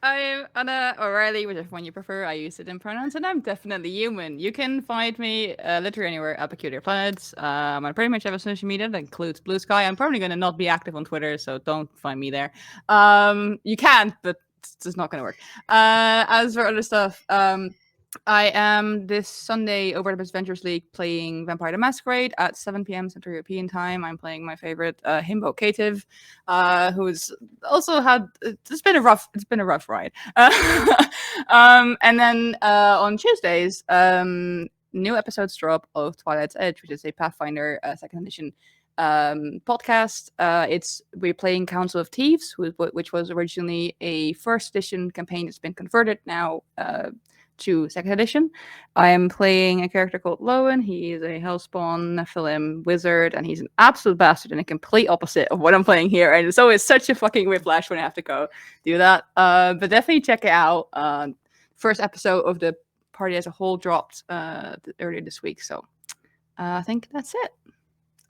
I'm Anna O'Reilly, whichever one you prefer. I use it in pronouns, and I'm definitely human. You can find me literally anywhere at Peculiar Planets. On pretty much every social media that includes Blue Sky. I'm probably going to not be active on Twitter, so don't find me there. You can, but it's just not going to work. As for other stuff, I am this Sunday over at Adventures League playing Vampire the Masquerade at 7 p.m. Central European Time. I'm playing my favorite himbo cative, who's also had it's been a rough ride. And then on Tuesdays, new episodes drop of Twilight's Edge, which is a Pathfinder second edition podcast. We're playing Council of Thieves, which was originally a first edition campaign that's been converted now to second edition. I am playing a character called Lowen. He is a Hellspawn Nephilim wizard, and he's an absolute bastard and a complete opposite of what I'm playing here. And it's always such a fucking whiplash when I have to go do that. But definitely check it out. First episode of the party as a whole dropped earlier this week, so I think that's it.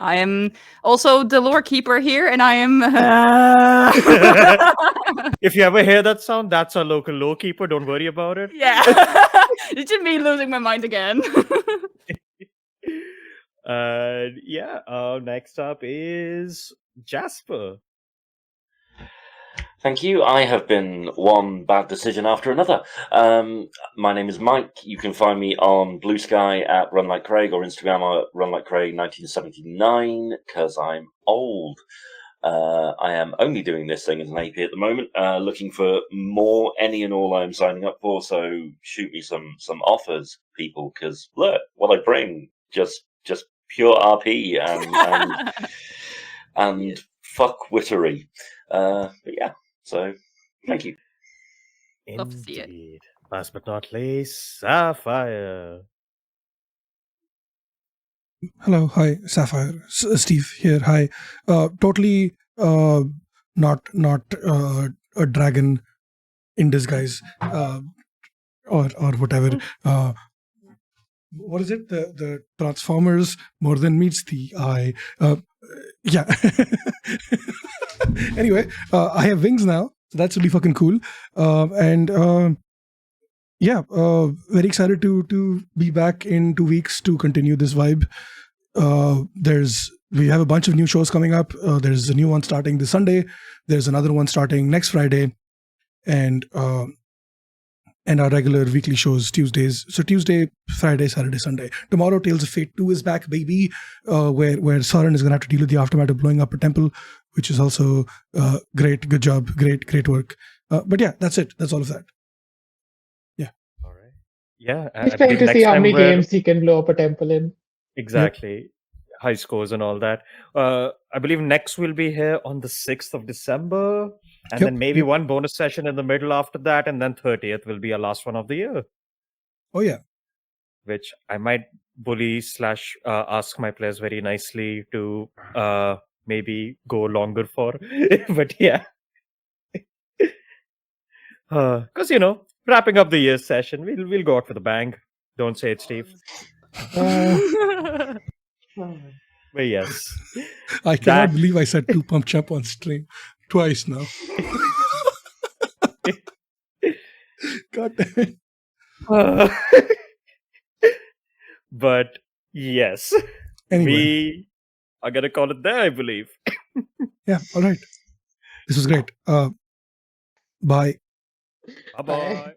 I am also the lore keeper here, and I am. If you ever hear that sound, that's our local lore keeper. Don't worry about it. Yeah, it's just me losing my mind again. Next up is Jasper. Thank you. I have been one bad decision after another. My name is Mike. You can find me on Blue Sky at Run Like Craig or Instagram at Run Like Craig 1979 because I'm old. I am only doing this thing as an AP at the moment, looking for more any and all I'm signing up for. So shoot me some offers, people, because look what I bring, just pure RP and fuck wittery. But yeah. So, thank you. Love to see it. Indeed. Last but not least, Sapphire. Hello, hi, Sapphire. Steve here. Hi. Totally not a dragon in disguise, or whatever. What is it? The Transformers more than meets the eye. Yeah. Anyway, I have wings now, so that's really fucking cool. Very excited to be back in 2 weeks to continue this vibe. We have a bunch of new shows coming up. There's a new one starting this Sunday. There's another one starting next Friday, and our regular weekly shows Tuesdays. So Tuesday, Friday, Saturday, Sunday. Tomorrow, Tales of Fate 2 is back, baby, where Soren is going to have to deal with the aftermath of blowing up a temple, which is also great. Good job. Great work. But yeah, that's it. That's all of that. Yeah. All right. Yeah. He's trying to see how many games he can blow up a temple in. Exactly. Yep. High scores and all that. I believe next we'll be here on the 6th of December. And then maybe one bonus session in the middle after that. And then 30th will be our last one of the year. Oh, yeah. Which I might bully / ask my players very nicely to maybe go longer for. But yeah. Because, wrapping up the year session, we'll go out with a bang. Don't say it, Steve. But yes. I cannot believe I said 2 pump chump on stream twice now. God damn it. But yes. Anyway. We are going to call it there, I believe. Yeah, all right. This was great. Bye. Bye-bye.